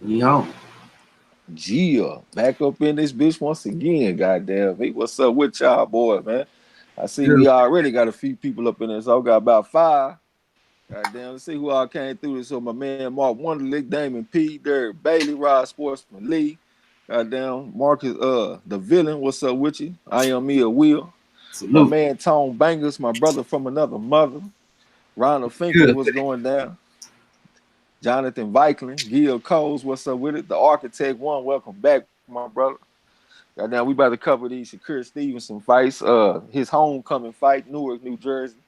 Yo, Gia, back up in this bitch once again, goddamn. Hey, what's up with y'all, boy, man? I see good. we already got a few people up in there, so I got about five. Goddamn, let's see who all came through this. So my man Mark Wonderlick, Damon P, Derek Bailey, Rod Sportsman Lee. Goddamn, Marcus the villain, what's up with you? I am me a Will. My Salute. man Tone Bangers, my brother from another mother. Ronald Finkley, Good. what's going down? Jonathan Viklin, Gil Coles, what's up with it? The Architect One, welcome back, my brother. Goddamn, we about to cover these Shakur Stevenson fights. His homecoming fight, Newark, New Jersey.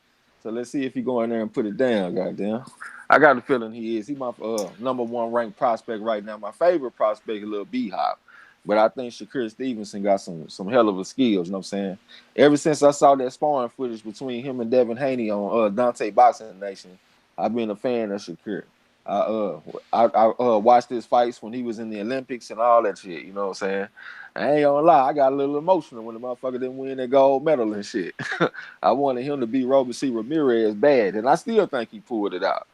So let's see if he go in there and put it down. Goddamn, I got a feeling he is. He my number one ranked prospect right now. My favorite prospect, a little B-Hop. But I think Shakur Stevenson got some hell of a skills. You know what I'm saying? Ever since I saw that sparring footage between him and Devin Haney on Dante Boxing Nation, I've been a fan of Shakur. I watched his fights when he was in the Olympics and all that shit. You know what I'm saying? I ain't gonna lie, I got a little emotional when the motherfucker didn't win that gold medal and shit. I wanted him to beat Robert C. Ramirez bad, and I still think he pulled it out.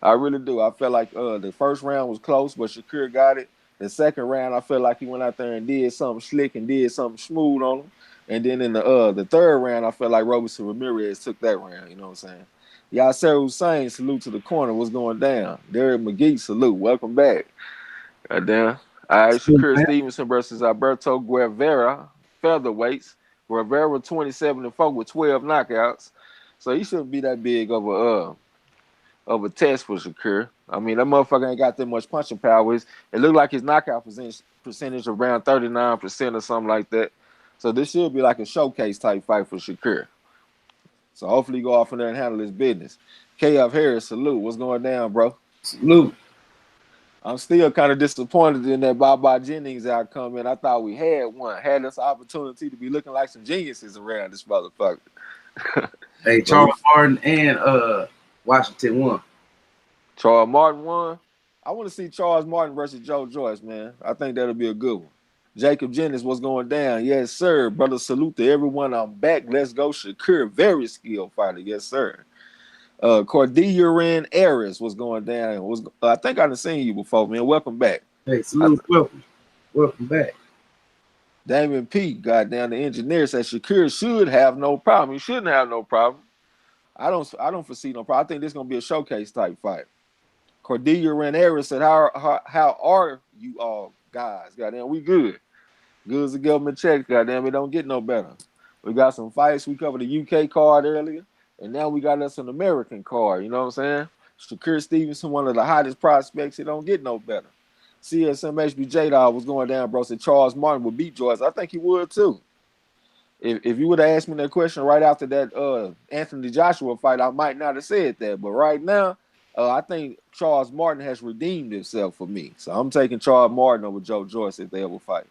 I really do. I felt like the first round was close, but Shakur got it. The second round, I felt like he went out there and did something slick and did something smooth on him. And then in the third round, I felt like Robert C. Ramirez took that round. You know what I'm saying? Yasser Hussein, salute to the corner. What's going down? Derek McGee, salute. Welcome back. Goddamn. All right, Salute, Shakur man. Stevenson versus Alberto Guevara, featherweights. Guevara 27-4 with 12 knockouts. So he shouldn't be that big of a test for Shakur. I mean, that motherfucker ain't got that much punching power. It looked like his knockout percentage around 39% or something like that. So this should be like a showcase type fight for Shakur. So hopefully he go off in there and handle his business. KF Harris, salute. What's going down, bro? Salute. I'm still kind of disappointed in that Baba Jennings outcome, and I thought we had one, had this opportunity to be looking like some geniuses around this motherfucker. Hey, But we Charles Martin and Washington won. Charles Martin won. I want to see Charles Martin versus Joe Joyce, man. I think that'll be a good one. Jacob Jennings, what's going down? Yes, sir. Brother, salute to everyone. I'm back. Let's go, Shakur. Very skilled fighter. Yes, sir. Cordelia Aries was going down. I think I've seen you before, man. Welcome back. Hey, I salute. Welcome. Welcome back. Damon P, goddamn, the engineer said Shakur should have no problem. He shouldn't have no problem. I don't foresee no problem. I think this is gonna be a showcase type fight. Cordelia Ranieri said, how are you all guys? Goddamn, we good. Good as a government check, goddamn, it don't get no better. We got some fights. We covered the UK card earlier, and now we got us an American card. You know what I'm saying? Shakur Stevenson, one of the hottest prospects. It don't get no better. CSM HBJ Dog was going down, bro. Said Charles Martin would beat Joyce. I think he would too. If you would have asked me that question right after that Anthony Joshua fight, I might not have said that. But right now, I think Charles Martin has redeemed himself for me. So I'm taking Charles Martin over Joe Joyce if they ever fight.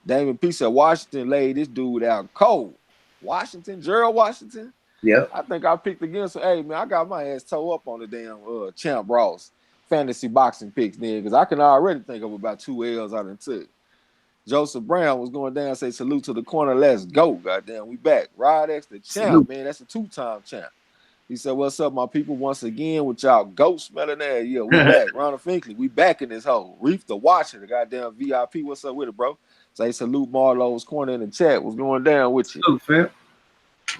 Damon P said Washington laid this dude out cold. Washington, Gerald Washington. Yep. I think I picked against him. Hey man, I got my ass toe up on the damn Champ Ross fantasy boxing picks then because I can already think of about 2 L's I done took. Joseph Brown was going down, say salute to the corner. Let's go. Goddamn, we back. Rod X the champ, Salute. man. That's a two-time champ. He said, what's up, my people? Once again with y'all ghost smelling ass. Yeah, we back. Ronald Finkley, we back in this hole. Reef the Watcher, the goddamn VIP. What's up with it, bro? Say salute Marlo'S corner in the chat. What's going down with you? Salute,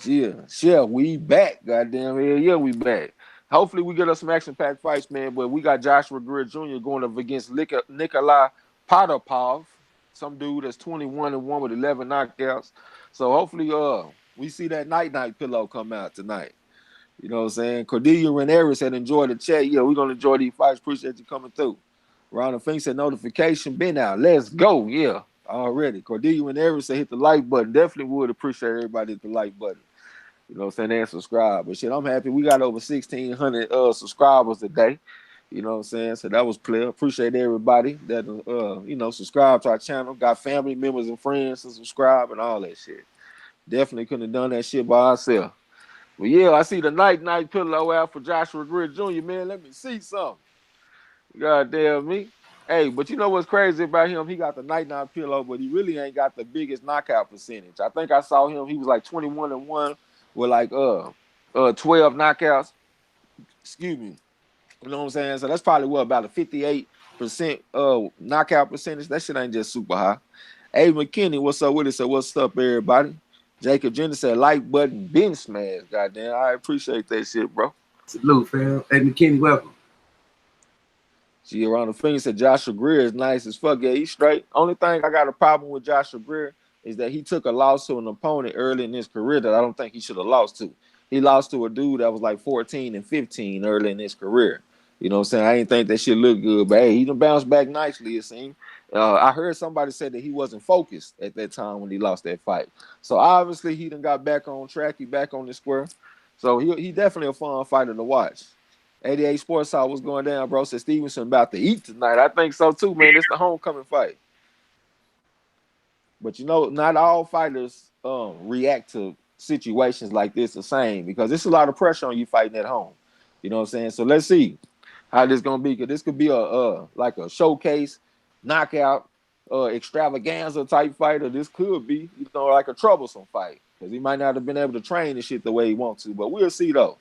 fam. Yeah, we back. Goddamn, hell yeah, we back. Hopefully we get us some action-packed fights, man. But we got Joshua Greer Jr. going up against Nikolai Potapov, some dude that's 21-1 with 11 knockouts. So hopefully, we see that night pillow come out tonight. You know what I'm saying? Cordelia Ranieri said, enjoy the chat. Yeah, we're gonna enjoy these fights. Appreciate you coming through. Ronald Fink said, notification been out. Let's go. Yeah, already. Cordelia Ranieri said, hit the like button. Definitely would appreciate everybody hit the like button. You know what I'm saying? And subscribe. But shit, I'm happy. We got over 1,600 subscribers today. You know what I'm saying? So that was clear. Appreciate everybody that subscribe to our channel. Got family members and friends to subscribe and all that shit. Definitely couldn't have done that shit by ourselves. But yeah, I see the night pillow out for Joshua Greer Jr., man. Let me see something. God damn me. Hey, but you know what's crazy about him? He got the night pillow, but he really ain't got the biggest knockout percentage. I think I saw him, he was like 21-1 with like 12 knockouts. Excuse me. You know what I'm saying? So that's probably what, about a 58 knockout percentage. That shit ain't just super high. A McKinney, what's up with it? So what's up, everybody? Jacob Jenner said like button been smashed. Goddamn, I appreciate that shit, bro. Salute, fam. Hey, McKinney, welcome. She around the finger said Joshua Greer is nice as fuck. Yeah, he's straight. Only thing I got a problem with Joshua Greer is that he took a loss to an opponent early in his career that I don't think he should have lost to. He lost to a dude that was like 14 and 15 early in his career. You know what I'm saying? I didn't think that shit looked good, but hey, he done bounced back nicely, it seemed. I heard somebody say that he wasn't focused at that time when he lost that fight. So obviously he done got back on track. He back on the square. So he definitely a fun fighter to watch. 88 Sports Talk, what's going down, bro? Said Stevenson about to eat tonight. I think so too, man. It's the homecoming fight. But you know, not all fighters react to situations like this the same because there's a lot of pressure on you fighting at home. You know what I'm saying? So let's see how this gonna be. Cause this could be a like a showcase, knockout, extravaganza type fight, or this could be, you know, like a troublesome fight. Because he might not have been able to train the shit the way he wants to. But we'll see though.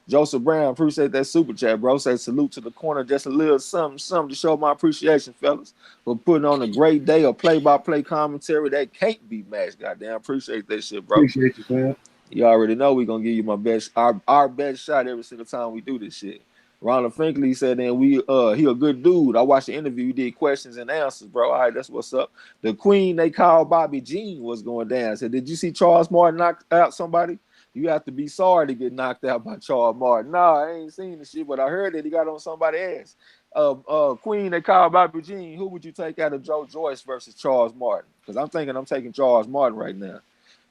Joseph Brown, appreciate that super chat, bro. Say salute to the corner, just a little something to show my appreciation, fellas, for putting on a great day of play-by-play commentary that can't be matched. Goddamn, appreciate that shit, bro. Appreciate you, fam. You already know we're gonna give you my best, our best shot every single time we do this shit. Ronald Finkley said, "Then he a good dude. I watched the interview. He did questions and answers, bro. All right, that's what's up. The queen they call Bobby Jean was going down. I said, did you see Charles Martin knock out somebody? You have to be sorry to get knocked out by Charles Martin. No, I ain't seen the shit, but I heard that he got on somebody's ass. Queen they call Bobby Jean. Who would you take out of Joe Joyce versus Charles Martin? Because I'm thinking I'm taking Charles Martin right now."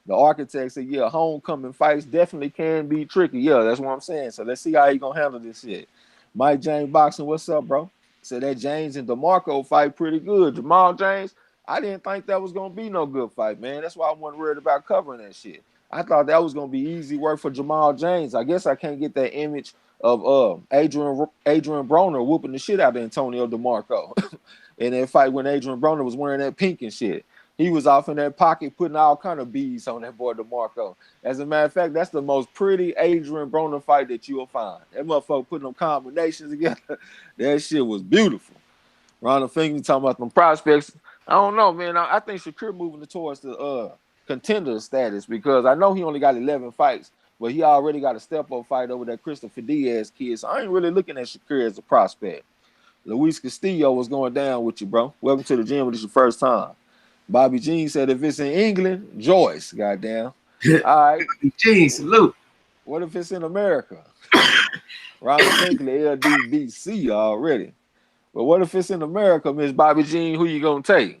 The architect said, yeah, homecoming fights definitely can be tricky. Yeah, that's what I'm saying. So let's see how he gonna handle this shit. Mike James Boxing, what's up, bro? Said that James and DeMarco fight pretty good. Jamal James, I didn't think that was gonna be no good fight, man. That's why I wasn't worried about covering that shit. I thought that was gonna be easy work for Jamal James. I guess I can't get that image of Adrian Broner whooping the shit out of Antonio DeMarco in that fight when Adrian Broner was wearing that pink and shit. He was off in that pocket putting all kind of beads on that boy DeMarco. As a matter of fact, that's the most pretty Adrian Broner fight that you'll find. That motherfucker putting them combinations together. That shit was beautiful. Ronald Finkley talking about them prospects. I don't know, man. I think Shakur moving towards the contender status because I know he only got 11 fights, but he already got a step-up fight over that Christopher Diaz kid. So I ain't really looking at Shakur as a prospect. Luis Castillo was going down with you, bro. Welcome to the gym if this is your first time. Bobby Jean said if it's in England, Joyce, goddamn. All right. Jean, salute. What if it's in America? Ronald Finkley, LDBC already. But what if it's in America, Miss Bobby Jean? Who you gonna take?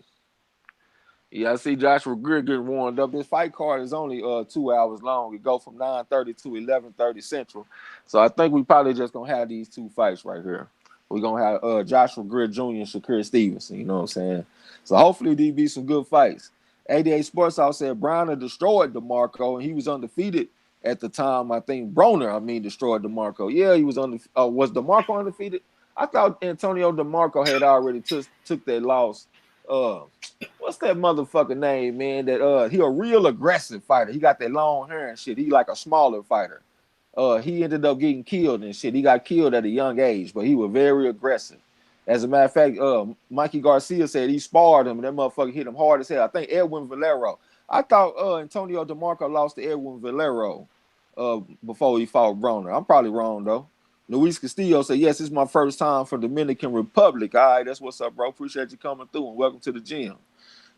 Yeah, I see Joshua Greer getting warmed up. This fight card is only 2 hours long. It go from 9:30 to 11:30 Central. So I think we probably just gonna have these two fights right here. We're gonna have Joshua Greer Jr. and Shakur Stevenson. You know what I'm saying? So hopefully these be some good fights. 88 Sports House said Browner destroyed DeMarco, and he was undefeated at the time. I think Broner, destroyed DeMarco. Yeah, he was was DeMarco undefeated? I thought Antonio DeMarco had already took that loss. What's that motherfucker name, man? That he a real aggressive fighter. He got that long hair and shit. He like a smaller fighter. He ended up getting killed and shit. He got killed at a young age, but he was very aggressive. As a matter of fact, Mikey Garcia said he sparred him, and that motherfucker hit him hard as hell. I think Edwin Valero. I thought Antonio DeMarco lost to Edwin Valero before he fought Broner. I'm probably wrong, though. Luis Castillo said, yes, it's my first time for Dominican Republic. All right, that's what's up, bro. Appreciate you coming through, and welcome to the gym.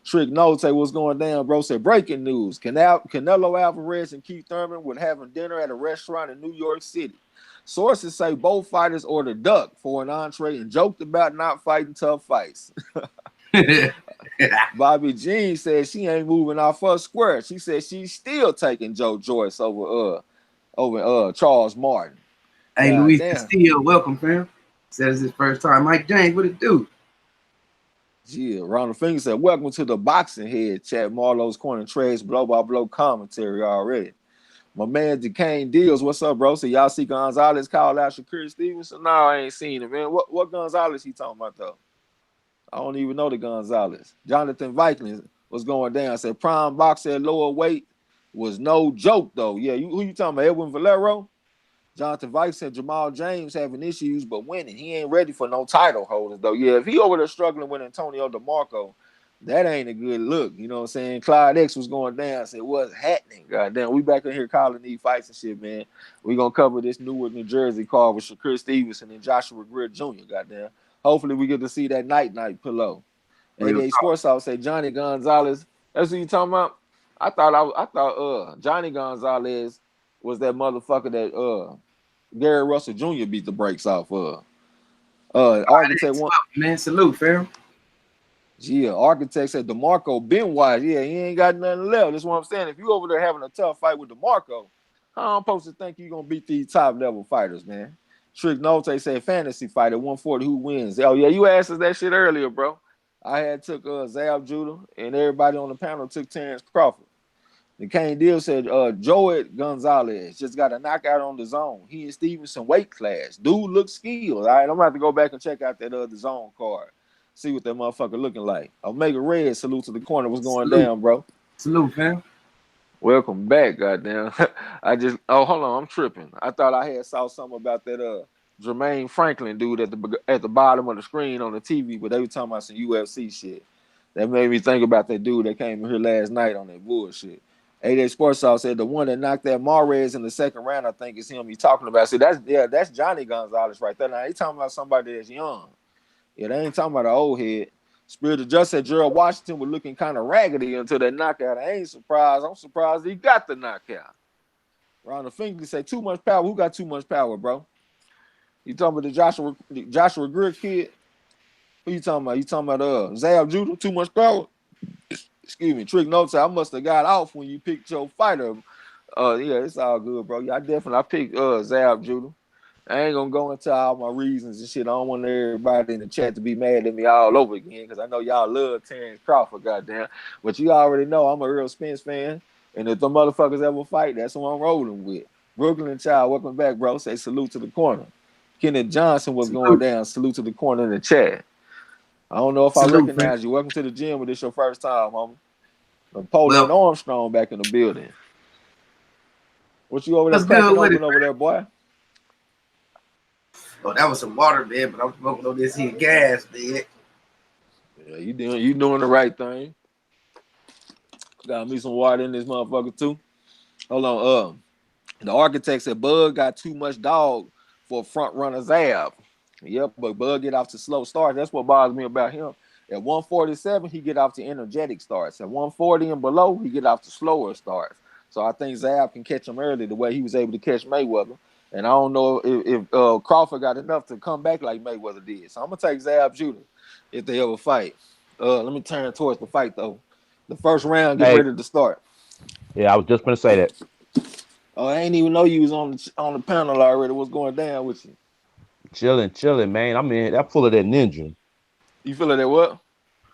Trick Note say, what's going down, bro? Said, breaking news. Canelo Alvarez and Keith Thurman were having dinner at a restaurant in New York City. Sources say both fighters ordered duck for an entree and joked about not fighting tough fights. Bobby Jean said she ain't moving off her square. She said she's still taking Joe Joyce over Charles Martin. Hey, Luis Castillo, welcome, fam. Said it's his first time. Mike James, what it do? Yeah, Ronald Finger said, welcome to the Boxing Head chat. Marlo's Corner Trades, blow-by-blow commentary already. My man Decane Deals, what's up, bro? So y'all see Gonzalez call out Shakur Stevenson? No, I ain't seen it, man. What Gonzalez he talking about, though? I don't even know the Gonzalez. Jonathan Vikings was going down. Said prime boxer at lower weight was no joke, though. Yeah, who you talking about, Edwin Valero? Jonathan Vice said Jamal James having issues but winning. He ain't ready for no title holders though. Yeah, if he over there struggling with Antonio DeMarco, that ain't a good look. You know what I'm saying? Clyde X was going down. Said, what's happening? Goddamn, we back in here calling these fights and shit, man. We gonna cover this Newark, New Jersey card with Shakur Stevenson and Joshua Greer Jr. Goddamn. Hopefully we get to see that night pull up. 88 Sports House say Johnny Gonzalez. That's what you talking about? I thought Johnny Gonzalez was that motherfucker that Gary Russell Jr. beat the brakes off of. Architect one man, salute, fam. Yeah, Architect said DeMarco been wise. Yeah, he ain't got nothing left. That's what I'm saying. If you over there having a tough fight with DeMarco, how I'm supposed to think you gonna beat these top level fighters, man? Trick Note said fantasy fight at 140, who wins? Oh yeah, you asked us that shit earlier, bro. I had took Zab Judah, and everybody on the panel took Terrence Crawford. The Kane Deal said Joed Gonzalez just got a knockout on the zone. He and Stevenson weight class. Dude looks skilled. All right, I'm gonna have to go back and check out that the zone card. See what that motherfucker looking like. Omega Red, salute to the corner. What's going down, bro? Salute, fam. Welcome back, goddamn. Hold on, I'm tripping. I thought I saw something about that Jermaine Franklin dude at the bottom of the screen on the TV, but they were talking about some UFC shit. That made me think about that dude that came in here last night on that bullshit. 88 Sports House said the one that knocked that Mares in the second round, I think is him he talking about. See, that's Johnny Gonzalez right there. Now he talking about somebody that's young. Yeah, they ain't talking about an old head. Spirit of Just said Gerald Washington was looking kind of raggedy until that knockout. I ain't surprised. I'm surprised he got the knockout. Ronald Finkley say too much power. Who got too much power, bro? You talking about the Joshua Greer kid? Who you talking about? You talking about Zab Judah? Too much power? Excuse me. Trick Notes. I must have got off when you picked your fighter. Yeah, it's all good, bro. Yeah, I picked Zab Judah. I ain't gonna go into all my reasons and shit. I don't want everybody in the chat to be mad at me all over again because I know y'all love Terrence Crawford, goddamn. But you already know I'm a real Spence fan, and if the motherfuckers ever fight, that's who I'm rolling with. Brooklyn Child, welcome back, bro. Say salute to the corner. Kenneth Johnson was going down. Salute to the corner in the chat. I don't know if I recognize you. Welcome to the gym. But this your first time, homie. Napoleon Armstrong back in the building. What you over there cracking open over there, boy? Oh, that was some water, man, but I'm smoking on this here gas, man. Yeah, you doing the right thing. Got me some water in this motherfucker too. Hold on. The Architect said Bud got too much dog for front runner Zab. Yep, but Bud get off to slow starts. That's what bothers me about him. At 147, he get off to energetic starts. At 140 and below, he get off to slower starts. So I think Zab can catch him early the way he was able to catch Mayweather. And I don't know if Crawford got enough to come back like Mayweather did. So I'm going to take Zab Judah if they ever fight. Let me turn towards the fight, though. The first round, get ready to start. Yeah, I was just going to say that. Oh, I ain't even know you was on the panel already. What's going down with you? Chilling, man. I'm full of that ninja. You feeling that what?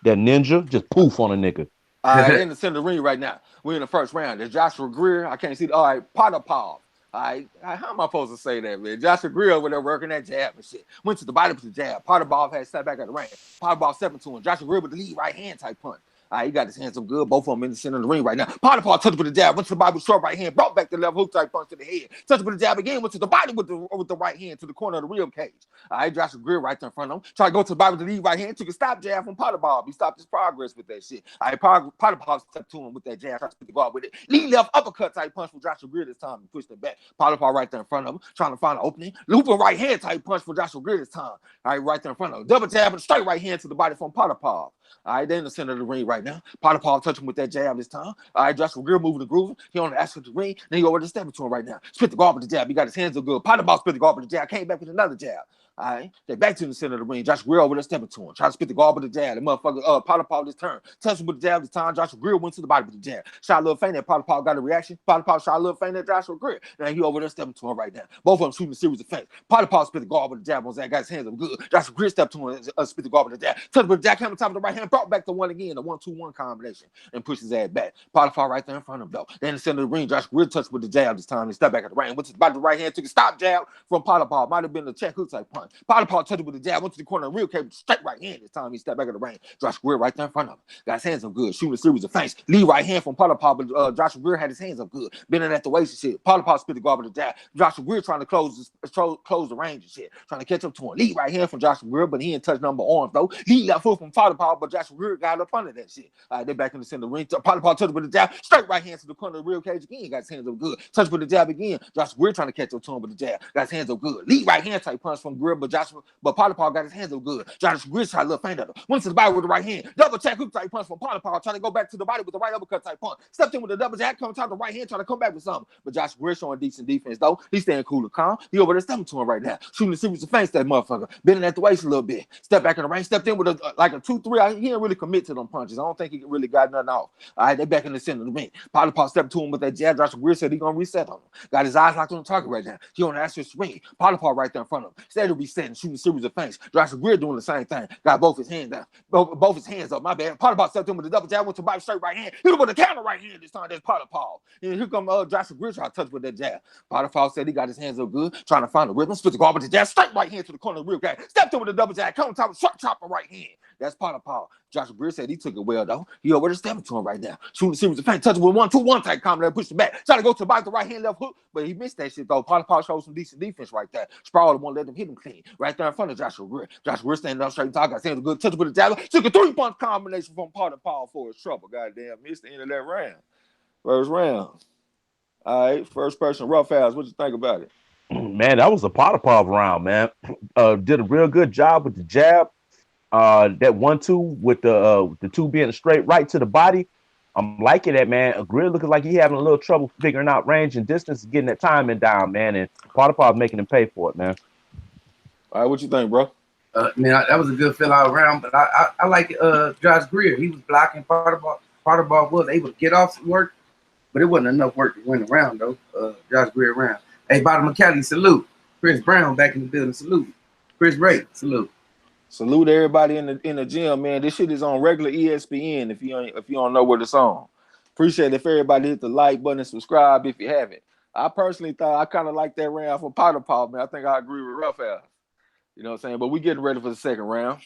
That ninja just poof on a nigga. All right, in the center of the ring right now. We're in the first round. There's Joshua Greer. I can't see it. All right, Potapov. All right, how am I supposed to say that, man? Joshua Greer over there working that jab and shit. Went to the body with the jab. Potapov had to step back at the ring. Potapov stepping to him. Joshua Greer with the lead right hand type punch. All right, he got his hands up good. Both of them in the center of the ring right now. Potapov touched with the jab, went to the body with short right hand, brought back the left hook type punch to the head. Touched with the jab again, went to the body with the right hand to the corner of the rib cage. All right, Joshua Greer right there in front of him. Tried to go to the body with the lead right hand, took a stop jab from Potapov. He stopped his progress with that shit. All right, Potapov stepped to him with that jab, tried to spit the guard with it. Lead left uppercut type punch for Joshua Greer this time. He pushed it back. Potapov right there in front of him, trying to find an opening. Looping right hand type punch for Joshua Greer this time. All right, right there in front of him. Double jab and straight right hand to the body from Potapov. All right, they're in the center of the ring right now. Potapov touching with that jab this time. All right, Joshua Greer moving the groove. He on the aspect of the ring. Then he over to step to him right now. Spit the guard with the jab. He got his hands up good. Potapov spit the guard with the jab. Came back with another jab. All right, they back to the center of the ring. Joshua Greer over there stepping to him. Try to spit the guard with the jab. The motherfucker, Potapov this turn. Touching with the jab this time. Joshua Greer went to the body with the jab. Shot a little faint. That Potapov got a reaction. Potapov shot a little faint at Joshua Greer. Now he over there stepping to him right now. Both of them shooting a series of feints. Potapov spit the guard with the jab on Zach. Got his hands up good. Joshua Greer stepped to him and spit the guard with the jab. Touched with the jab. Came on top of the right hand. Brought back the one again. The 1-2-1 combination. And pushed his ass back. Potapov right there in front of him though. Then in the center of the ring. Joshua Greer touched with the jab this time. He stepped back at the ring. Went to the body of the right hand. Took a stop jab from Potapov. Might have been a check hook type punch. punch. Potapov touched it with the jab, went to the corner of the real cage, straight right hand. This time he stepped back in the ring. Joshua Greer right there in front of him. Got his hands up good, shooting a series of feints. Lead right hand from Potapov, but Joshua Greer had his hands up good, bending at the waist and shit. Potapov spit the guard with the jab. Joshua Greer trying to close the range and shit, trying to catch up to him. Lead right hand from Joshua Greer, but he didn't touch number arms though. Lead left foot from Potapov, but Joshua Greer got up under that shit. All right, they're back in the center ring. Potapov touched with the jab, straight right hand to the corner of the real cage again. Got his hands up good. Touched with the jab again. Joshua Greer trying to catch up to him with the jab. Got his hands up good. Lead right hand type punch from Greer, but Potapov got his hands up good. Joshua Greer tried a little feint at him. Went to the body with the right hand. Double check hook type punch from Potapov, trying to go back to the body with the right uppercut type punch. Stepped in with the double jack, come top the right hand, trying to come back with something. But Joshua Greer showing decent defense though. He's staying cool and calm. He over there stepping to him right now. Shooting the series of feints that motherfucker. Bending at the waist a little bit. Step back in the ring. Stepped in with a 2-3. He didn't really commit to them punches. I don't think he really got nothing off. All right, they back in the center of the ring. Potapov stepped to him with that jab. Joshua Greer said he gonna reset on him. Got his eyes locked on the target right now. He on the actual swing. Potapov right there in front of him. Instead of resetting, shooting a series of feints. Joshua Greer doing the same thing. Got both his hands down. Both his hands up. My bad. Potapov stepped in with the double jab. Went to body straight right hand. Hit him with the counter right hand this time. That's Potapov. And here come Joshua Greer trying to touch with that jab. Potapov said he got his hands up good, trying to find the rhythm. Spit the guard with the jab. Straight right hand to the corner of the real cage. Stepped in with the double jab. Come on top of short chopper right hand. That's Potapov. Joshua Greer said he took it well though. He over there stepping to him right now. Shooting a series of feints, touching with 1-2-1 type combination, push it back. Trying to go to the body with the right hand left hook, but he missed that shit though. Potapov showed some decent defense right there. Sprawler won't let them hit him clean. Right there in front of Joshua Greer. Joshua Greer standing up straight and talking. Got hands good, touch with the jab. Took a 3-punch combination from Potapov for his trouble. Goddamn, missed the end of that round. First round. All right, first person, rough house. What you think about it? Man, that was a Potapov round, man. Did a real good job with the jab. That 1-2 with the two being straight right to the body. I'm liking that, man. Greer looking like he having a little trouble figuring out range and distance, getting that timing down, man. And Potapov making him pay for it, man. All right, what you think, bro? Man, that was a good fill out round, but I like Josh Greer. He was blocking. Potapov was able to get off some work, but it wasn't enough work to win the round though. Josh Greer round. Hey, Bottom McCallie, salute. Chris Brown back in the building, salute. Chris Ray, salute. Salute everybody in the gym, man. This shit is on regular ESPN. If you don't know what it's on, appreciate it if everybody hit the like button and subscribe if you haven't. I personally thought I kind of like that round for Potapov, man. I think I agree with Roughhouse. You know what I'm saying? But we getting ready for the second round.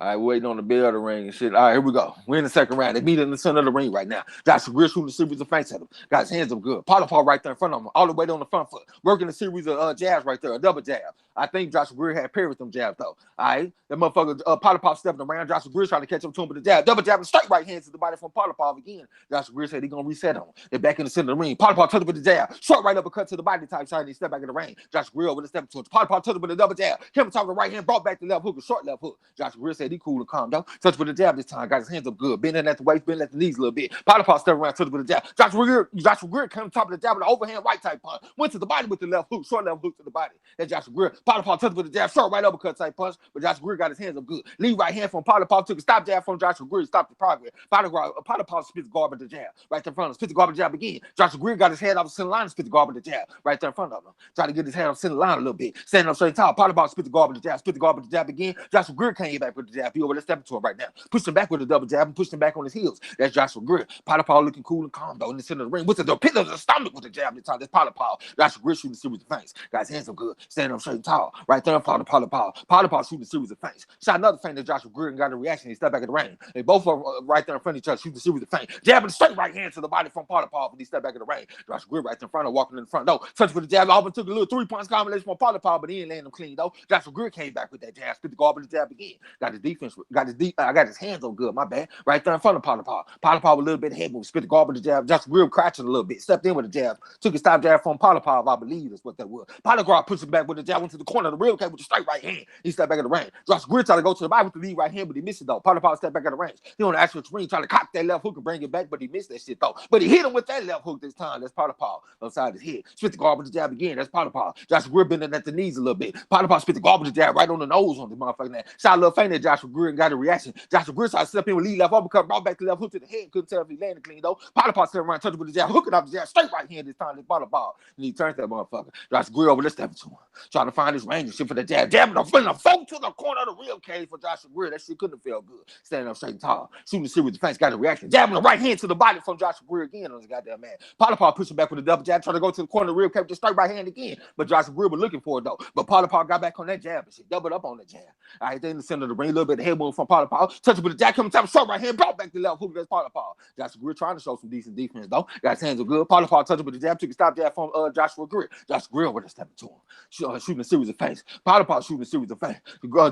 All right, waiting on the bell to ring and shit. All right, here we go. We're in the second round. They meet in the center of the ring right now. Joshua Greer shooting a series of feints at him. Got his hands up good. Potapov right there in front of him, all the way on the front foot. Working a series of jabs right there, a double jab. I think Joshua Greer had paired with them jabs, though. All right, that motherfucker Potapov stepping around. Joshua Greer trying to catch up to him with the jab. Double jab and straight right hands to the body from Potapov again. Joshua Greer said he's going to reset him. They're back in the center of the ring. Potapov touched with the jab. Short right uppercut to the body type side. He step back in the ring. Joshua Greer with a step to it. Potapov touched with a double jab. Came on top of the right hand, brought back the left hook, a short left hook. Joshua Greer said he cool and calm, though. Touch with the jab this time. Got his hands up good. Bending at the waist, bending at the knees a little bit. Potapov stepped around, touched with the jab. Joshua Greer came on top of the jab with an overhand right type punch. Went to the body with the left hook, short left hook to the body. That's Joshua Greer. Potapov touched with the jab, short right uppercut type punch. But Joshua Greer got his hands up good. Lead right hand from Potapov, took a stop jab from Joshua Greer, stopped the progress. Potapov spits the guard with the jab. Right there in front of him. Spits the guard with the jab again. Joshua Greer got his head off the center line and spits the guard with the jab. Right there in front of him. Trying to get his head off the center line a little bit. Standing up straight tall. Potapov spits the guard with the jab. Spits the guard with the jab again. Joshua Greer came back with the jab. He over there stepping to him right now. Pushed him back with a double jab and pushed him back on his heels. That's Joshua Greer. Potapov looking cool and calm though in the center of the ring. With the pit of the stomach with the jab this time. That's Potapov. Joshua Greer shooting a series of feints. Got his hands up good. Standing up straight and tall. Right there in front of Potapov. Potapov shooting a series of feints. Shot another feint that Joshua Greer and got a reaction. He stepped back in the ring. They both are right there in front of each other. Shooting a series of feints. Jabbing straight right hand to the body from Potapov and he stepped back in the ring. Joshua Greer right there in front of walking in the front. No, touched with the jab. Alvin took a little 3-punch combination from Potapov, but he didn't land him clean though. Joshua Greer came back with that jab. Spit the guard with the jab again. Got his defense. Got his hands up good. My bad. Right there in front of Potapov. Potapov a little bit heavy. Spit the guard with the jab. Joshua Greer crouching a little bit. Stepped in with the jab. Took a stop jab from Potapov. I believe that's what that was. Potapov pushed him back with the jab. Went to the corner of the real cage with the straight right hand. He stepped back in the ring. Joshua Greer tried to go to the body with the lead right hand, but he missed it though. Potapov stepped back in the range. He on the actual ring trying to cock that left hook and bring it back, but he missed that shit though. But he hit him with that left hook this time. That's Potapov upside his head. Spit the guard with the jab again. That's Potapov. Joshua Greer bending at the knees a little bit. Potapov spit the guard with the jab right on the nose on the motherfucking that. Shot a little feint at Joshua Greer got a reaction. Joshua Greer tried to step in with lead left uppercut, brought back the left hook to the head. Couldn't tell if he landed clean though. Potapov stepped around, touched with the jab, hooking up the jab, straight right hand this time. This Potapov, and he turns that motherfucker. Joshua Greer over there stepping to him, trying to find his range and shit for the jab, jabbing the folk to the corner of the rib cage for Joshua Greer. That shit couldn't have felt good. Standing up straight and tall, shooting the series defense, got a reaction, jabbing the right hand to the body from Joshua Greer again on his goddamn man. Potapov pushing back with a double jab, trying to go to the corner of the rib cage, just straight right hand again. But Joshua Greer was looking for it though. But Potapov got back on that jab and shit, doubled up on the jab. All right, then in the center of the ring, a little bit of head move from Potapov, touching with the jab, coming top short right hand, brought back the left hook. That's Potapov. Joshua Greer trying to show some decent defense though. Got his hands are good. Potapov touching with the jab, took a stop jab from Joshua Greer. Joshua Greer with a stepping to him, shooting a series of feints. Potapov shooting a series of feints.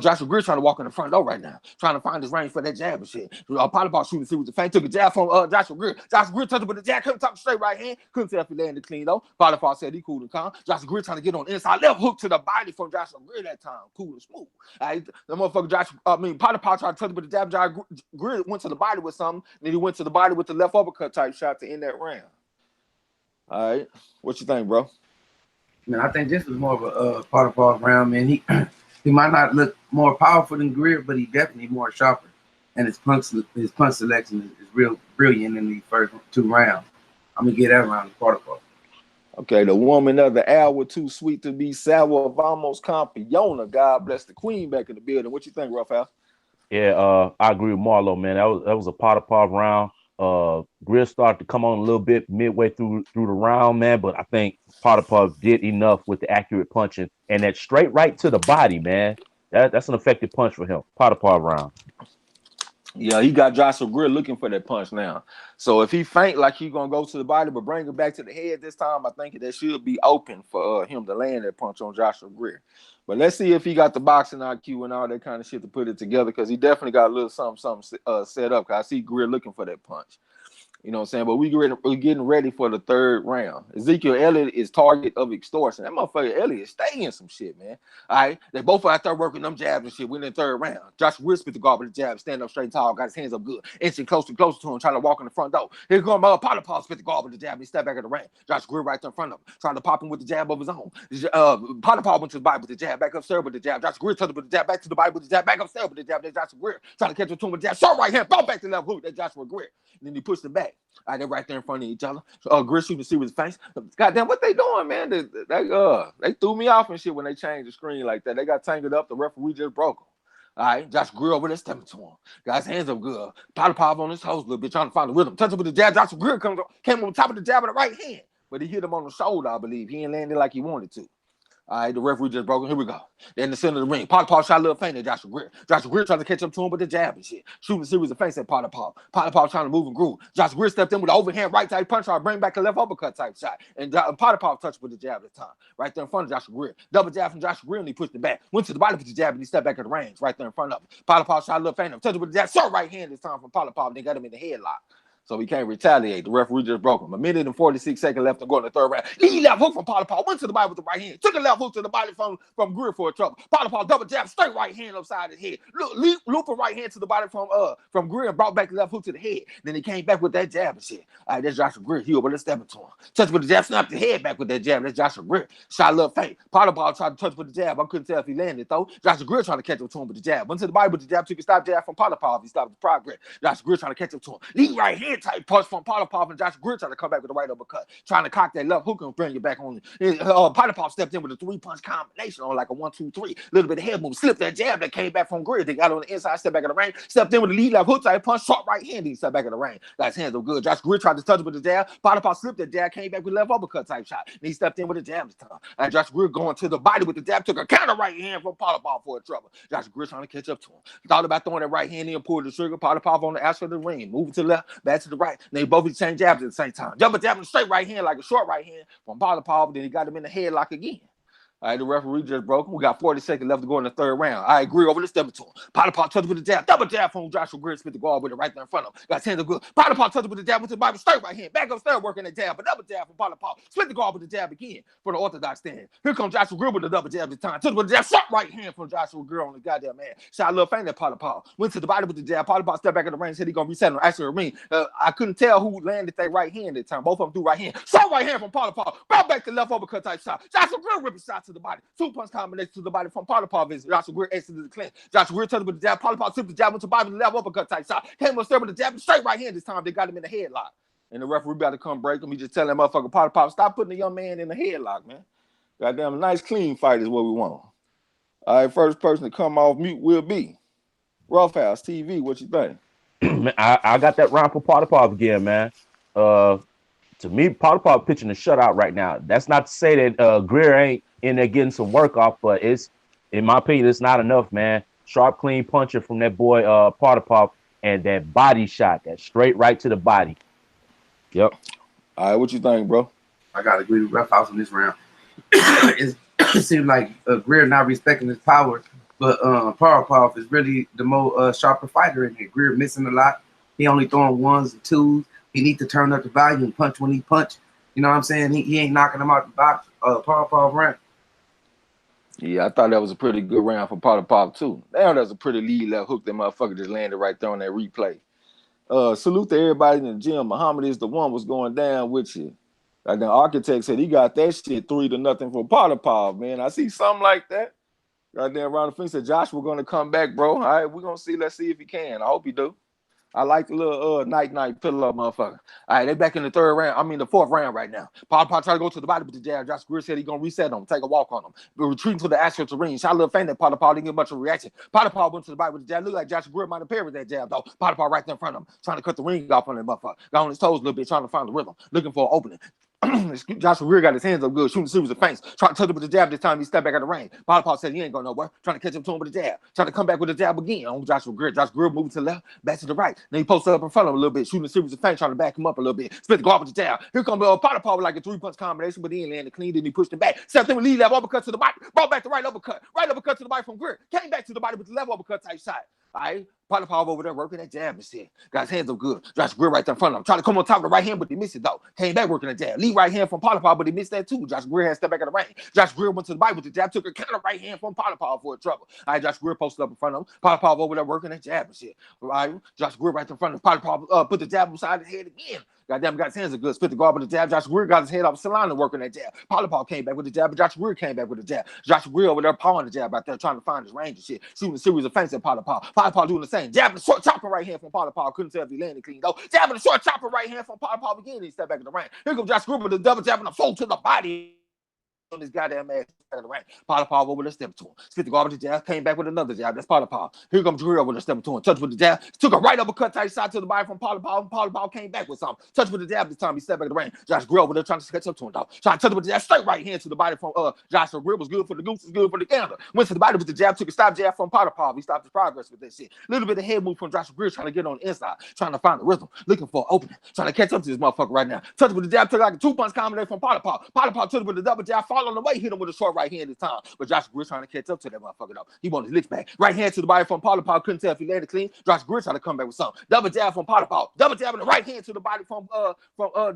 Joshua Greer trying to walk in the front door right now, trying to find his range for that jab and shit. Potapov shooting a series of feints, took a jab from Joshua Greer. Joshua Greer touching with the jab, coming top straight right hand. Couldn't tell if he landed clean though. Potapov said he cool and calm. Joshua Greer trying to get on the inside left hook to the body from Joshua Greer that time, cool and smooth. The motherfucker Potapov tried to touch with the jab. Joshua Greer went to the body with something, then he went to the body with the left uppercut type shot to end that round. All right, what you think, bro? Man, I think this was more of a Potapov round, man. He might not look more powerful than Greer, but he definitely more sharper. And his punch selection is real brilliant in the first 2 rounds. I'm gonna get that round to Potapov. Okay, the woman of the hour, too sweet to be sour, vamos campeona. God bless the queen back in the building. What you think, Roughhouse? Yeah, I agree with Marlo, man. That was a Potapov round. Greer started to come on a little bit midway through the round, man, but I think Potapov did enough with the accurate punching and that straight right to the body, man. That's an effective punch for him. Potapov round. Yeah, he got Joshua Greer looking for that punch now. So if he faint like he's gonna go to the body but bring it back to the head this time, I think that should be open for him to land that punch on Joshua Greer. But let's see if he got the boxing IQ and all that kind of shit to put it together, because he definitely got a little something set up. Cause I see Greer looking for that punch. You know what I'm saying? But we're getting ready for the 3rd round. Ezekiel Elliott is target of extortion. That motherfucker Elliott stay in some shit, man. All right? They both out there working them jabs and shit. We're in the 3rd round. Joshua Greer spit the guard with the jab, stand up straight and tall, got his hands up good, inching closer and closer to him, trying to walk in the front door. Here comes Potapov, spit the guard with the jab, and he stepped back in the ring. Joshua Greer right there in front of him, trying to pop him with the jab of his own. Potapov went to the body with the jab, back upstairs with the jab. Joshua Greer touched with the jab, back to the body with the jab, back upstairs with the jab. Then Joshua Greer trying to catch him to him with the jab, short right hand, ball back to the left hook. That's Joshua Greer. And then he pushed him back. All right, they're right there in front of each other. Greer shooting to see with his face. Goddamn, what they doing, man? They threw me off and shit when they changed the screen like that. They got tangled up. The referee just broke them. All right, Josh Greer over there stepping to him. Got his hands up good. Potapov on his toes a little bit, trying to find the rhythm. Touch him with the jab. Joshua Greer came on top of the jab with the right hand, but he hit him on the shoulder, I believe. He ain't landed like he wanted to. All right, the referee just broke him. Here we go. They're in the center of the ring. Potapov shot a little feint at Joshua Greer. Joshua Greer trying to catch up to him with the jab and shit. Shooting a series of feints at Potapov. Potapov trying to move and groove. Joshua Greer stepped in with an overhand right type punch, trying to bring back a left uppercut type shot. And Potapov touched with the jab at the time. Right there in front of Joshua Greer. Double jab from Joshua Greer, and he pushed it back. Went to the body with the jab, and he stepped back at the range. Right there in front of him. Potapov shot a little feint. Touched with the jab. Short right hand this time from Potapov. And they got him in the headlock. So he can't retaliate. The referee just broke him. 1 minute and 46 seconds left to go in the 3rd round. Lead left hook from Potapov. Went to the body with the right hand. Took a left hook to the body from Greer for a trouble. Potapov double jab, straight right hand upside his head. Looping right hand to the body from Greer and brought back the left hook to the head. Then he came back with that jab and shit. All right, that's Joshua Greer. He over there stepping to him. Touch with the jab, snapped the head back with that jab. That's Joshua Greer. Shot a little feint. Potapov tried to touch with the jab. I couldn't tell if he landed though. Joshua Greer trying to catch up to him with the jab. Went to the body with the jab, took a stop jab from Potapov. He stopped the progress. Joshua Greer trying to catch up to him. Lead right hand type punch from Potapov, and Joshua Greer trying to come back with the right uppercut, trying to cock that left hook and bring you back on. Potapov stepped in with a 3-punch combination on like a 1-2-3, little bit of head move, slipped that jab that came back from Greer. They got on the inside, stepped back in the ring, stepped in with a lead left hook type punch, short right hand. He stepped back in the ring. Got his hands up good. Joshua Greer tried to touch it with the jab. Potapov slipped that jab, came back with left uppercut type shot, and he stepped in with a jab this time. And Joshua Greer going to the body with the jab, took a counter right hand from Potapov for a trouble. Joshua Greer trying to catch up to him. Thought about throwing that right hand in, pulled the trigger. Potapov on the outside of the ring, moving to the left, back to the right. And they both exchange jabs at the same time. Double jabbing straight right hand like a short right hand from Potapov. Then he got him in the headlock again. All right, the referee just broke him. We got 40 seconds left to go in the 3rd round. I agree over the step to him. Potapov touched with the jab. Double jab from Joshua Greer, spit the guard with it right there in front of him. Got his hands up good. Potapov touched with the jab with the Bible straight right hand. Back upstairs working the jab. But double jab from Potapov. Split the guard with the jab again for the orthodox stand. Here comes Joshua Greer with the double jab this time. Touched with the jab. Short right hand from Joshua Greer on the goddamn man. Shot a little feint at Potapov. Went to the body with the jab. Potapov stepped back in the ring. Said he going to reset on the actual ring. I couldn't tell who landed that right hand this time. Both of them threw right hand. Short right hand from Potapov. Brought back the left uppercut type shot. Joshua Greer ripping shots to to the body. 2-punch combination to the body from Potapov. Is Joshua Greer exited the clinch. Joshua Greer turned with the jab. Potapov tipped the jab, went to body, left uppercut type shot. Came upstairs with the jab, straight right hand this time. They got him in the headlock. And the referee about to come break him. He just telling that motherfucker Potapov, stop putting the young man in the headlock, man. Goddamn, a nice clean fight is what we want. All right, first person to come off mute will be Roughhouse TV. What you think? I got that round for Potapov again, man. To me, Potapov pitching a shutout right now. That's not to say that Greer ain't in there getting some work off, but it's, in my opinion, it's not enough, man. Sharp, clean puncher from that boy Potapov, and that body shot, that straight right to the body. Yep. All right, what you think, bro? I gotta agree with Roughhouse in this round. It seems like Greer not respecting his power, but Potapov is really the more sharper fighter in here. Greer missing a lot. He only throwing 1s and 2s. He needs to turn up the volume and punch when he punch. You know what I'm saying? He ain't knocking him out the box. Potapov round. Yeah, I thought that was a pretty good round for Potapov too. Damn, that was a pretty lead left hook. That motherfucker just landed right there on that replay. Salute to everybody in the gym. Muhammad is the one was going down with you. Like the architect said, he got that shit 3-0 for Potapov, man. I see something like that. Goddamn, around the fence said Josh, we're gonna come back, bro. All right, we're gonna see. Let's see if he can. I hope he do. I like the little night pillow up motherfucker. All right, they back in the third round. I mean the fourth round right now. Potapov try to go to the body with the jab. Josh Greer said he gonna reset him, take a walk on him. But retreating to the actual terrain. Shot a little faint at Potapov, didn't get much of a reaction. Potapov went to the body with the jab. Looked like Josh Greer might have paired with that jab though. Potapov right there in front of him, trying to cut the ring off on that motherfucker. Got on his toes a little bit, trying to find the rhythm, looking for an opening. Joshua Greer got his hands up good, shooting a series of feints. Trying to touch him with the jab this time. He stepped back out of the ring. Potapov said he ain't going nowhere. Trying to catch up to him with the jab. Trying to come back with the jab again on Joshua Greer. Joshua Greer moving to the left, back to the right. Then he posted up in front of him a little bit, shooting a series of feints, trying to back him up a little bit. Split the guard with the jab. Here comes Potapov with like a 3-punch combination, but he ain't landed clean. Then he pushed him back. Stepped in with lead left uppercut to the body. Brought back the right uppercut. Right uppercut to the body from Greer. Came back to the body with the left uppercut type shot. All right, Potapov over there working that jab and shit. Got his hands up good. Josh Greer right there in front of him. Trying to come on top of the right hand, but he missed it though. Came back working the jab. Lead right hand from Potapov, but he missed that too. Josh Greer had stepped back at the ring. Josh Greer went to the body with the jab, took a counter right hand from Potapov for a trouble. All right, Josh Greer posted up in front of him. Potapov over there working that jab and shit. All right, Josh Greer right in front of him. Potapov put the jab beside his head again. Goddamn, got his hands are good. Split the guard with the jab. Josh Greer got his head off Solana working that jab. Potapov came back with the jab, but Josh Greer came back with the jab. Josh Greer over there pawing the jab out there, trying to find his range and shit. Shooting a series of feints at Potapov. Potapov doing the same. Jabbing the short chopper right hand from Potapov. Couldn't tell if he landed clean though. Jabbing the short chopper right hand from Potapov again. He stepped back in the ring. Here comes Josh Greer with the double jabbing the fold to the body. On this goddamn ass in the ring. Potapov over there stepping to him. Spit the guard with the jab, came back with another jab. That's Potapov. Here comes Greer over there stepping to him. Touch with the jab. Took a right uppercut tight shot to the body from Potapov. Potapov came back with something. Touch with the jab this time. He stepped back in the ring. Josh Greer over there trying to catch up to him, dog. Trying to touch with the jab. Straight right hand to the body from Joshua Greer. Was good for the goose, was good for the gander. Went to the body with the jab, took a stop jab from Potapov. He stopped his progress with that shit. Little bit of head move from Joshua Greer trying to get on the inside, trying to find the rhythm, looking for an opening, trying to catch up to this motherfucker right now. Touch with the jab, took like a 2-punch combination from Potapov. Potapov took it with the double jab, fall on the way, hit him with a short right hand this time. But Josh Greer trying to catch up to that motherfucker though. He wanted his licks back. Right hand to the body from Potapov. Couldn't tell if he landed clean. Josh Greer trying to come back with something. Double jab from Potapov. Double jab in the right hand to the body from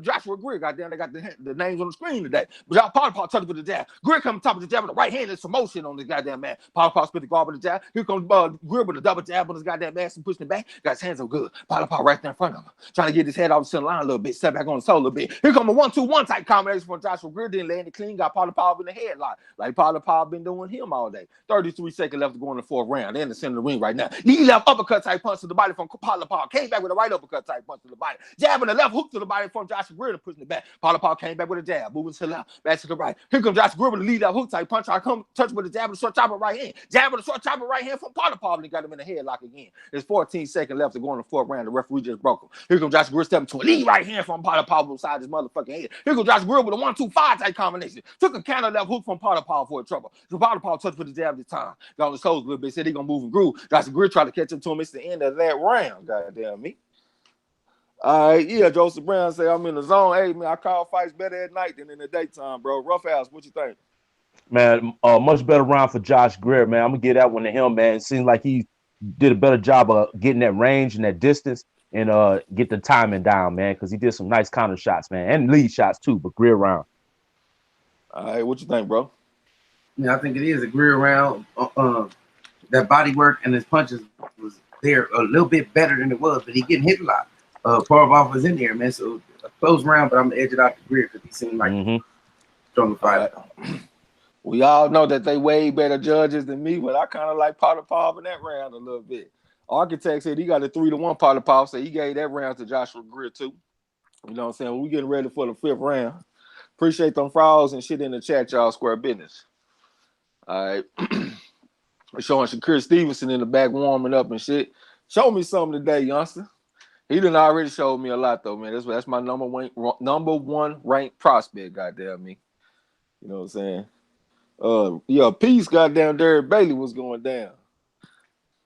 Joshua Greer. Goddamn, they got the names on the screen today. But Potapov touched with the jab. Greer coming top of the jab with the right hand. There's some motion on this goddamn man. Potapov spit the guard with the jab. Here comes Greer with a double jab on his goddamn ass and pushing it back. Got his hands up good. Potapov right there in front of him. Trying to get his head off the center line a little bit. Step back on the soul a little bit. Here comes a 1-2-1 type combination from Joshua Greer. Didn't land it clean. Got Potapov in the headlock. Like Potapov been doing him all day. 33 seconds left to go in the fourth round. They're in the center of the ring right now. Knee left uppercut type punch to the body from Potapov. Came back with a right uppercut type punch to the body. Jabbing the left hook to the body from Joshua Greer and pushing it back. Potapov came back with a jab. Moving to the left, back to the right. Here comes Joshua Greer with a lead left hook type punch. I come touch with a jab with a short chopper right hand. Jab with a short chopper right hand from Potapov and he got him in the headlock again. There's 14 seconds left to go in the fourth round. The referee just broke him. Here comes Joshua Greer stepping to a lead right hand from Potapov beside his motherfucking head. Here comes Joshua Greer with a 1-2-5 type combination. Took a counter left hook from Potapov for a trouble. So Potapov touched with the jab this time. Got on his toes a little bit. Said he gonna move and groove. Joshua Greer tried to catch up to him. It's the end of that round. Goddamn me. All right, yeah. Joseph Brown say I'm in the zone. Hey man, I call fights better at night than in the daytime, bro. Roughhouse, what you think? Man, much better round for Josh Greer, man. I'm gonna give that one to him, man. It seems like he did a better job of getting that range and that distance and get the timing down, man, because he did some nice counter shots, man, and lead shots too. But Greer round. All right, what you think, bro? Yeah, I think it is a Greer round. That body work and his punches was there a little bit better than it was, but he getting hit a lot. Potapov was in there, man. So a close round, but I'm gonna edge it out to Greer because he seemed like stronger fighter. We all know that they way better judges than me, but I kind of like Potapov in that round a little bit. Architect said he got a 3-1 Potapov, so he gave that round to Joshua Greer too. You know what I'm saying? We getting ready for the 5th round. Appreciate them frauds and shit in the chat, y'all. Square business. All right. Showing Shakur Stevenson in the back warming up and shit. Show me something today, youngster. He done already showed me a lot though, man. That's my number one ranked prospect, goddamn me. You know what I'm saying? Yeah, peace, goddamn Derek Bailey was going down.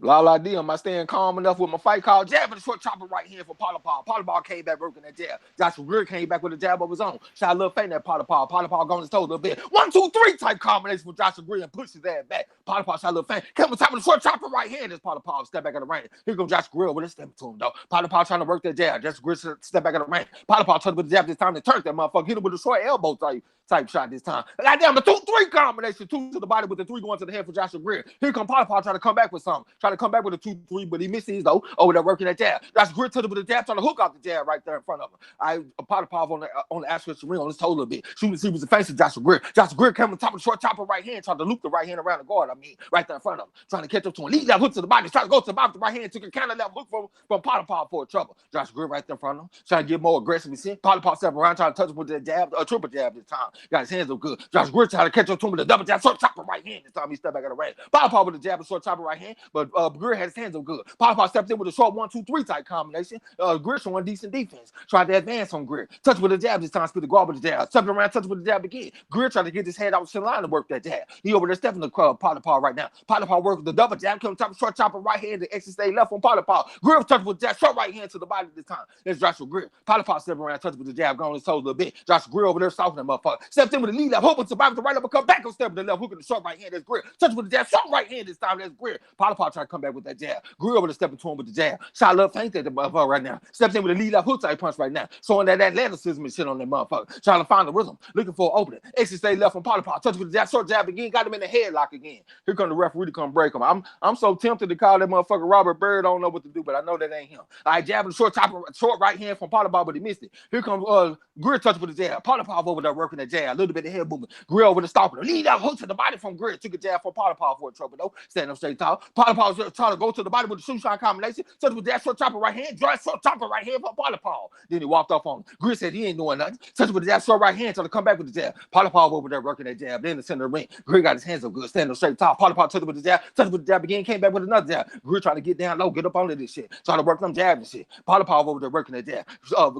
La D, am I staying calm enough with my fight call? Jab with a short chopper right hand for Potapov. Potapov came back working that jab. Joshua Greer came back with a jab of his own. Shot a little faint at Potapov. Potapov going his toes a little bit. 1, 2, 3 type combination for Joshua Greer and pushes his ass back. Potapov shot a little faint. Came on top of the short chopper right hand as Potapov step back in the ring. Here comes Joshua Greer with a step to him though. Potapov trying to work that jab. Joshua Greer step back in the ring. Potapov tried to put the jab this time to turn that motherfucker. Hit him with a short elbow type shot this time. Goddamn, the 2-3 combination. 2 to the body with the 3 going to the head for Joshua Greer. Here comes Potapov trying to come back with something. Trying to come back with a 2-3, but he misses though. Over there working that jab. Joshua Greer took him with the jab, trying to hook off the jab right there in front of him. Potapov on the aspect of the ring on his toe a little bit. Shooting see was the face of Joshua Greer. Joshua Greer came on top of the short chopper right hand, trying to loop the right hand around the guard. Right there in front of him, trying to catch up to him. Lead that hook to the body, trying to go to the body with the right hand, took a counter left hook from Potapov for trouble. Joshua Greer right there in front of him, trying to get more aggressive. Potapov stepping around, trying to touch him with that jab, a triple jab this time. Got his hands up good. Joshua Greer trying to catch up to him with a double jab, short chopper right hand. This time he stepped back in the ring. Potapov with a jab and short chopper right hand, but Greer had his hands up good. Potapov stepped in with a short 1, 2, 3 type combination. Greer showing decent defense. Tried to advance on Greer. Touch with a jab this time, spit the guard with the jab. Stepping around, touch with the jab again. Greer tried to get his head out of the line to work that jab. He over there stepping the Potapov right now. Potapov worked with the double jab, come top short chopper right hand, the exit stay left on Potapov. Greer touched with the jab, short right hand to the body this time. That's Joshua Greer. Potapov stepping around, touch with the jab, going his toes a little bit. Joshua Greer over there softening that motherfucker. Stepped in with the lead left, hoping to survive the right uppercut, back on step with the left hook in the short right hand. That's Greer. Touch with the jab, short right hand this time. That's Greer. Potapov trying to come back with that jab. Greer over there stepping to him with the jab. Shot a little faint at the motherfucker right now. Steps in with the lead left hook type punch right now. Showing that athleticism and shit on that motherfucker. Trying to find the rhythm. Looking for an opening. Exit stay left on Potapov. Touch with the jab, short jab again. Got him in the headlock again. Here come the referee to come break him. I'm so tempted to call that motherfucker Robert Bird. I don't know what to do, but I know that ain't him. All right, jabbing the short right hand from Potapov, but he missed it. Here comes Greer touch with the jab. Potapov over there working the jab. A little bit of head movement. Greer over the stalking. Lead out hook to the body from Greer. Took a jab for Potapov for a trouble though. Standing up straight tall. Potapov trying to go to the body with the shoe shot combination. Touch with that short chopper right hand. Draw short chopper right hand for Potapov. Then he walked off on him. Greer said he ain't doing nothing. Touch with that short right hand trying to come back with the jab. Potapov over there working that jab. Then in the center of the ring. Greer got his hands up good. Standing up straight tall. Potapov touched with the jab. Touched with the jab again. Came back with another jab. Greer trying to get down low. Get up under this shit. Trying to work them jabs and shit. Potapov over there working that jab.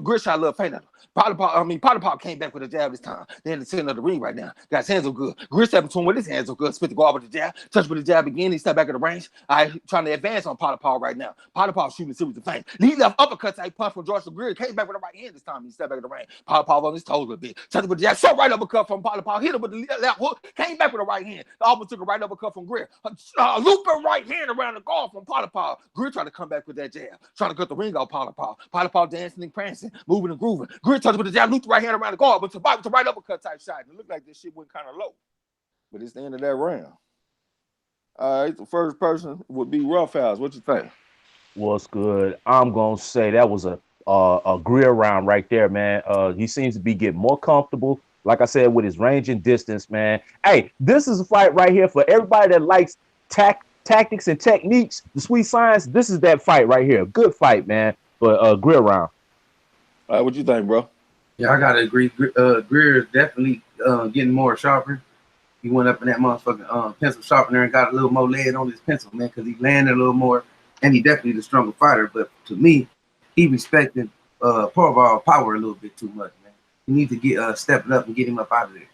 Greer shot a little faint at him. Potapov came back with a jab this time. Then in the center of the ring right now. Got his hands up good. Greer stepping to him with his hands up good. Spit the guard with the jab. Touch with the jab again. He stepped back in the range. Trying to advance on Potapov right now. Potapov shooting a series of feints. Lead left uppercut type punch from Joshua Greer. Came back with the right hand this time. He stepped back in the range. Potapov on his toes a little bit. Touch with the jab. Short right uppercut from Potapov. Hit him with the left hook. Came back with the right hand. Almost took a right uppercut from Greer. Looping right hand around the guard from Potapov. Greer trying to come back with that jab. Trying to cut the ring off Potapov. Potapov dancing and prancing. Moving and grooving. Greer touched with the jab. Looped the right hand around the guard. But with the right uppercut type shot. It looked like this shit went kind of low. But it's the end of that round. All right, the first person would be Roughhouse. What you think? What's good? I'm gonna say that was a Greer round right there, man. He seems to be getting more comfortable. Like I said, with his range and distance, man. Hey, this is a fight right here for everybody that likes tactics and techniques, the sweet science. This is that fight right here. Good fight, man. For Greer round. All right, what you think, bro? Yeah, I gotta agree. Greer is definitely getting more sharper. He went up in that motherfucking pencil sharpener and got a little more lead on his pencil, man, because he landed a little more, and he definitely the stronger fighter. But to me, he respected Potapov power a little bit too much, man. You need to get step it up and get him up out of there.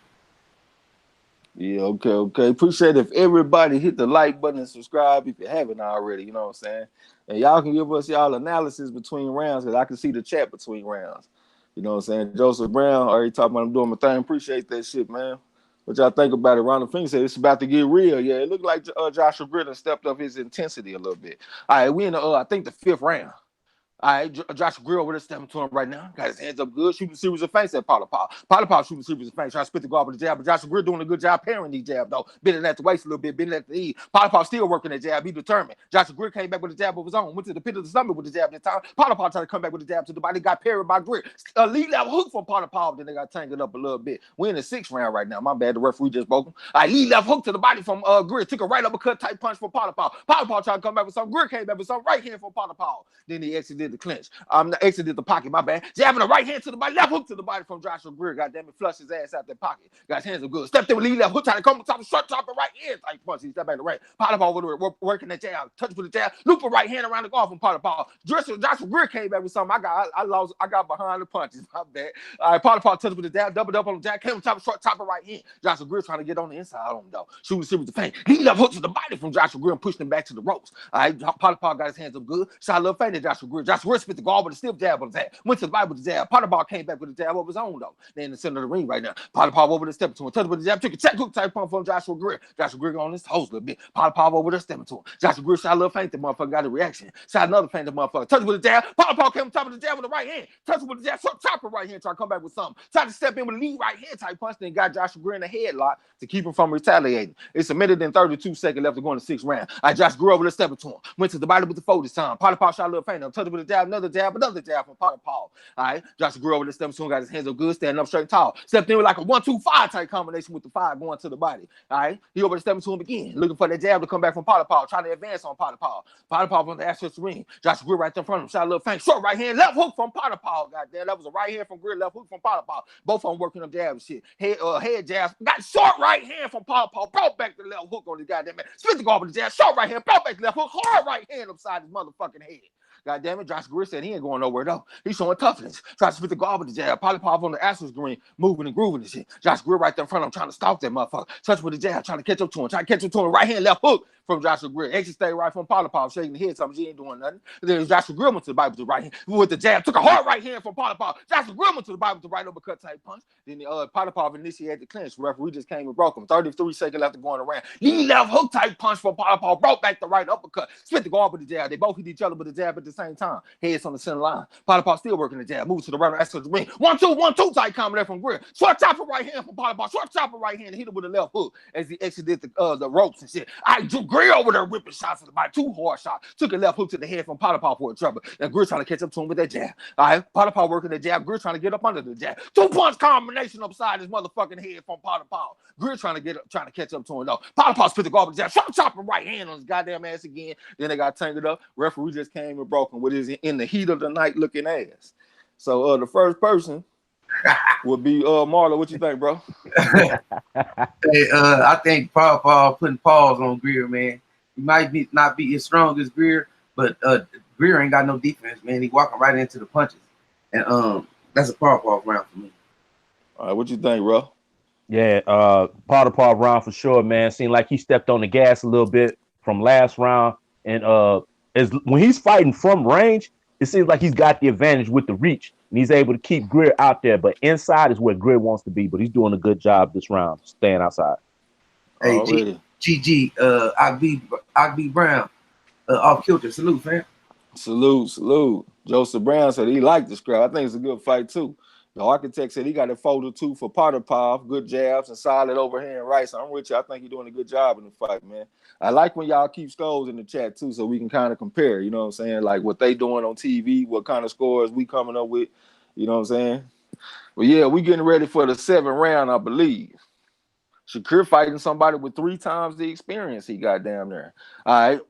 Yeah, okay. Appreciate if everybody hit the like button and subscribe if you haven't already, you know what I'm saying? And y'all can give us y'all analysis between rounds, because I can see the chat between rounds. You know what I'm saying? Joseph Brown already talking about him doing my thing. Appreciate that shit, man. What y'all think about it? Ronald Finger said it's about to get real. Yeah, it looked like Joshua Greer stepped up his intensity a little bit. All right, we in the I think the 5th round. All right, Joshua Greer with us stepping to him right now. Got his hands up good, shooting series of feints at Potapov. Potapov shooting series of feints, trying to spit the guard with the jab, but Joshua Greer doing a good job parrying these jab, though. Bending at the waist a little bit, bending at the E. Potapov still working that jab, he determined. Joshua Greer came back with a jab of his own, went to the pit of the stomach with the jab this time. Potapov tried to come back with the jab to the body, got parried by Greer. A lead level hook from Potapov, then they got tangled up a little bit. We're in the 6th round right now. My bad, the referee just broke him. All right, lead level hook to the body from Greer, took a right uppercut type punch from Potapov. Potapov tried to come back with something. Greer came back with something right hand from Potapov. Then he exited the clinch. Exited the pocket, my bad. Jabbing the right hand to the body, left hook to the body from Joshua Greer. Goddamn it, flushed his ass out that pocket. Got his hands up good. Stepped in with lead left hook, trying to come on top of short chopper right hand. Type punch. He stepped back to the right. Potapov working that jab. Touch with the jab. Loop a right hand around the guard from Potapov. Joshua Greer came back with something. I got behind the punches. My bad. All right, Potapov touched with the jab, doubled up on the jab, came on top of short chopper right hand. Joshua Greer trying to get on the inside on him though. Shooting series of feint. Lead left hook to the body from Joshua Greer and pushed him back to the ropes. All right, Potapov got his hands up good. Shot a little feint at Joshua Greer. Joshua Greer spit the guard with a stiff jab on his head. Went to the body with the jab. Potapov came back with the jab of his own though. They're in the center of the ring right now. Potapov over the step to him. Touch with the jab. Took a check hook type punch from Joshua Greer. Joshua Greer on his toes a little bit. Potapov over there stepping to him. Joshua Greer shot a little feint. The motherfucker got a reaction. Shot another feint. The motherfucker touched with the jab. Potapov came on top of the jab with the right hand. Touched with the jab. Short chopper right hand. Try to come back with something. Tried to step in with a lead right hand type punch. Then got Joshua Greer in the headlock to keep him from retaliating. It's a minute and 32 seconds left to go in the 6th round. Joshua Greer over there stepping to him. Went to the body with the fold this time. Potapov shot a little feint. Touched with the jab. Another jab from Potapov. All right, Joshua Greer over the step soon got his hands up good, standing up straight and tall. Stepped in with like a 1-2-5 type combination with the 5 going to the body. All right, he over the step to him again, looking for that jab to come back from Potapov, trying to advance on Potapov. Potapov on the access ring. Joshua Greer right there in front of him, shot a little feint, short right hand, left hook from Potapov. Goddamn, that was a right hand from Greer, left hook from Potapov. Both of them working them jabs and shit. Head jabs, got short right hand from Potapov, brought back the left hook on the goddamn man. Spit the guard with the jab, short right hand, brought back the left hook, hard right hand upside his motherfucking head. God damn it, Joshua Greer said he ain't going nowhere though. He's showing toughness. Tries to spit the guard with the jab. Potapov on the access green, moving and grooving and shit. Joshua Greer right there in front of him, trying to stalk that motherfucker. Touch with the jab, trying to catch up to him. Right hand, left hook from Joshua Greer. Exit stay right from Potapov, shaking the head, something she ain't doing nothing. Then Joshua Greer went to the body with the right hand with the jab. Took a hard right hand from Potapov. Joshua Greer went to the body with the right uppercut type punch. Then Potapov initiated the clinch. The referee just came and broke him. 33 seconds left to go on around. Lead left hook type punch from Potapov. Brought back the right uppercut. Spit the guard with the jab. They both hit each other with the jab at the same time. Heads on the center line. Potapov still working the jab. Moves to the right access the ring. 1-2 type combination from Greer. Short chopper right hand from Potapov. Short chopper right hand. Hit him with a left hook as he exited the ropes and shit. I drew Greer over there whipping shots to the body. 2 hard shots. Took a left hook to the head from Potapov for a trouble. And Greer trying to catch up to him with that jab. All right. Potapov working the jab. Greer trying to get up under the jab. 2-punch combination upside his motherfucking head from Potapov. Greer trying to catch up to him though. Potapov spit the garbage jab. Short chopper right hand on his goddamn ass again. Then they got tangled up. Referee just came and broke him with his in the heat of the night looking ass. So the first person would be Marlo. What you think, bro? Hey, I think Potapov putting pause on Greer, man. He might not be as strong as Greer, but Greer ain't got no defense, man. He walking right into the punches, and that's a Potapov round for me. All right, what you think, bro? Yeah, Potapov round for sure, man. Seemed like he stepped on the gas a little bit from last round, and when he's fighting from range, it seems like he's got the advantage with the reach, and he's able to keep Greer out there. But inside is where Greer wants to be. But he's doing a good job this round, staying outside. Hey, GG, Ogby Brown, off kilter. Salute, fam. Salute. Joseph Brown said he liked the scrap. I think it's a good fight too. The architect said he got a folder too for Potapov. Good jabs and solid overhand right. So I'm with you. I think he's doing a good job in the fight, man. I like when y'all keep scores in the chat too, so we can kind of compare. You know what I'm saying? Like what they doing on TV, what kind of scores we coming up with. You know what I'm saying? But yeah, we getting ready for the 7th round, I believe. Shakur fighting somebody with 3 times the experience he got down there. All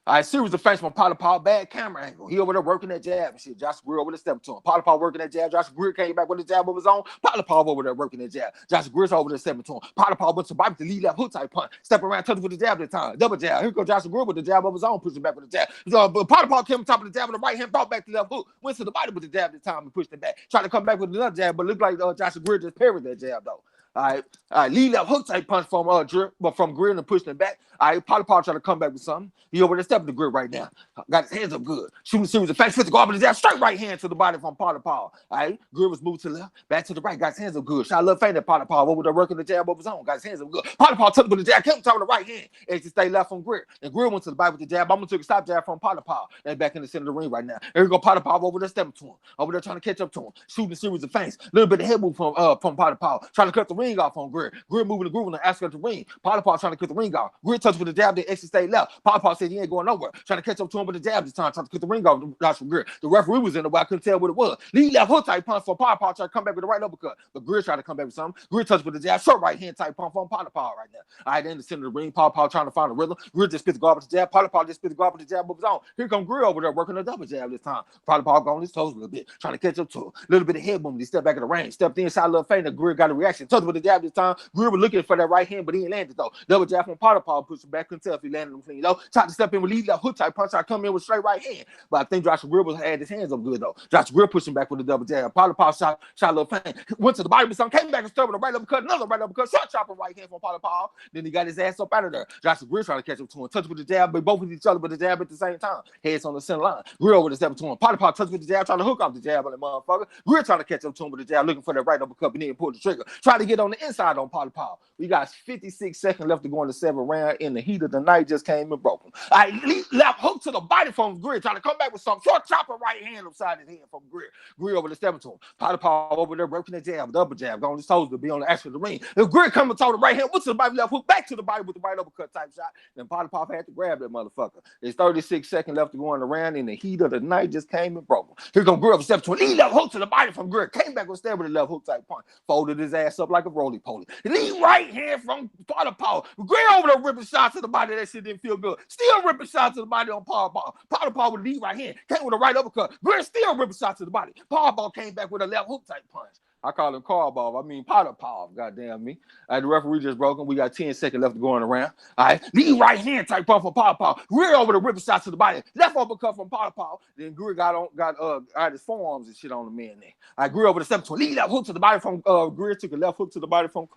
right, series of feints from Potapov, bad camera angle. He over there working that jab and shit. Joshua Greer over there stepping to him. Potapov working that jab. Joshua Greer came back with a jab of his own. Potapov over there working that jab. Joshua Greer's over there stepping to him. Potapov went to bite the lead left hook type punch. Step around, touch with the jab that time. Double jab. Here goes Joshua Greer with the jab of his own, pushing back with the jab. But Potapov came on top of the jab with the right hand, brought back the left hook. Went to the body with the jab that time and pushed it back. Tried to come back with another jab, but looked like Joshua Greer just parried that jab though. All right, lead left hook type punch from Greer, but from Greer and pushing it back. All right, Potapov trying to come back with something. He over there stepping to Greer right now. Got his hands up good. Shooting a series of fast fist to go up with the jab, straight right hand to the body from Potapov. All right, Greer was moved to the left, back to the right, got his hands up good. Shot a little faint at Potapov over there working the jab over his own, got his hands up good. Potapov took it with the jab, kept on the right hand, as he stayed left from Greer. And Greer went to the body with the jab. I'm gonna take a stop jab from Potapov. And back in the center of the ring right now. Here we go, Potapov over there stepping to him, over there trying to catch up to him, shooting a series of feints. A little bit of head move from Potapov, trying to cut the ring off on Greer. Greer moving the groove and asking at the ring. Potapov trying to cut the ring off. Greer touched with the jab, then extra stayed left. Potapov said he ain't going nowhere. Trying to catch up to him with the jab this time, trying to cut the ring off from Greer. The referee was in the way, I couldn't tell what it was. Lead left hook type punch for Potapov, trying to come back with the right uppercut. But Greer tried to come back with something. Greer touched with the jab, short right hand type punch from Potapov right now. All right, then in the center of the ring, Potapov trying to find a rhythm. Greer just spit the guard with the jab. Potapov just spit the guard with the jab of his own. Here comes Greer over there working a double jab this time. Potapov on his toes a little bit, trying to catch up to him. A little bit of head movement. He stepped back in the range, stepped inside a little feint, and Greer got a reaction. Touched with the jab this time. Greer was looking for that right hand, but he ain't landed though. Double jab from Potapov, pushed him back, couldn't tell if he landed him clean. Tried to step in with lead left hook type punch. I come in with straight right hand, but I think Joshua Greer had his hands up good though. Joshua Greer pushing back with the double jab. Potapov shot a little feint, went to the body, but some came back and started with a right uppercut, another right uppercut, shot chopping right hand from Potapov. Then he got his ass up out of there. Joshua Greer trying to catch up to him, touch with the jab, but both with each other with the jab at the same time. Heads on the center line. Greer over the step to him. Potapov touched with the jab, trying to hook off the jab on the motherfucker. Greer trying to catch up to him with the jab, looking for that right uppercut, and then pull the trigger. Try to get on the inside on Potapov. We got 56 seconds left to go in the 7th round. In the heat of the night, just came and broke him. All right, left hook to the body from Greer, trying to come back with some short chopper right hand upside his head from Greer. Greer over the step to him. Potapov over there working the jab, double jab, going his toes to be on the action of the ring. If Greer coming to the right hand, went to the body, left hook back to the body with the right uppercut type shot. Then Potapov had to grab that motherfucker. There's 36 seconds left to go in the round. In the heat of the night, just came and broke him. Here comes Greer over step to him. Lead left hook to the body from Greer. Came back with stab with a left hook type punch. Folded his ass up like a roly-poly. Lead right hand from Potapov. Greer over there ripping shots to the body. That shit didn't feel good. Still ripping shots to the body on Potapov. Potapov with a lead right hand. Came with a right uppercut. Greer still ripping shots to the body. Potapov came back with a left hook type punch. I call him Carball. I mean Potapov. Goddamn me. All right, the referee just broke him. We got 10 seconds left to go in the round. All right, lead right hand type punch from Potapov. Greer over the ripping shots to the body. Left uppercut from Potapov. Then Greer got his forearms and shit on the man there. All right, Greer over the step to lead left hook to the body from Greer. Took a left hook to the body from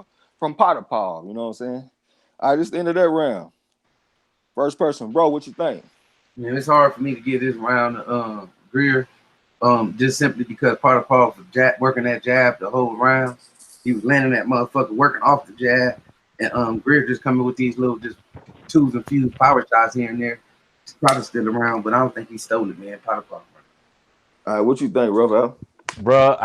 Potapov. You know what I'm saying? All right, this is the end of that round. First person, bro, what you think? Man, it's hard for me to give this round to Greer. Just simply because Potapov was working that jab the whole round. He was landing that motherfucker, working off the jab. And Greer just coming with these little just twos and few power shots here and there. He's probably still around, but I don't think he stole it, man. Potapov. All right, what you think, Rafael? Bro,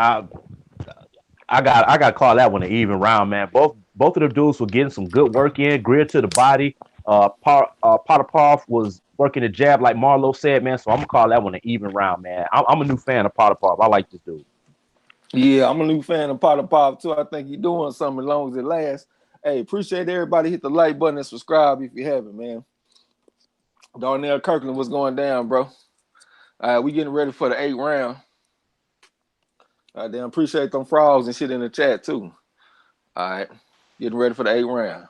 I got to call that one an even round, man. Both of the dudes were getting some good work in. Greer to the body. Potapov was working the jab, like Marlo said, man. So I'm gonna call that one an even round, man. I'm a new fan of Potapov. I like this dude. Yeah, I'm a new fan of Potapov too. I think he's doing something as long as it lasts. Hey, appreciate everybody. Hit the like button and subscribe if you haven't, man. Darnell Kirkland, what's going down, bro? All right, we getting ready for the 8th round. Damn, appreciate them frogs and shit in the chat too. All right, getting ready for the 8th round.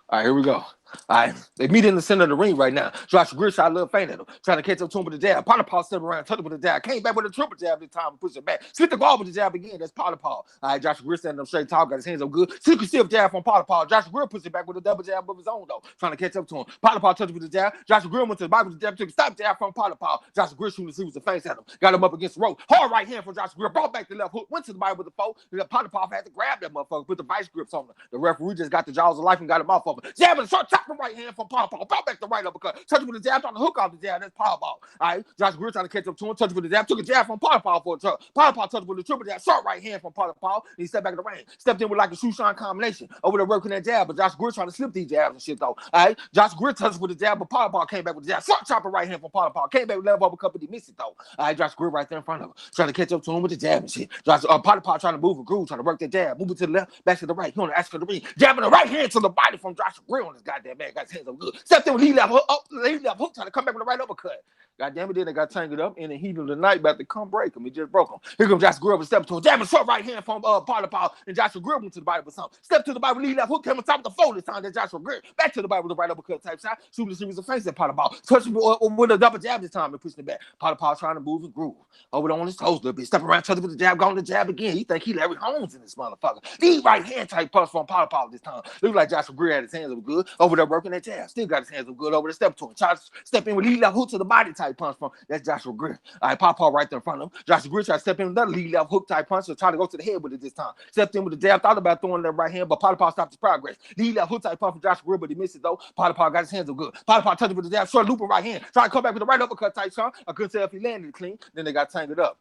All right, here we go. All right, they meet in the center of the ring right now. Joshua Greer shot a little feint at him, trying to catch up to him with the jab. Potapov stepped around, touched him with the jab. Came back with a triple jab this time and pushed it back. Split the guard with the jab again. That's Potapov. All right, Joshua Greer standing up straight tall, got his hands up good. Secret stiff jab from Potapov. Joshua Greer pushed it back with a double jab of his own, though, trying to catch up to him. Potapov touched him with the jab. Joshua Greer went to the body with the jab, took a stop jab from Potapov. Joshua Greer shooting the series of feints at him. Got him up against the rope. Hard right hand from Joshua Greer. Brought back the left hook. Went to the body with the foe. Potapov had to grab that motherfucker, put the vice grips on him. The referee just got the jaws of life and got him off of him. Jab and a short chop from right hand from Potapov. Brought back the right uppercut. Touch him with the jab, trying to hook off the jab. That's Potapov. All right, Josh Greer trying to catch up to him. Touch him with the jab. Took a jab from Potapov for a touch. Potapov touched with the triple jab. Short right hand from Potapov. And he stepped back in the ring. Stepped in with like a shoe-shine combination. Over there working that jab. But Josh Greer trying to slip these jabs and shit, though. All right, Josh Greer touched with the jab, but Potapov came back with the jab. Short chopper right hand from Potapov. Came back with left uppercut, but he missed it, though. All right, Josh Greer right there in front of him. Trying to catch up to him with the jab and shit. Potapov trying to move a groove, trying to work that jab. Move it to the left, back to the right. He on the ask for the ring. Jabbing the right hand to the body from Josh Greer on this goddamn man. Got his hands up good. Stepped in with lead left hook, trying to come back with the right uppercut. God damn it, then they got tangled up in the heat of the night, about to come break him. He just broke him. Here comes Joshua Greer with step to a jab and short right hand from Potapov, and Joshua Greer went to the body with something. Step to the body, lead left hook, came on top of the fold this time. That Joshua Greer back to the body with a right uppercut type shot, shooting a series of feints at Potapov. Touching with a double jab this time and pushing it back. Potapov trying to move and groove over on his toes a little bit. Step around, touching with the jab, going to jab again. He think he Larry Holmes in this motherfucker. These right hand type punch from Potapov this time. Look like Joshua Greer had his hands up good over there working that jab. Still got his hands up good over the step to him. Try to step in with lead left hook to the body type punch from that's Joshua Greer. All right, Potapov right there in front of him. Joshua Greer tried to step in with another lead left hook type punch, so try to go to the head with it this time. Stepped in with the jab, thought about throwing that right hand, but Potapov stopped his progress. Lead left hook type punch from Joshua Greer, but he missed it though. Potapov got his hands up good. Potapov touched it with the jab, short looping right hand. Trying to come back with the right uppercut type shot. I couldn't tell if he landed it clean. Then they got tangled up.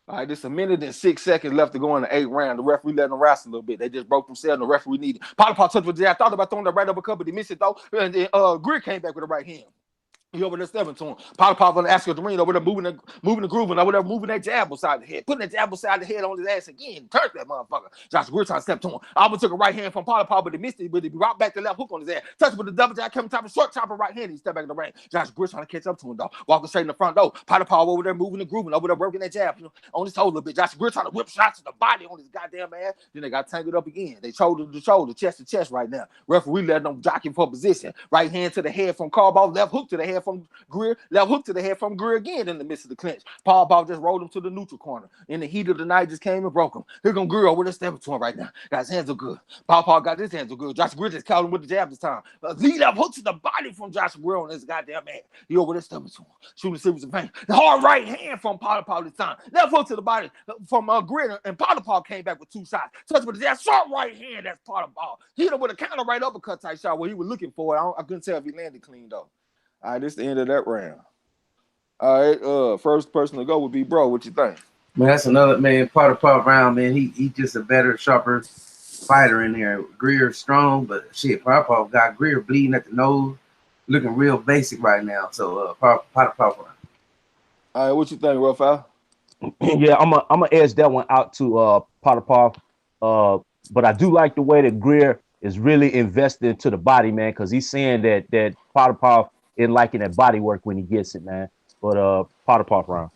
All right, there's a minute and 6 seconds left to go in the 8th round. The referee let them wrestle a little bit. They just broke themselves. The referee needed. Potapov touched with the jab. Thought about throwing the right uppercut, but he missed it though. And then Greer came back with the right hand. He over there stepping to him. Potapov on the Oscar Doreen over there moving the groove and over there moving that jab beside the head. Putting that jab beside the head on his ass again. Turned that motherfucker. Joshua Greer trying to step to him. Almost took a right hand from Potapov, but he missed it. But he brought back the left hook on his ass. Touched with the double jab, coming top of short chopper right hand. He stepped back in the ring. Joshua Greer trying to catch up to him though. Walking straight in the front door. Potapov over there moving the groove and over there working that jab on his toe a little bit. Joshua Greer trying to whip shots to the body on his goddamn ass. Then they got tangled up again. They shoulder to shoulder, chest to chest right now. Referee letting them jockey for position. Right hand to the head from Potapov, left hook to the head from Greer. Left hook to the head from Greer again in the midst of the clinch. Potapov just rolled him to the neutral corner. In the heat of the night, just came and broke him. Here comes Greer over there stepping to him right now. Got his hands are good. Potapov got his hands are good. Joshua Greer just caught him with the jab this time. Lead up hook to the body from Joshua Greer on this goddamn man. He over there stepping to him. Shooting series of pain. The hard right hand from Potapov this time. Left hook to the body from Greer, and Potapov came back with 2 shots. Touch with that short right hand, that's Potapov. Hit him with a counter right uppercut type shot where he was looking for it. I couldn't tell if he landed clean though. All right, this is the end of that round. All right, first person to go would be Bro. What you think? Man, that's another man. Potapov round, man. He just a better, sharper fighter in there. Greer's strong, but shit, Potapov got Greer bleeding at the nose, looking real basic right now. So Potapov round. All right, what you think, Rafael? Yeah, I'm gonna edge that one out to Potapov. But I do like the way that Greer is really invested into the body, man, because he's saying that Potapov isn't liking that body work when he gets it, man. But Potapov round.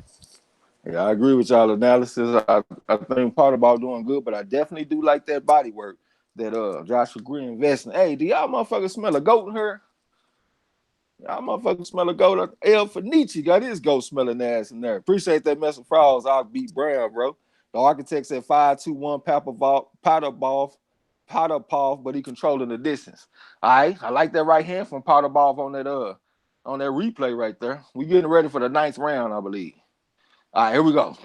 Yeah, I agree with y'all analysis. I think Potapov doing good, but I definitely do like that body work that Joshua Greer investing. Hey, do y'all motherfuckers smell a goat in here? Y'all motherfuckers smell a goat. El Fenici got his goat smelling ass in there. Appreciate that mess of frogs. I'll beat Brown, bro. The architect said 5-2-1 Potapov, but he controlling the distance. All right, I like that right hand from Potapov on that replay right there. We getting ready for the 9th round, I believe. All right, here we go.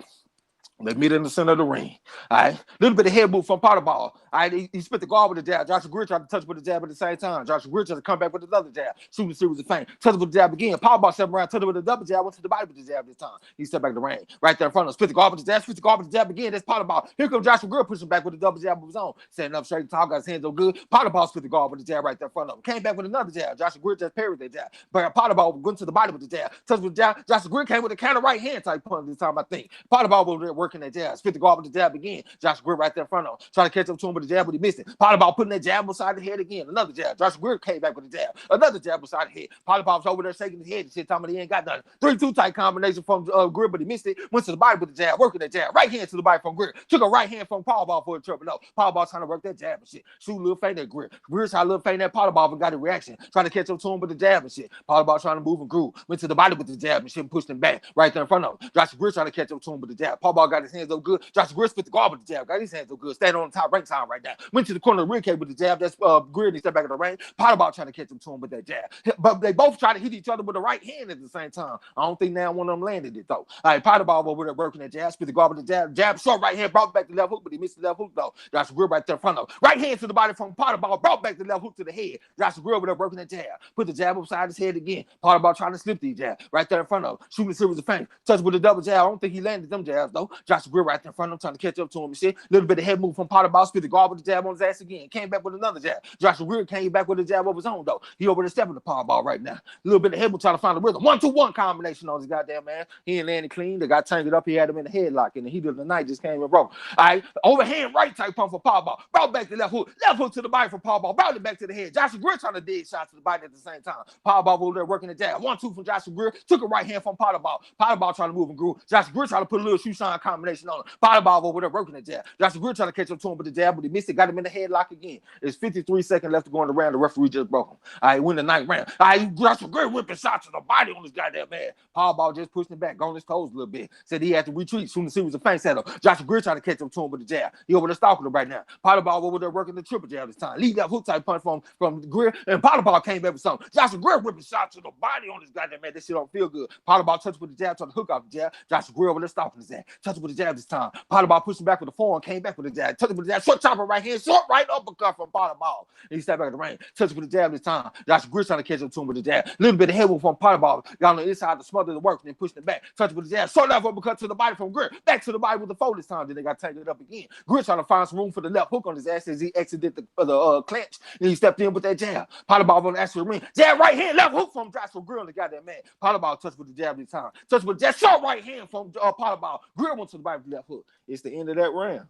They meet in the center of the ring. All right. Little bit of head move from Potapov. All right. He spit the guard with the jab. Joshua Greer tried to touch with the jab at the same time. Joshua Greer tried to come back with another jab. Shooting a series of feint. Touch with the jab again. Potapov stepped around, touched it with a double jab, went to the body with the jab this time. He stepped back in the ring. Right there in front of him. Spit the guard with the jab. Spit the guard with the jab again. That's Potapov. Here comes Joshua Greer pushing back with the double jab of his own. Standing up straight and tall, got his hands up good. Potapov spit the guard with the jab right there in front of him. Came back with another jab. Joshua Greer just parried that jab. But Potapov went to the body with the jab. Touched with the jab. Joshua Greer came with a counter right hand type punch this time, I think. Potapov was working that jab. Spit the guard with the jab again. Joshua Greer right there in front of him. Trying to catch up to him with the jab, but he missed it. Potapov putting that jab beside the head again. Another jab. Joshua Greer came back with the jab. Another jab beside the head. Potapov's over there shaking his head and shit, telling me he ain't got nothing. 3-2 type combination from Greer, but he missed it. Went to the body with the jab, working that jab. Right hand to the body from Greer. Took a right hand from Potapov for a triple low. Potapov trying to work that jab and shit. Shoot a little feint at Greer. Greer tried a little feint at Potapov and got a reaction. Trying to catch up to him with the jab and shit. Potapov trying to move and groove. Went to the body with the jab and shit and pushed him back right there in front of him. Joshua Greer trying to catch up to him with the jab. Potapov got his hands up good. Joshua Greer spit the guard with the jab. Got his hands up good. Standing on the top rank time right now. Went to the corner of the ring cage with the jab. That's Greer and he stepped back in the ring. Potapov trying to catch him to him with that jab. But they both try to hit each other with the right hand at the same time. I don't think now one of them landed it though. All right, Potapov over there working that jab. Spit the guard with the jab. Jab short right hand. Brought back the left hook, but he missed the left hook though. Joshua Greer right there in front of him. Right hand to the body from Potapov. Brought back the left hook to the head. Joshua Greer over there working that jab. Put the jab upside his head again. Potapov trying to slip the jab. Right there in front of him. Shooting a series of feints. Touch with the double jab. I don't think he landed them jabs though. Joshua Greer right there in front of him, trying to catch up to him and shit. Little bit of head move from Potapov, spit the guard with the jab on his ass again. Came back with another jab. Joshua Greer came back with a jab of his own, though. He over there stepping the Potapov right now. A little bit of head move trying to find the rhythm. 1-2-1 combination on this goddamn man. He ain't landing clean. They got tangled up. He had him in the headlock, and the heat of the night just came and broke. All right, overhand right type pump for Potapov. Brought back the left hook to the body for Potapov. Brought it back to the head. Joshua Greer trying to dig shots to the body at the same time. Potapov over there working the jab. 1-2 from Joshua Greer. Took a right hand from Potapov. Potapov trying to move and groove. Joshua Greer trying to put a little shoe shine combination on him. Potapov over there working the jab. Joshua Greer trying to catch up to him with the jab, but he missed it. Got him in the headlock again. There's 53 seconds left to go in the round. The referee just broke him. All right, win the 9th round. All right, Joshua Greer whipping shots to the body on this goddamn man. Potapov just pushing him back, on his toes a little bit. Said he had to retreat soon as he was a feint setup. Joshua Greer trying to catch up to him with the jab. He over there stalking him right now. Potapov over there working the triple jab this time. Lead that hook type punch from Greer, and Potapov came back with something. Joshua Greer whipping shots to the body on this goddamn man. This shit don't feel good. Potapov touched with the jab, trying to hook off the jab. Joshua Greer over there stalking his ass. Touched with the jab this time. Potapov pushing back with the forearm, came back with the jab. Touched with the jab, short chopper right hand, short right uppercut from Potapov. And he stepped back in the ring. Touched with the jab this time. Joshua Greer trying to catch up to him with the jab. Little bit of head move from Potapov. Got on the inside to smother the work, and then pushing it back. Touched with the jab, short left uppercut to the body from Greer. Back to the body with the fold this time. Then they got tangled up again. Greer trying to find some room for the left hook on his ass as he exited the clinch. And he stepped in with that jab. Potapov on the ass of the ring. Jab right hand, left hook from Joshua Greer on the goddamn man. Potapov touched with the jab this time. Touched with the jab, short right hand from Potapov. Greer went to the body with the left hook. It's the end of that round.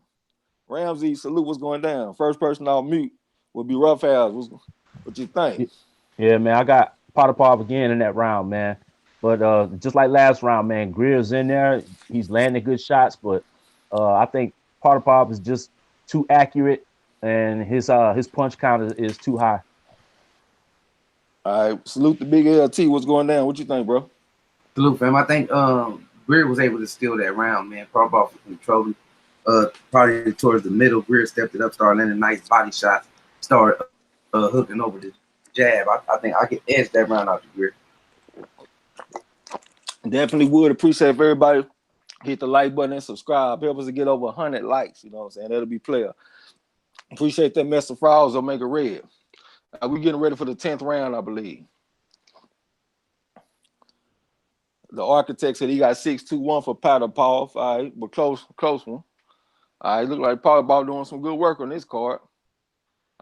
Ramsey, salute what's going down. First person on mute will be Rough House. What you think? Yeah, man, I got Potapov again in that round, man. But just like last round, man, Greer's in there. He's landing good shots, but I think Potapov is just too accurate, and his punch count is too high. All right, salute the big LT. What's going down? What you think, bro? Salute, fam. I think Greer was able to steal that round, man. Potapov controlled probably towards the middle. Greer stepped it up, started landing nice body shots, started hooking over the jab. I think I could edge that round out to Greer. Definitely would appreciate if everybody hit the like button and subscribe. Help us to get over 100 likes. You know what I'm saying? That'll be player. Appreciate that, Mr. Frauds, Omega Red. We're getting ready for the 10th round, I believe. The architect said he got 6-2-1 for Potapov. All right, but close one. All right, look like Potapov doing some good work on this card.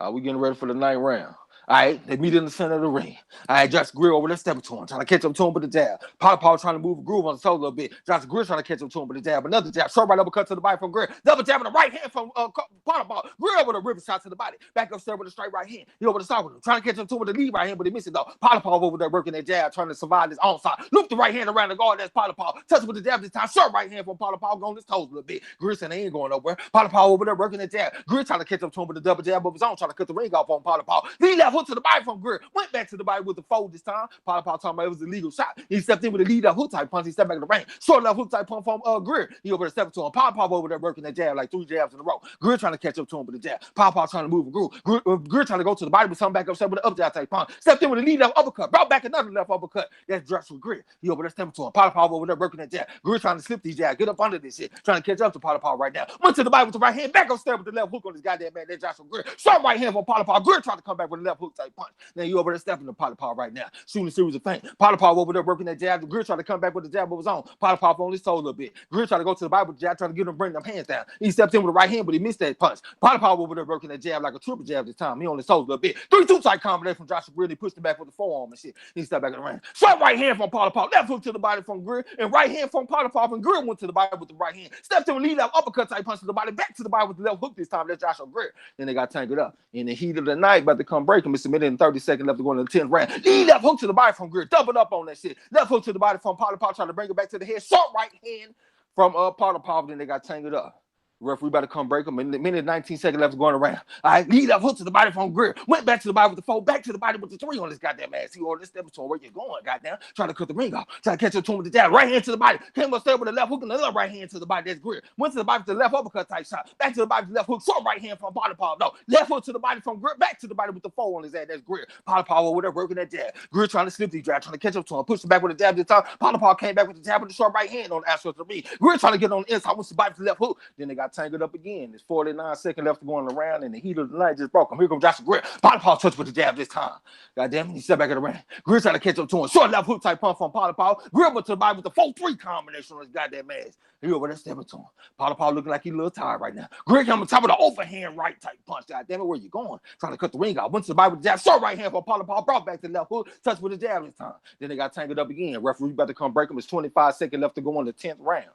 We're getting ready for the 9th round. All right, they meet in the center of the ring. All right, Joshua Greer over there stepping to him, trying to catch up to him with the jab. Potapov trying to move a groove on his toe a little bit. Joshua Greer trying to catch up to him with the jab. Another jab, short right uppercut to the body from Greer. Double jab in the right hand from Potapov. Greer over the ribbon shot to the body. Back upstairs with a straight right hand. He over the side with him, trying to catch up to him with the lead right hand, but he missed it though. Potapov over there working that jab, trying to survive this onside. Loop the right hand around the guard. That's Potapov. Touch with the jab this time. Short right hand from Potapov, going his toes a little bit. Greer saying they ain't going nowhere. Potapov over there working that jab. Greer trying to catch up to him with the double jab of his own, trying to cut the ring off on Potapov. Lead left hook to the body from Greer. Went back to the body with the fold this time. Potapov talking about it was a legal shot. He stepped in with a lead left hook type punch. He stepped back in the ring. Short left hook type punch from Greer. He over there stepping to him. Potapov over there working that jab like 3 jabs in a row. Greer trying to catch up to him with the jab. Potapov trying to move and groove. Greer trying to go to the body with something back up, with an up jab type punch. Stepped in with a lead left uppercut. Brought back another left uppercut. That's Joshua Greer. He over there stepping to him. Potapov over there working that jab. Greer trying to slip these jabs. Get up under this shit. Trying to catch up to Potapov right now. Went to the body with the right hand. Back upstairs with the left hook on this goddamn man. That's Joshua Greer. Short right hand from Potapov. Greer trying to come back with a left hook type punch. Now you over there stepping to Potapov right now. Shooting a series of feint. Potapov over there working that jab. Greer trying to come back with the jab of his own. Potapov on his toe a little bit. Greer trying to go to the body with the jab, trying to get him, bring them hands down. He stepped in with the right hand, but he missed that punch. Potapov over there working that jab like a triple jab this time. He on his toes a little bit. 3-2 type combination from Joshua Greer. He pushed him back with the forearm and shit. He stepped back in the ring. Short right hand from Potapov. Left hook to the body from Greer. And right hand from Potapov. And Greer went to the body with the right hand. Stepped in with lead left uppercut type punch to the body. Back to the body with the left hook this time. That's Joshua Greer. Then they got tangled up. In the heat of the night, about to come break him. It's a minute and 30 seconds left to go in the 10th round. Lead left hook to the body from Greer. Doubled up on that shit. Left hook to the body from Potapov, trying to bring it back to the head. Short right hand from Potapov. Then they got tangled up. Referee about to come break him. In the minute 19 seconds left going around. All right, lead up hook to the body from Greer. Went back to the body with the 4, back to the body with the 3 on this goddamn ass. He ordered this step to him. Where you going, goddamn? Trying to cut the ring off. Trying to catch up to him with the jab. Right hand to the body. Came upstairs with the left hook and another right hand to the body. That's Greer. Went to the body with the left uppercut type shot. Back to the body with the left hook. Short right hand from Potapov. No, left hook to the body from Greer. Back to the body with the 4 on his ass. That's Greer. Potapov over there working that jab. Greer trying to slip these jab, trying to catch up to him. Pushed him back with the jab this time. Potapov came back with the jab with the short right hand on the ass of the ring. Greer trying to get on the inside with the body with the left hook. Then they got got tangled up again. There's 49 seconds left going around, and the heat of the night just broke him. Here comes Joshua Greer. Potapov touched with the jab this time. Goddamn it, he stepped back in the ring. Greer trying to catch up to him. Short left hook type punch from Potapov. Greer went to the body with the 4-3 combination on his goddamn ass. He over there stepping to him. Potapov looking like he a little tired right now. Greer came on top of the overhand right type punch. Goddamn it, where you going? Trying to cut the ring out. Went to the body with the jab. Short right hand from Potapov. Brought back to the left hook. Touched with the jab this time. Then they got tangled up again. Referee about to come break him. It's 25 seconds left to go on the 10th round.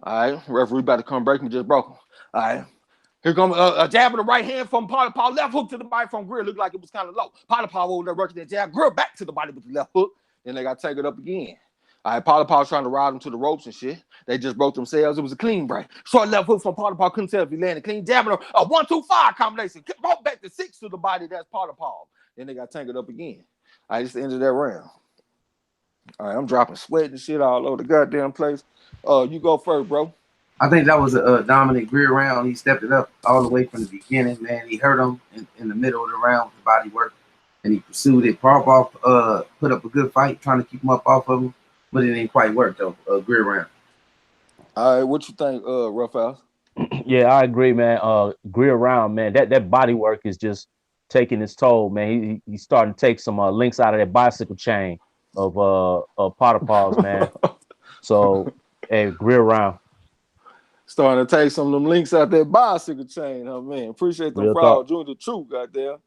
All right, referee about to come break him, just broke him. All right, here comes a jab with the right hand from Potapov, left hook to the body from Greer. Looked like it was kind of low. Potapov over there working that jab. Greer back to the body with the left hook. Then they got tangled up again. All right, Potapov trying to ride him to the ropes and shit. They just broke themselves. It was a clean break. Short left hook from Potapov. Couldn't tell if he landed clean. Jabbing a 1-2-5 combination. Brought back to 6 to the body. That's Potapov. Then they got tangled up again. All right, it's the end of that round. All right, I'm dropping sweat and shit all over the goddamn place. You go first, bro. I think that was a dominant Greer round. He stepped it up all the way from the beginning, man. He hurt him in the middle of the round with the body work, and he pursued it. Potapov put up a good fight, trying to keep him up off of him, but it didn't quite work, though, Greer round. All right, what you think, Rough House? Yeah, I agree, man. Greer round, man. That body work is just taking its toll, man. He's starting to take some links out of that bicycle chain of Potapov's, man. So, hey, Greer round. Starting to take some of them links out that bicycle chain, huh, man? Appreciate the fraud. Doing the truth, goddamn.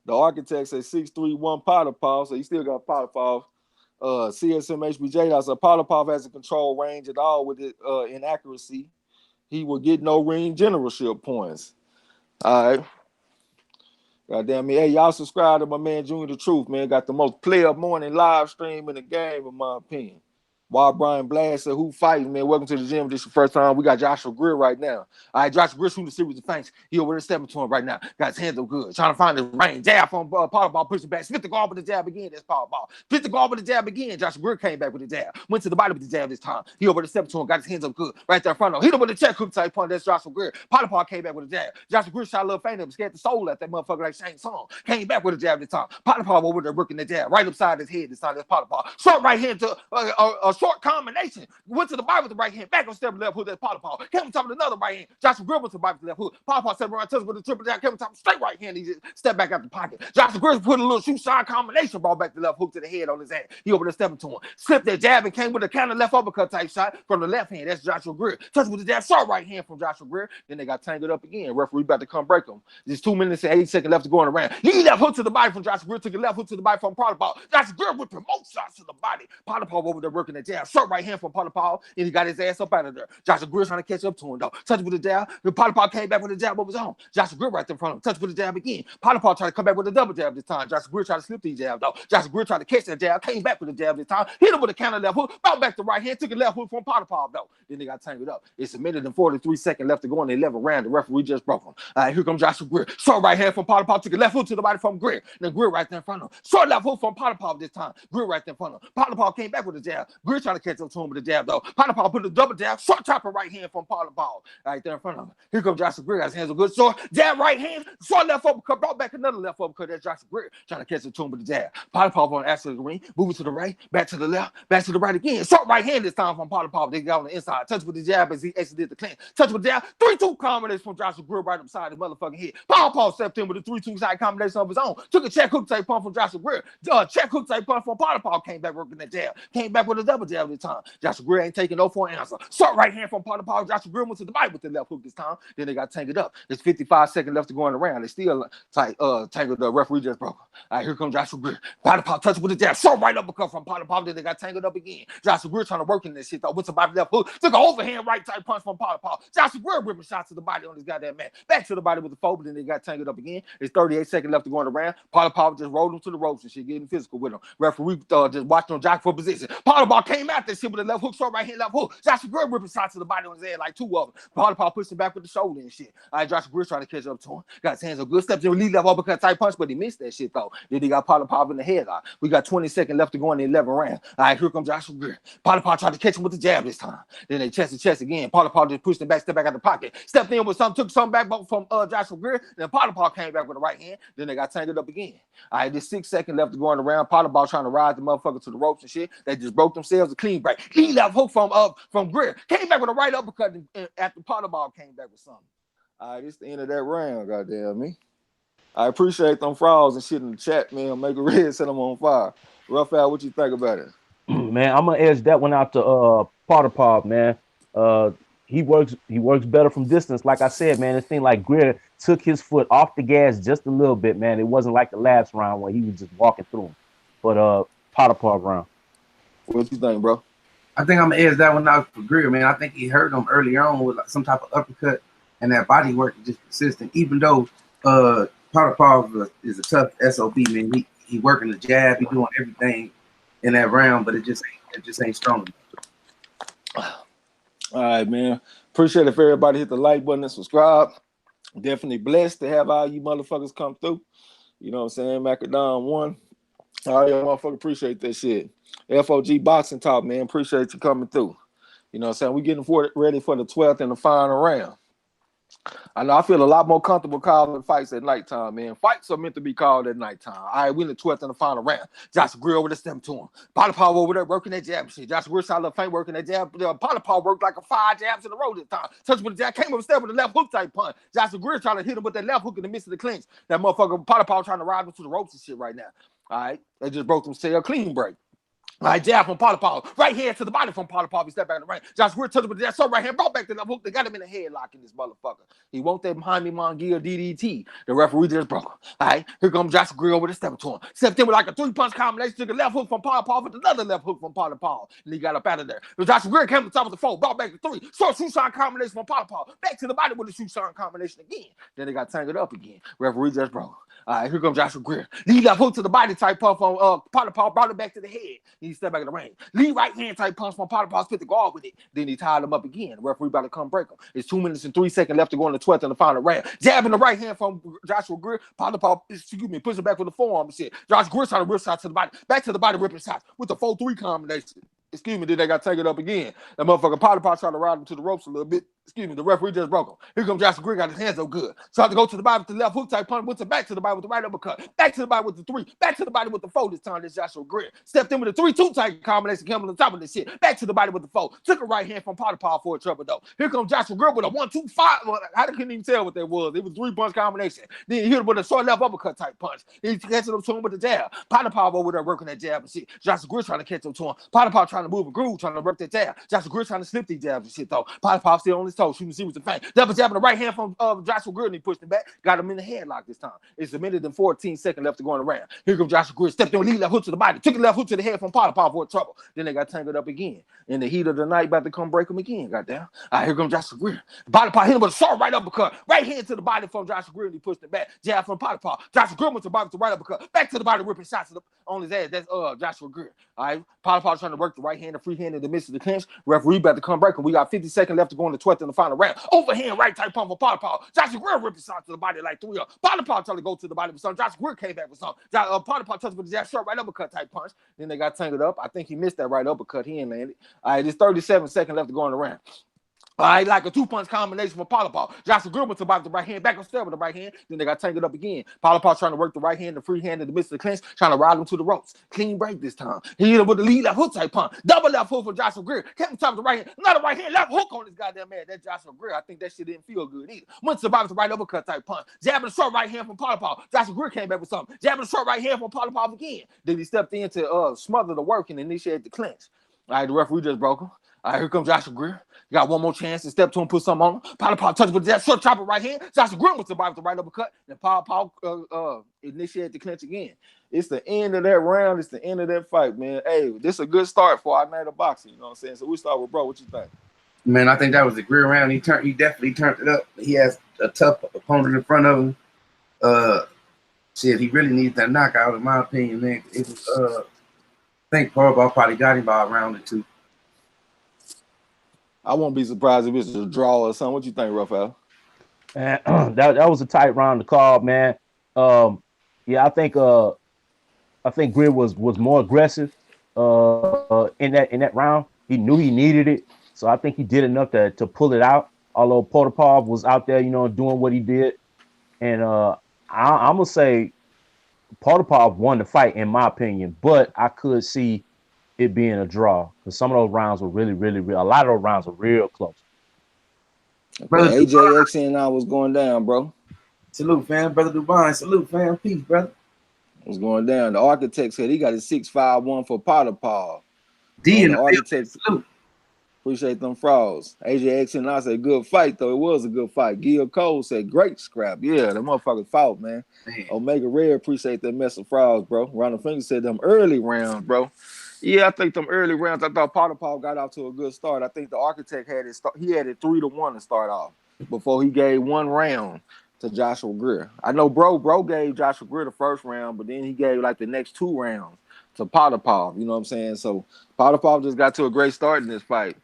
The architect says 6'3" Potapov, so he still got Potapov. CSM HBJ, that's a Potapov has a control range at all with it inaccuracy. He will get no ring generalship points. All right. Goddamn me. Hey, y'all subscribe to my man Junior the Truth, man. Got the most player morning live stream in the game, in my opinion. Wild Brian Blast said, who fighting, man? Welcome to the gym. This is the first time. We got Joshua Greer right now. All right, Joshua Greer shooting the series of feints. He over there stepping to him right now. Got his hands up good. Trying to find his range. Jab from Potapov, pushing back. Spit the guard with the jab again. That's Potapov. Spit the guard with the jab again. Joshua Greer came back with the jab. Went to the body with the jab this time. He over there stepping to him. Got his hands up good. Right there in front of him. Hit him with a check hook type punch. That's Joshua Greer. Potapov came back with a jab. Joshua Greer shot a little feint up. Scared the soul at that motherfucker like Shane Song. Came back with a jab this time. Potapov over there working the jab. Right upside his head this time. That's Potapov. Short right hand to a short combination. Went to the body with the right hand, back on step left hook, that's Potapov. Came on top of another right hand. Joshua Greer went to the body with the left hook. Potapov stepped around, touched with the triple down, came on top of straight right hand. He just stepped back out the pocket. Joshua Greer put a little shoe shine combination, brought back the left hook to the head on his ass. He over there stepping to him. Slipped that jab and came with a kind of left uppercut type shot from the left hand. That's Joshua Greer. Touched with the jab, short right hand from Joshua Greer. Then they got tangled up again. Referee about to come break him. There's 2 minutes and 8 seconds left to go around. He left hook to the body from Joshua Greer, took a left hook to the body from Potapov. Joshua Greer with promote shots to the body. Potapov over there working the jab. Short right hand from Potapov. And he got his ass up out of there. Joshua Greer trying to catch up to him, though. Touch with the jab. The Potapov came back with the jab of his own. Joshua Greer right there in front of him. Touch with the jab again. Potapov tried to come back with a double jab this time. Joshua Greer tried to slip the jab, though. Joshua Greer tried to catch that jab. Came back with the jab this time. Hit him with a counter left hook. Brought back the right hand. Took a left hook from Potapov, though. Then they got tangled up. It's a minute and 43 seconds left to go in the 11th round. The referee just broke him. All right, here comes Joshua Greer. Short right hand from Potapov. Took a left hook to the body from Greer. Then Greer right there in front of him. Short left hook from Potapov this time. Greer right there in front of him. Potapov came back with the jab. Greer trying to catch up to him with the jab, though. Potapov put a double jab. Short chopper right hand from Potapov right there in front of him. Here comes Joshua Greer. His hands are good. Short jab right hand. Short left uppercut. Brought back another left uppercut. That's Joshua Greer trying to catch up to him with the jab. Potapov on the axle of the ring. Moving to the right. Back to the left. Back to the right again. Short right hand this time from Potapov. They got on the inside. Touch with the jab as he exited the clinch. Touch with the jab. 3-2 combination from Joshua Greer right upside his motherfucking head. Potapov stepped in with a 3-2 side combination of his own. Took a check hook type pump from Joshua Greer. Check hook type pump from Potapov. Came back working that jab. Came back with a double jab this time. Joshua Greer ain't taking no for an answer. Short right hand from Potapov. Joshua Greer went to the body with the left hook this time. Then they got tangled up. There's 55 seconds left to go around. They still tangled up. Referee just broke. All right, here comes Joshua Greer. Potapov touched with the jab. Short right uppercut from Potapov. Then they got tangled up again. Joshua Greer trying to work in this shit, though. Went to the body left hook. Took an overhand right type punch from Potapov. Joshua Greer ripping shots to the body on this goddamn man. Back to the body with the foe, but then they got tangled up again. There's 38 seconds left to go around. Potapov just rolled him to the ropes and shit, getting physical with him. Referee just watched him jock for position. Potapov came out that shit with a left hook, short right hand, left hook. Joshua Greer ripping shots to the body on his head, like 2 of them. Potapov pushed him back with the shoulder and shit. All right, Joshua Greer trying to catch up to him. Got his hands up good. Steps in with lead left uppercut type punch, but he missed that shit, though. Then he got Potapov in the head. We got 20 seconds left to go in the 11th round. All right, here comes Joshua Greer. Potapov tried to catch him with the jab this time. Then they chest to chest again. Potapov just pushed him back, stepped back out the pocket. Stepped in with something, took something back from Joshua Greer. Then Potapov came back with the right hand. Then they got tangled up again. All right, there's 6 seconds left to go in the round. Potapov trying to ride the motherfucker to the ropes and shit. They just broke themselves. does a clean break. He left hook from Greer. Came back with a right uppercut after Potapov came back with something. All right, it's the end of that round, goddamn me. I appreciate them frauds and shit in the chat, man. Make a red, set them on fire. Raphael, what you think about it? Man, I'm gonna edge that one out to Potapov, man. He works better from distance. Like I said, man, it seemed like Greer took his foot off the gas just a little bit, man. It wasn't like the last round where he was just walking through him. But Potapov round. What you think, bro? I think I'm gonna edge that one out for Greer, man. I think he hurt him earlier on with some type of uppercut, and that body work is just consistent. Even though Potapov is a tough SOB, man. He working the jab, he doing everything in that round, but it just ain't strong enough. All right, man. Appreciate it if everybody hit the like button and subscribe. Definitely blessed to have all you motherfuckers come through. You know what I'm saying? Macadam 1. All right, motherfucker, appreciate that shit. FOG Boxing Talk, man. Appreciate you coming through. You know what I'm saying? We getting ready for the 12th and the final round. I know I feel a lot more comfortable calling fights at nighttime, man. Fights are meant to be called at nighttime. All right, we in the 12th and the final round. Josh Greer over the stem to him. Potapov over there working that jab shit. Josh Greer shot a feint working that jab. Potapov worked like a 5 jabs in a row this time. Touched with the jab, came up step with the left hook type punch. Josh Greer trying to hit him with that left hook in the midst of the clinch. That motherfucker Potapov trying to ride him to the ropes and shit right now. All right, they just broke themselves clean break. All right, jab from Potapov. Right hand to the body from Potapov. He stepped back in the ring. Josh Greer touched him with that so right hand, brought back the left hook. They got him in the headlock in this motherfucker. He won't that behind me Mongia DDT. The referee just broke him. All right, here comes Josh Greer over the step to him. Stepped in with like a 3-punch combination. Took a left hook from Potapov with another left hook from Potapov. And he got up out of there. But Josh Greer came to the top of the 4, brought back the 3. Short shoe shot combination from Potapov. Back to the body with the shoe shot combination again. Then they got tangled up again. Referee just broke him. All right, here comes Joshua Greer. Lead left hook to the body type punch from Potapov, brought it back to the head. He stepped back in the ring. Lead right hand type punch from Potapov, spit the guard with it. Then he tied him up again. The referee about to come break him. It's 2 minutes and 3 seconds left to go in the 12th and the final round. Jabbing the right hand from Joshua Greer. Potapov, pushing back with the forearm and shit. Josh Greer trying to rip shots to the body. Back to the body, ripping shots with the 4-3 combination. Then they got taken up again. That motherfucker Potapov trying to ride him to the ropes a little bit. The referee just broke him. Here comes Joshua Greer, got his hands up good. Tried to go to the body with the left hook type punch, went to back to the body with the right uppercut. Back to the body with the 3. Back to the body with the 4 this time. This Joshua Greer. Stepped in with the 3-2 type combination, came on the top of this shit. Back to the body with the 4. Took a right hand from Potapov for a trouble though. Here comes Joshua Greer with a 1-2-5. I couldn't even tell what that was. It was 3-punch combination. Then he hit him with a short left uppercut type punch. Then he catching up to him with the jab. Potapov over there working that jab and shit. Joshua Greer trying to catch up to him. Potapov trying to move a groove, trying to work that jab. Joshua Greer trying to slip these jabs and shit though. Potapov still on his toes, shooting series of fame. Double jab in the right hand from Joshua Greer, and he pushed him back. Got him in the headlock this time. It's a minute and 14 seconds left to go in the round. Here comes Joshua Greer, stepped in, lead left hook to the body, took a left hook to the head from Potapov for trouble. Then they got tangled up again. In the heat of the night, about to come break him again. Goddamn. All right, here comes Joshua Greer. Potapov hit him with a short right uppercut. Right hand to the body from Joshua Greer, and he pushed it back. Jab from Potapov. Joshua Greer went to the body with the right uppercut. Back to the body, ripping shots on his ass. That's Joshua Greer. All right, Potapov trying to work the right hand, the free hand in the midst of the clinch. Referee about to come break him. We got 50 seconds left to go in the 12th and the final round. Overhand right type pump for Potapov. Joshua Greer ripping shots to the body like 3 up. Potapov trying to go to the body with something. Joshua Greer came back with something. Potapov touched with that short right uppercut type punch. Then they got tangled up. I think he missed that right uppercut. He ain't landed. All right, there's 37 seconds left to go in the round. All right, like a 2-punch combination from Potapov. Joshua Greer went to the body with the right hand, back on step with the right hand. Then they got tangled up again. Potapov trying to work the right hand, the free hand in the midst of the clinch, trying to ride him to the ropes. Clean break this time. He hit him with the lead left hook type punch. Double left hook for Joshua Greer. Kept on top of the right hand. Another right hand, left hook on this goddamn man. That Joshua Greer. I think that shit didn't feel good either. Went to the body with the right uppercut type punch. Jabbing the short right hand from Potapov. Joshua Greer came back with something. Jabbing the short right hand from Potapov again. Then he stepped in to smother the work and initiate the clinch. All right, the referee just broke him. All right, here comes Joshua Greer. Got one more chance to step to him, put something on him. Potapov touched with that short chopper right hand. Joshua Greer went to the body with the right uppercut. And Potapov initiated the clinch again. It's the end of that round. It's the end of that fight, man. Hey, this is a good start for our night of boxing. You know what I'm saying? So we start with bro. What you think? Man, I think that was a Greer round. He definitely turned it up. He has a tough opponent in front of him. Shit, he really needs that knockout, in my opinion, man. It was I think Potapov probably got him by a round or 2. I won't be surprised if it's a draw or something. What you think, Raphael? Man, that was a tight round to call, man. Yeah, I think Greer was more aggressive in that round. He knew he needed it, so I think he did enough to pull it out. Although Potapov was out there, you know, doing what he did, and I'm gonna say Potapov won the fight in my opinion, but I could see it being a draw because some of those rounds were really, a lot of those rounds were real close. Brother AJX and I was going down, bro. Salute, fam. Brother Dubon, salute, fam. Peace, brother. Was going down. The Architect said he got a 6.51 for Potapov. D in the the Architect, salute. appreciate them frauds. AJX and I said good fight, though. It was a good fight. Gil Cole said great scrap. Yeah, the motherfuckers fought, man. Omega Red, appreciate that mess of frauds, bro. Ronald Finger said them early rounds, bro. Yeah, I think them early rounds, I thought Potapov got off to a good start. I think the Architect had it he had it 3-1 to start off before he gave one round to Joshua Greer. I know bro gave Joshua Greer the first round, but then he gave like the next 2 rounds to Potapov. You know what I'm saying? So Potapov just got to a great start in this fight.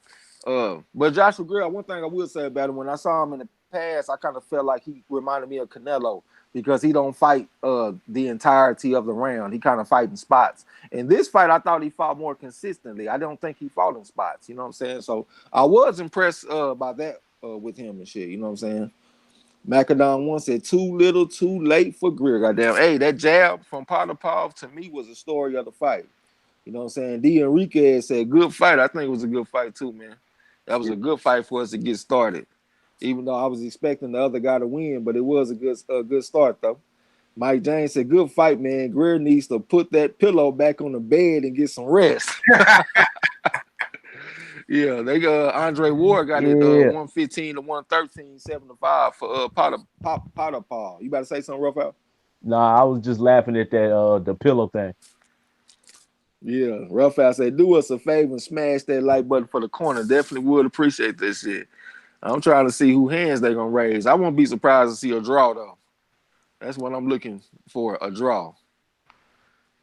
But Joshua Greer, one thing I will say about him, when I saw him in the past, I kind of felt like he reminded me of Canelo because he don't fight the entirety of the round. He kind of fight in spots. In this fight, I thought he fought more consistently. I don't think he fought in spots. You know what I'm saying? So I was impressed by that with him and shit. You know what I'm saying? Macadon one said too little, too late for Greer. Goddamn, hey, that jab from Potapov to me was the story of the fight. You know what I'm saying? D. Enriquez said good fight. I think it was a good fight too, man. That was a good fight for us to get started. Even though I was expecting the other guy to win, but it was a good start though. Mike James said, good fight, man. Greer needs to put that pillow back on the bed and get some rest. Yeah, they got Andre Ward got it 115 to 113, 7-5 for Potapov. You about to say something, rough out? Nah, I was just laughing at that the pillow thing. Yeah, rough out said, do us a favor and smash that like button for the corner. Definitely would appreciate this shit. I'm trying to see who hands they're gonna raise. I won't be surprised to see a draw though. That's what I'm looking for, a draw.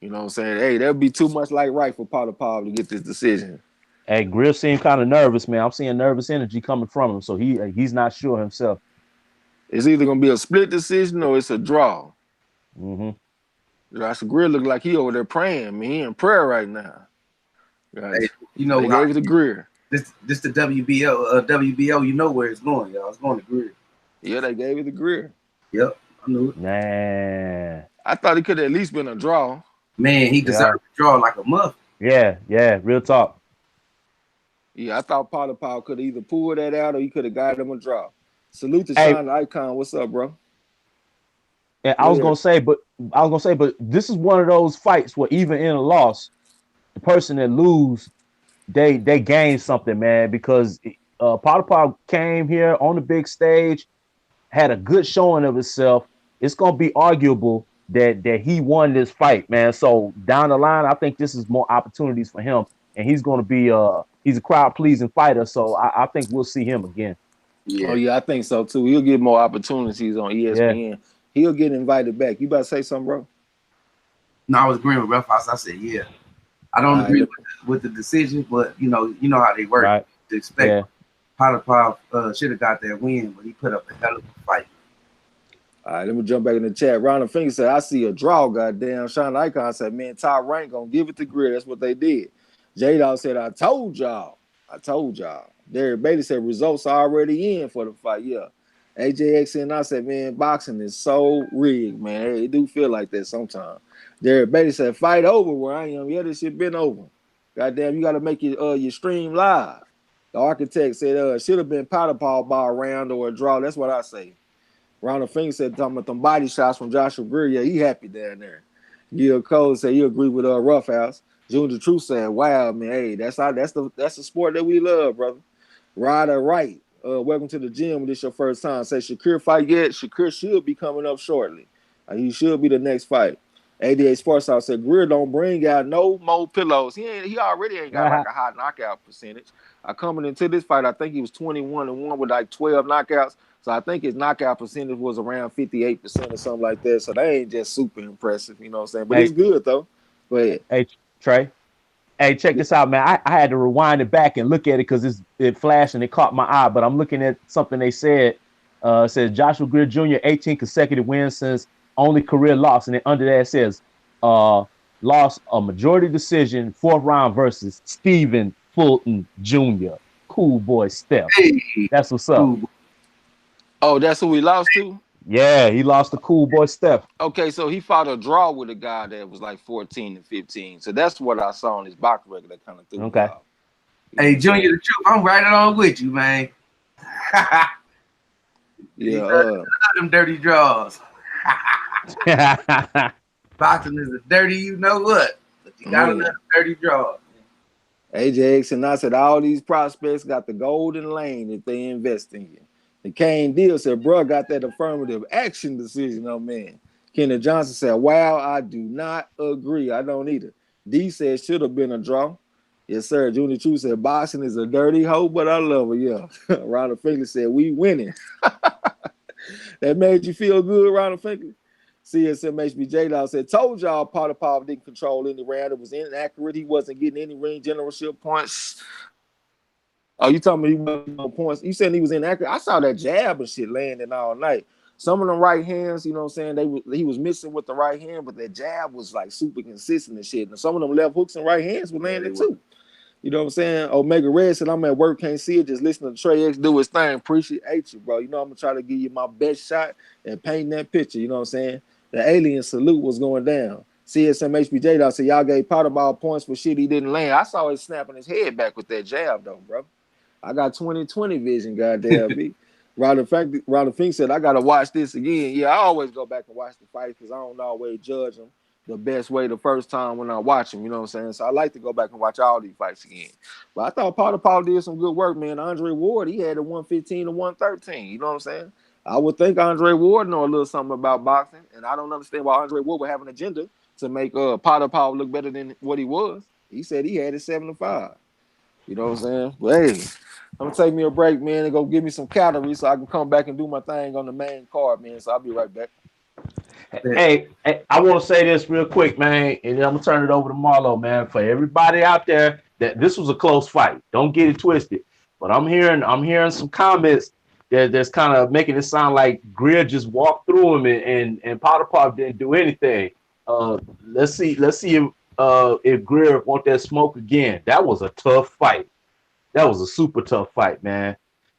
You know what I'm saying? Hey, that'd be too much like right for Potapov to get this decision. Hey, Greer seemed kind of nervous, man. I'm seeing nervous energy coming from him, so he's not sure himself. It's either gonna be a split decision or it's a draw. Joshua Greer look like he over there praying. Man, he in prayer right now. Guys, hey, you know, they gave it to Greer. This the WBO. WBO, you know where it's going, y'all. It's going to Greer. Yeah, they gave it to Greer. Yep, I knew it. Man, I thought it could have at least been a draw. Man, he deserved to draw like a muff. Yeah, real talk. Yeah, I thought Potapov could either pull that out or he could have got him a draw. Salute to Sean Icon. What's up, bro? And I was gonna say, but this is one of those fights where even in a loss, the person that lose, they gain something, man, because Potapov came here on the big stage, had a good showing of himself. It's gonna be arguable that he won this fight, man. So down the line, I think this is more opportunities for him, and he's gonna be he's a crowd pleasing fighter. So I think we'll see him again. Yeah. Oh yeah, I think so too. He'll get more opportunities on ESPN. Yeah. He'll get invited back. You about to say something, bro? No, I was agreeing with Roughhouse. I said, yeah. I don't agree with the decision, but you know how they work. Right. To expect Potapov should have got that win, but he put up a hell of a fight. All right, let me jump back in the chat. Ronald Finger said, I see a draw, goddamn. Sean Icon said, man, Ty Rank gonna give it to Greer. That's what they did. J-Dog said, I told y'all. Derek Bailey said, results are already in for the fight. Yeah. AJX and I said, man, boxing is so rigged, man. Hey, it do feel like that sometimes. Derek Bailey said, fight over where I am. Yeah, this shit been over. Goddamn, you got to make your stream live. The Architect said, should have been Potapov by a round or a draw. That's what I say. Ronald Finger said, talking about them body shots from Joshua Greer. Yeah, he happy down there. Gil Cole said, you agree with Roughhouse. Junior Truth said, wow, man, hey, that's the sport that we love, brother. Ryder Wright, welcome to the gym. This your first time. Say Shakur fight yet? Shakur should be coming up shortly. He should be the next fight. ADA Sports House said Greer don't bring out no more pillows. He already ain't got like a high knockout percentage. Coming into this fight, I think he was 21-1 with like 12 knockouts. So I think his knockout percentage was around 58% or something like that. So they ain't just super impressive, you know what I'm saying? But it's good though. Go ahead. Hey Trey. Hey, check this out, man. I had to rewind it back and look at it because it flashed and it caught my eye. But I'm looking at something they said. It says Joshua Greer Jr. 18 consecutive wins since only career loss. And then under that it says lost a majority decision, 4th round versus Stephen Fulton Jr. Cool boy Steph. Hey, that's what's up. Oh, that's who we lost to? Yeah, he lost to Cool Boy Steph. Okay, so he fought a draw with a guy that was like 14 and 15. So that's what I saw on his box record that kind of threw me Okay. off. You know Hey, what I'm Junior, saying? the truth, I'm right along with you, man. He Yeah. them dirty draws. Boxing is a dirty, you know what? But you gotta let them dirty draws. AJX and I said all these prospects got the golden lane if they invest in you. And Kane Deal said, bro, got that affirmative action decision on man. Kenneth Johnson said, wow, I do not agree. I don't either. D said should have been a draw. Yes, sir. Junior True said boxing is a dirty hoe, but I love her. Yeah. Ronald Finkley said we winning. That made you feel good, Ronald Finkley? CSMHBJ Law said, told y'all Potapov didn't control any round. It was inaccurate. He wasn't getting any ring generalship points. Oh, you talking me he wasn't no points? You said he was inaccurate. I saw that jab and shit landing all night. Some of them right hands, you know what I'm saying, he was missing with the right hand, but that jab was like super consistent and shit. And some of them left hooks and right hands were landing too. You know what I'm saying? Omega Red said, I'm at work, can't see it. Just listen to Trey X do his thing. Appreciate you, bro. You know, I'm going to try to give you my best shot and paint that picture. You know what I'm saying? The alien salute was going down. CSM HBJ said, y'all gave Potterball points for shit he didn't land. I saw him snapping his head back with that jab, though, bro. I got 20/20 vision, goddamn me. Ronald Fink said, I got to watch this again. Yeah, I always go back and watch the fight because I don't always judge them the best way the first time when I watch him, you know what I'm saying? So I like to go back and watch all these fights again. But I thought Potapov did some good work, man. Andre Ward, he had a 115 to 113, you know what I'm saying? I would think Andre Ward know a little something about boxing, and I don't understand why Andre Ward would have an agenda to make Potapov look better than what he was. He said he had it 7-5. You know what I'm saying? But hey, I'm gonna take me a break, man, and go give me some calories so I can come back and do my thing on the main card, man. So I'll be right back. Hey, I want to say this real quick, man, and then I'm gonna turn it over to Marlo, man. For everybody out there, that this was a close fight. Don't get it twisted. But I'm hearing some comments that's kind of making it sound like Greer just walked through him and Potapov didn't do anything. Let's see if Greer want that smoke again. That was a tough fight. That was a super tough fight, man.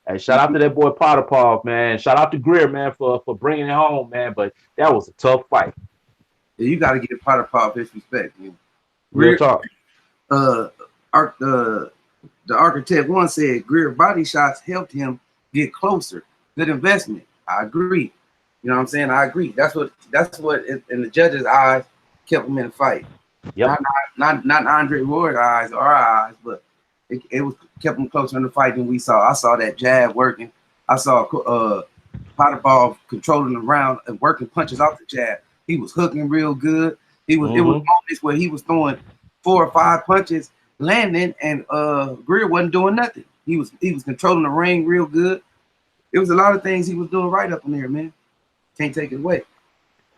Hey, shout out to that boy Potapov, man. Shout out to Greer, man, for bringing it home, man. But that was a tough fight. Yeah, you got to give Potapov his respect, man. Real talk. The architect once said Greer body shots helped him get closer. Good investment. I agree. You know what I'm saying? I agree. That's what in the judge's eyes kept him in the fight. Yep. Not Andre Ward's eyes or our eyes, but it was kept him closer in the fight than we saw. I saw that jab working. I saw Potapov controlling the round and working punches off the jab. He was hooking real good. It was moments where he was throwing 4 or 5 punches, landing, and Greer wasn't doing nothing. He was controlling the ring real good. It was a lot of things he was doing right up in there, man. Can't take it away.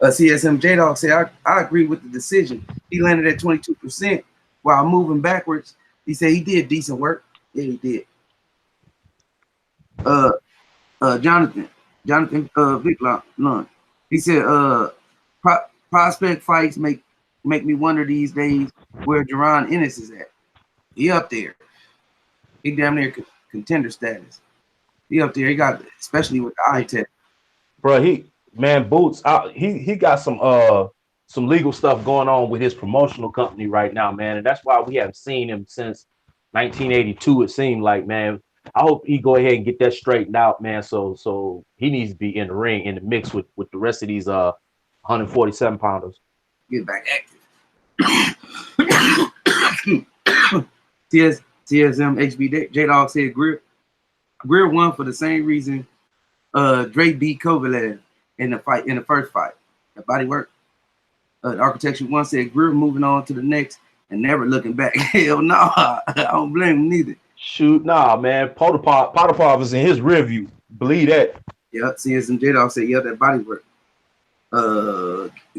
CSM J-Dog said, I agree with the decision. He landed at 22% while moving backwards. He said he did decent work. Yeah, he did. Jonathan Viclon. He said, prospect fights make me wonder these days where Jaron Ennis is at. He up there. He damn near contender status. He up there. He got, especially with the eye test. Bro, Boots, he got some legal stuff going on with his promotional company right now, man. And that's why we haven't seen him since 1982, it seemed like, man. I hope he go ahead and get that straightened out, man. So he needs to be in the ring, in the mix with the rest of these 147 pounders. Get back active. TSM HB J-Dog said Greer won for the same reason Dre beat Kovalev in the first fight. The body work. The architecture one said Greer moving on to the next and never looking back. Hell no, I don't blame him neither. Shoot, nah, man. Potapov is in his rear view. Believe that. Yeah, CSM J-Dog said, yeah, that body work.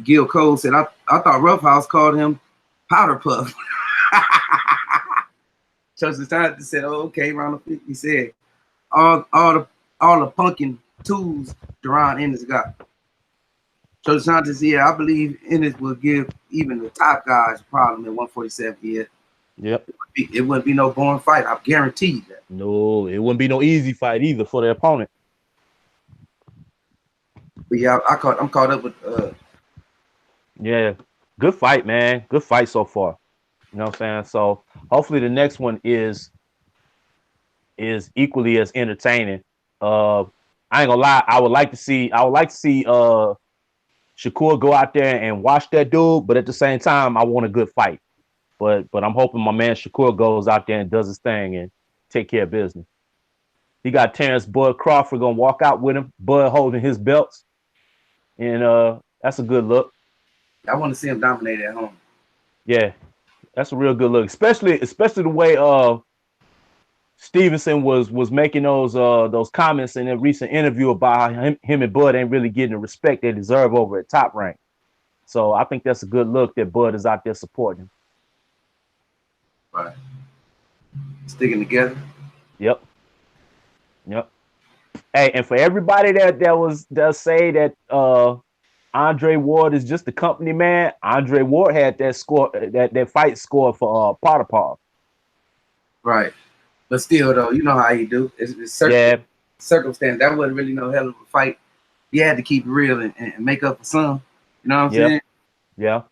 Gil Cole said, I thought Roughhouse called him Powder Puff. Church Time said, oh, okay, Ronald 50 said, all the punkin tools Jaron Ennis got. Church Time said, yeah, I believe Ennis will give even the top guys a problem at 147 here. Yep. It wouldn't be no boring fight. I guarantee you that. No, it wouldn't be no easy fight either for the opponent. But yeah, I'm caught up with Yeah, good fight, man. Good fight so far. You know what I'm saying? So hopefully the next one is equally as entertaining. I ain't gonna lie, I would like to see Shakur go out there and watch that dude, but at the same time, I want a good fight. But I'm hoping my man Shakur goes out there and does his thing and take care of business. He got Terrence Bud Crawford gonna walk out with him, Bud holding his belts, and that's a good look. I want to see him dominate at home. Yeah, that's a real good look, especially the way Stevenson was making those comments in a recent interview about how him and Bud ain't really getting the respect they deserve over at Top Rank. So I think that's a good look that Bud is out there supporting him. Right. Sticking together. Yep. Hey, and for everybody that say that Andre Ward is just the company man, Andre Ward had that fight score for Potapov. Right. But still, though, you know how you do. It's circumstance. That wasn't really no hell of a fight. You had to keep it real and make up for some. You know what I'm saying? Yeah.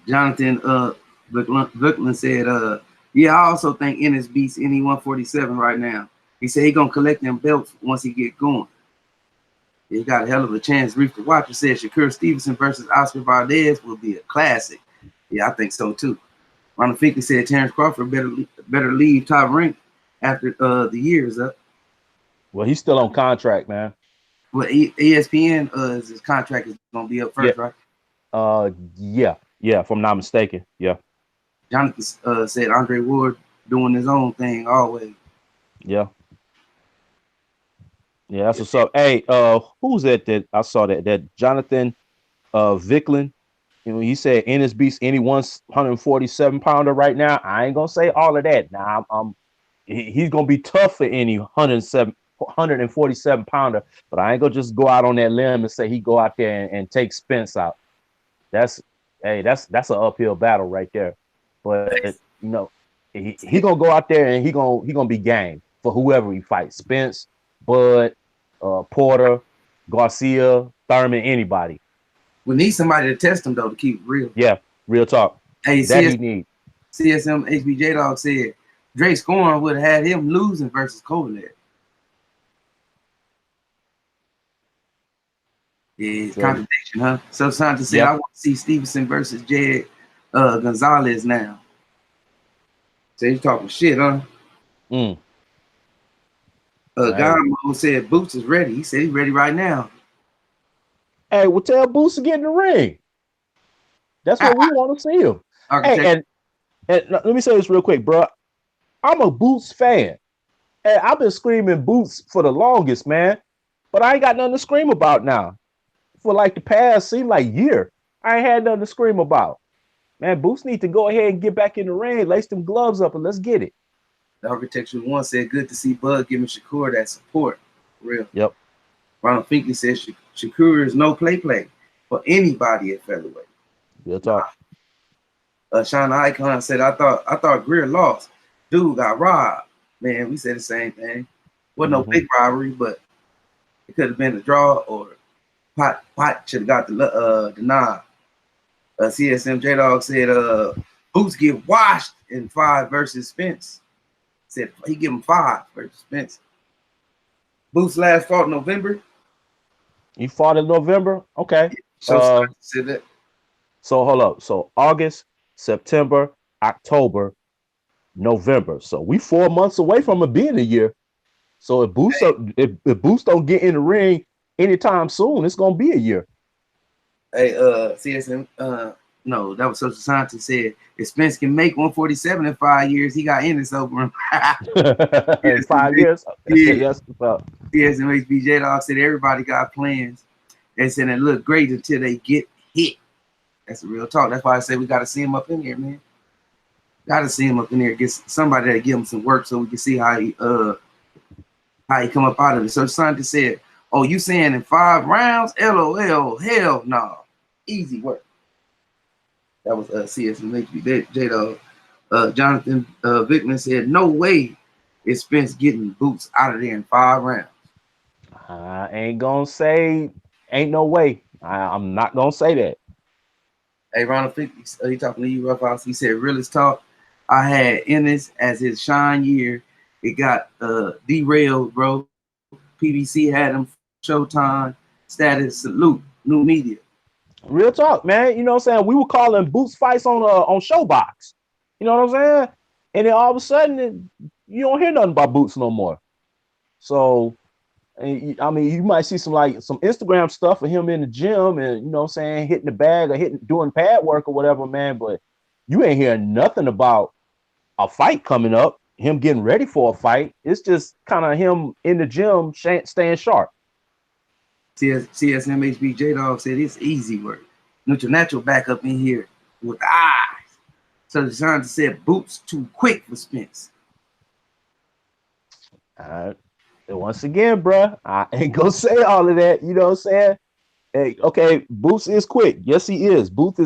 Jonathan Vickland said, yeah, I also think Ennis beats any 147 right now. He said he gonna collect them belts once he get going. He got a hell of a chance. Reef the Watcher said Shakur Stevenson versus Oscar Valdez will be a classic. Yeah, I think so too. Ronald Finkley said Terrence Crawford better leave Top Rank after the year is up. Well, he's still on contract, man. Well, ESPN his contract is gonna be up first, right? Yeah, if I'm not mistaken. Yeah. Jonathan said Andre Ward doing his own thing always. Yeah, that's what's up. Hey, who's that I saw that Jonathan Vickland? You know, he said Ennis beats any 147 pounder right now. I ain't gonna say all of that. Now he's gonna be tough for any 147 pounder, but I ain't gonna just go out on that limb and say he go out there and take Spence out. That's an uphill battle right there. But you know, he gonna go out there and he gonna be game for whoever he fights. Spence, Bud, Porter, Garcia, Thurman, anybody. We need somebody to test him though to keep it real. Yeah, real talk. Hey, he need. CSM HBJ Dog said Drake scoring would have had him losing versus Kovalev. Yeah, contradiction, huh? So Santa said I want to see Stevenson versus Jed Gonzalez now. So he's talking shit, huh? Gamo said Boots is ready. He said he's ready right now. Hey, well, tell Boots to get in the ring. That's what we want to see him. Hey, and let me say this real quick, bro. I'm a Boots fan. And I've been screaming Boots for the longest, man. But I ain't got nothing to scream about now. For like the past, seemed like year, I ain't had nothing to scream about. Man, Boots need to go ahead and get back in the ring, lace them gloves up, and let's get it. The Architecture One said, good to see Bud giving Shakur that support. For real. Yep. Ronald Finkley says Shakur is no play for anybody at featherweight. Real talk. Sean Icon said, I thought Greer lost. Dude got robbed. Man, we said the same thing. Wasn't no big robbery, but it could have been a draw or Pot should have got the nod. CSM J Dog said Boots get washed in 5 versus Spence. Said he give him 5 versus Spence. Boots last fought in November. He fought in November? Okay. So said that. So hold up. So August, September, October, November. So we 4 months away from it being a year. So if Boots if Boots don't get in the ring anytime soon, it's gonna be a year. Hey, CSM, no, that was Social Scientist said if Spence can make 147 in 5 years, he got Ennis over him. In 5 years? Yeah. Yes. CSM HBJ Dog said everybody got plans. They said it look great until they get hit. That's a real talk. That's why I say we gotta see him up in here, man. Gotta see him up in there. Get somebody to give him some work so we can see how he come up out of it. So Scientist said, oh, you saying in 5 rounds? LOL, hell no. Easy work. That was CSM HBJ Dog. Jonathan Vickman said, no way is Spence getting Boots out of there in 5 rounds. I ain't gonna say ain't no way. I'm not gonna say that. Hey, Ronald 50, he talking to you, Rough House. He said, realest talk. I had Ennis as his shine year. It got derailed, bro. PBC had him Showtime status. Salute, new media. Real talk, man. You know what I'm saying? We were calling Boots fights on Showbox. You know what I'm saying? And then all of a sudden, you don't hear nothing about Boots no more. So, I mean, you might see some Instagram stuff of him in the gym and, you know what I'm saying, hitting the bag or doing pad work or whatever, man. But you ain't hearing nothing about a fight coming up, him getting ready for a fight. It's just kind of him in the gym staying sharp. CSMHB J-Dog said it's easy work. Natural back up in here with the eyes. So Deshaun said Boots too quick for Spence. Once again, bro, I ain't gonna say all of that. You know what I'm saying? Hey, okay, Boots is quick. Yes, he is. Boots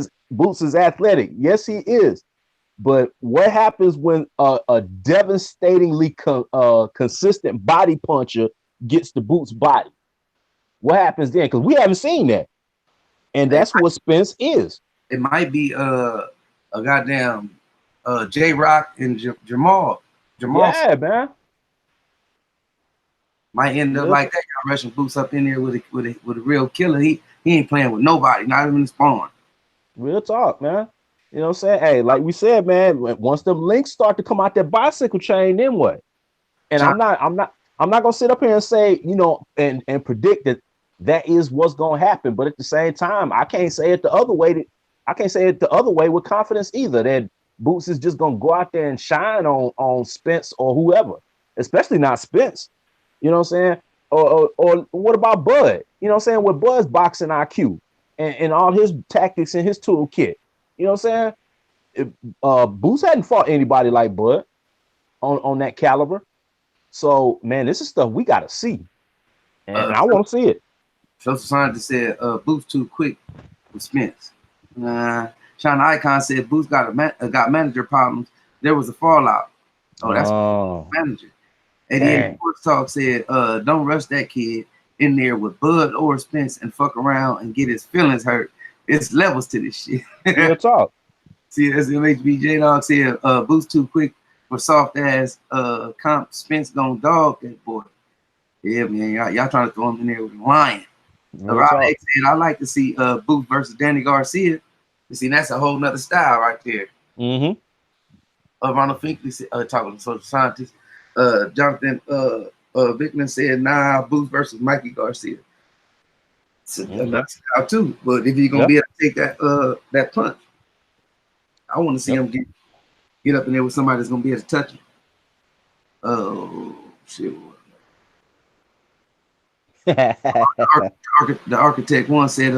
is athletic. Yes, he is. But what happens when a devastatingly consistent body puncher gets the Boots' body? What happens then? Because we haven't seen that, and that's what Spence is. It might be a goddamn J-Rock and Jamal. Yeah, man. Might end up like that. Got rushing Boots up in there with a real killer. He ain't playing with nobody, not even the spawn. Real talk, man. You know what I'm saying? Hey, like we said, man, once them links start to come out that bicycle chain, then what? And I'm not gonna sit up here and say, you know, and predict that is what's gonna happen. But at the same time, I can't say it the other way. I can't say it the other way with confidence either. That Boots is just gonna go out there and shine on Spence or whoever, especially not Spence. You know what I'm saying? Or what about Bud? You know what I'm saying? With Bud's boxing IQ and all his tactics in his toolkit. You know what I'm saying? Boots hadn't fought anybody like Bud on that caliber. So, man, this is stuff we got to see. And I want to see it. Social Scientist said Boots too quick with Spence. Sean Icon said Boots got manager problems. There was a fallout. Oh, that's manager. And then Sports Talk said, don't rush that kid in there with Bud or Spence and fuck around and get his feelings hurt. It's levels to this shit. Real talk. See, as MHB J-Dog said, Boots too quick for soft ass comp. Spence gonna dog that boy. Yeah, man, y'all trying to throw him in there with a lion. Rob X said, I like to see Boots versus Danny Garcia. You see, that's a whole nother style right there. Ronald Finkley said, talking to Social Scientist. Jonathan Vickman said, nah, Boots versus Mikey Garcia. So that's out too. But if you're gonna be able to take that punch, I want to see him get up in there with somebody that's gonna be able to touch him. Oh shit. The architect one said,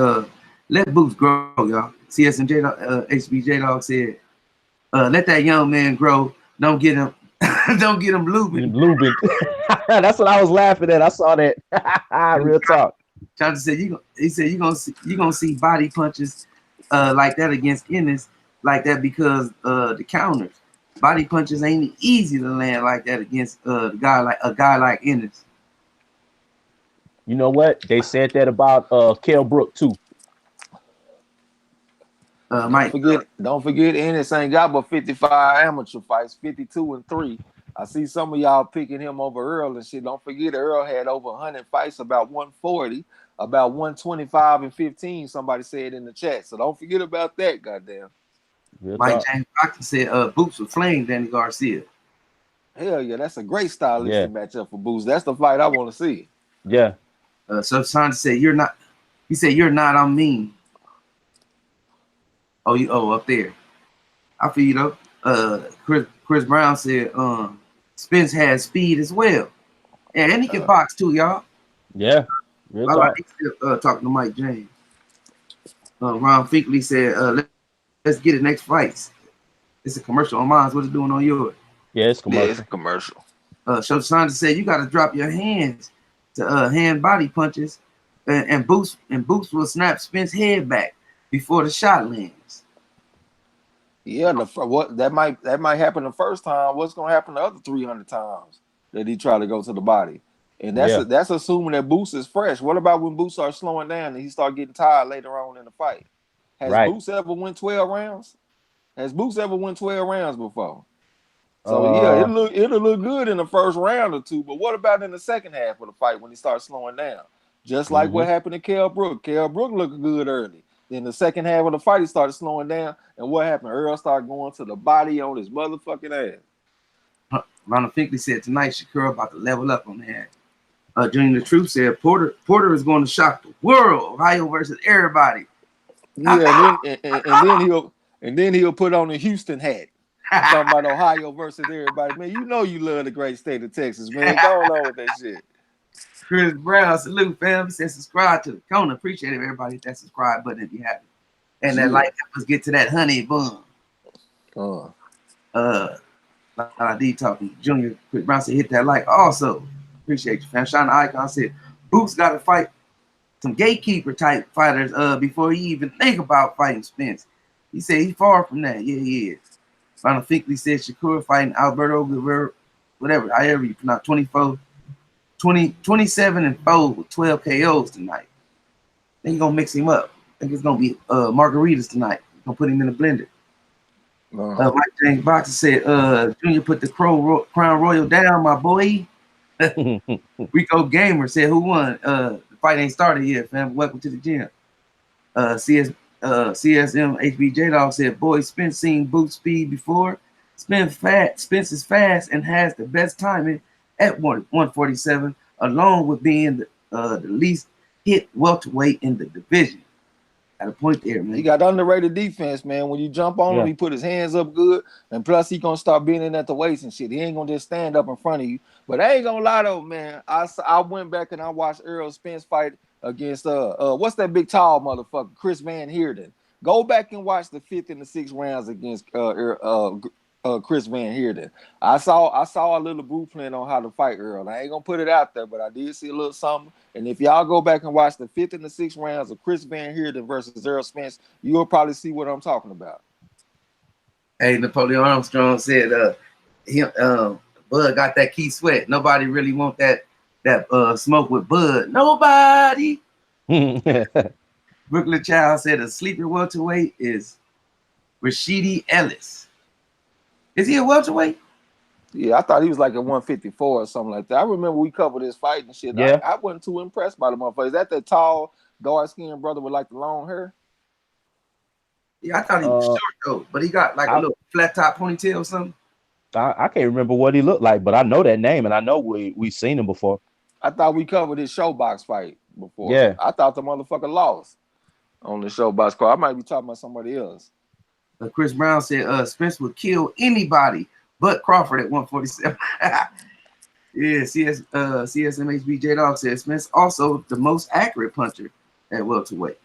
let Boots grow, y'all. CSMJ HBJ Dog said, let that young man grow. Don't get him Lubin. That's what I was laughing at. I saw that. Real talk. Jonathan said you're gonna see body punches like that against Ennis like that because the counters. Body punches ain't easy to land like that against a guy like Ennis. You know what? They said that about Kell Brook too. Don't forget Ennis ain't got but 55 amateur fights, 52-3. I see some of y'all picking him over Earl and shit. Don't forget Earl had over 100 fights, about 140, about 125-15. Somebody said in the chat. So don't forget about that, goddamn. Mike James Proctor said Boots would flame Danny Garcia. Hell yeah, that's a great stylistic matchup for Boots. That's the fight I want to see. Yeah. So Sandra said you're not. He said you're not. I'm mean. Up there. I feel you though. Chris Brown said Spence has speed as well. And he can box too, y'all. Yeah. I like talking to Mike James. Ron Finkley said, let's get it next fights. It's a commercial on mine. What's it doing on yours? Yeah, it's commercial. Yeah, it's a commercial. Show Sandra said you gotta drop your hands to hand body punches and Boots will snap Spence's head back before the shot lands. Yeah, that might happen the first time. What's gonna happen the other 300 times that he try to go to the body? And that's assuming that Boots is fresh. What about when Boots starts slowing down and he start getting tired later on in the fight? Has Boots ever won 12 rounds? Has Boots ever won 12 rounds before? So yeah, it'll look good in the first round or two. But what about in the second half of the fight when he starts slowing down? Just like what happened to Kell Brook. Kell Brook looked good early. Then the second half of the fight, he started slowing down. And what happened? Earl started going to the body on his motherfucking ass. Ronald Finkley said tonight Shakur about to level up on that. Junior the Truth said Porter is going to shock the world. Ohio versus everybody. Yeah, and then he'll put on a Houston hat. Talking about Ohio versus everybody. Man, you know you love the great state of Texas, man. Go on with that shit. Chris Brown, salute, fam. He said subscribe to the corner. Appreciate it, everybody. Hit that subscribe button if you haven't. And that like, let's get to that honey bun. D talking. Junior Chris Brown said hit that like. Also, appreciate you, fam. Shine the icon said Boots got to fight some gatekeeper type fighters before he even think about fighting Spence. He said he's far from that. Yeah, he is. Ronald Finkley said Shakur fighting Alberto Guevaraon, whatever, however you pronounce 27 and 4 with 12 KOs tonight. Then he's gonna mix him up. I think it's gonna be margaritas tonight. Gonna put him in the blender. Mike James Boxer said, Junior put the Crown Royal down, my boy. Rico Gamer said, who won? The fight ain't started yet, fam. Welcome to the gym. CSM HB J-Dog said, boy, Spence seen Boot speed before. Spence is fast and has the best timing at 147, along with being the least hit welterweight in the division. Got a point there, man. He got underrated defense, man. When you jump on him, he put his hands up good, and plus he gonna start bending at the waist and shit. He ain't gonna just stand up in front of you. But I ain't gonna lie though, man. I went back and I watched Errol Spence fight against what's that big tall motherfucker, Chris Van Heerden. Go back and watch the 5th and the 6th rounds against Chris Van Heerden. I saw a little blueprint on how to fight Earl. I ain't gonna put it out there, but I did see a little something. And if y'all go back and watch the 5th and the 6th rounds of Chris Van Heerden versus Errol Spence, you'll probably see what I'm talking about. Hey, Napoleon Armstrong said Bud got that key sweat. Nobody really want that smoke with Bud. Nobody. Brooklyn Child said a sleeper welterweight is Rashidi Ellis. Is he a welterweight? Yeah, I thought he was like a 154 or something like that. I remember we covered his fight and shit. Yeah. I wasn't too impressed by the motherfucker. Is that tall, dark-skinned brother with like the long hair? Yeah, I thought he was short though, but he got like a little flat top ponytail or something. I can't remember what he looked like, but I know that name and I know we seen him before. I thought we covered his showbox fight before. Yeah. I thought the motherfucker lost on the showbox card. I might be talking about somebody else. Chris Brown said Spence would kill anybody but Crawford at 147. Yeah, CSMHB J-Dog said Spence also the most accurate puncher at welterweight.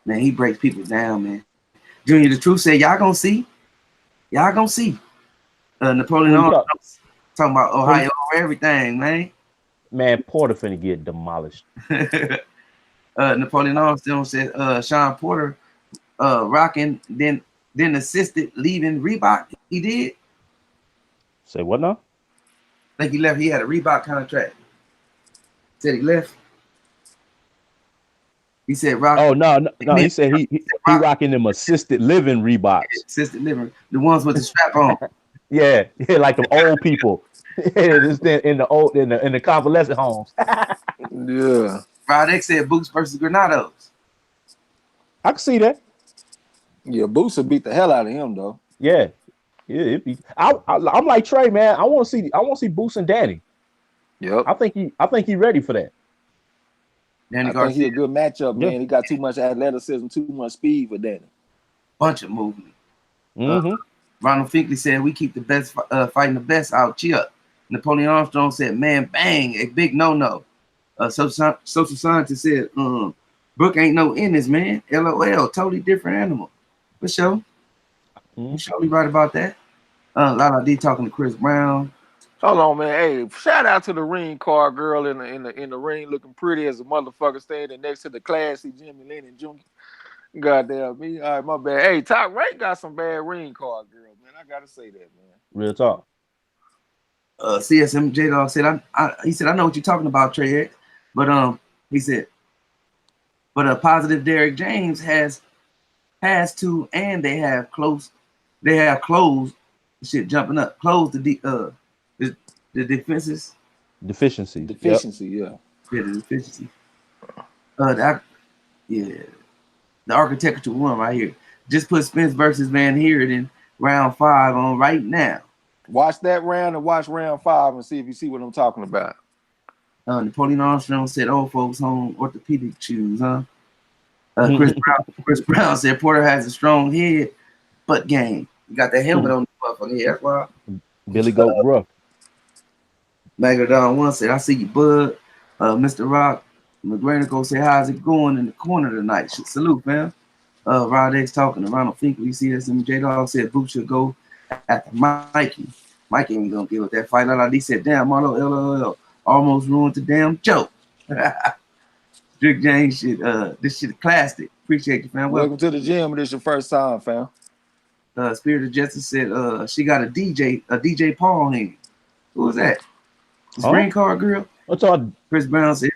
Man, he breaks people down, man. Junior the Truth said, y'all gonna see. Y'all gonna see. Napoleon talking about Ohio over everything, man. Man, Porter finna get demolished. Napoleon Armstrong said Sean Porter rocking, then assisted leaving Reebok. He did. Say what now? I think he left. He had a Reebok contract. Said he left. He said rock. Oh no. He said he rocking them assisted living Reeboks. Assisted living, the ones with the strap on. yeah, like them old people. in the convalescent homes. Yeah. Friday said Boots versus Granados. I can see that. Yeah, Boots will beat the hell out of him though. Yeah. I'm like Trey, man. I want to see Boots and Danny. Yep. I think he ready for that. Danny Garcia. I think he a good matchup, man. He got too much athleticism, too much speed for Danny. Bunch of movement. Ronald Finkley said we keep the best fighting the best out. Cheer. Napoleon Armstrong said, man, bang, a big no. Social scientist said, Brooke ain't no Ennis, man. LOL, totally different animal. For sure. You surely right about that. Lala D talking to Chris Brown. Hold on, man. Hey, shout out to the ring car girl in the ring, looking pretty as a motherfucker, standing next to the classy Jimmy Lennon Jr. Goddamn me. All right, my bad. Hey, Top Rank got some bad ring car girl, man. I gotta say that, man. Real talk. CSM J Dog said, he said, I know what you're talking about, Trey X, but he said, but a positive Derrick James has to, and they have closed shit jumping up, closed the defenses. Deficiency. Deficiency, yeah. Yeah, the deficiency. The architecture one right here. Just put Spence versus Van Heerden in round 5 on right now. Watch that round and watch round 5 and see if you see what I'm talking about. Napoleon Armstrong said, "Old folks home orthopedic shoes, huh?" Chris Brown said, "Porter has a strong head, butt game. You got that helmet on the motherfucker. Yeah, that's why." Billy Goat Rough. Magadon 1 said, "I see you, bud." Mr. Rock McGranico said, "How's it going in the corner tonight?" Salute, fam. Rod X talking to Ronald Finkel. You see this? And J Dog said, "Boot should go after Mikey. Mikey ain't gonna give up that fight." He said, "Damn, Marlo, LOL, almost ruined the damn joke." Strick James shit. This shit classic. Appreciate you, fam. Welcome to the gym. This your first time, fam. Spirit of Justice said, she got a DJ Paul hand. Who was that? This green card girl? What's on? Chris Brown said,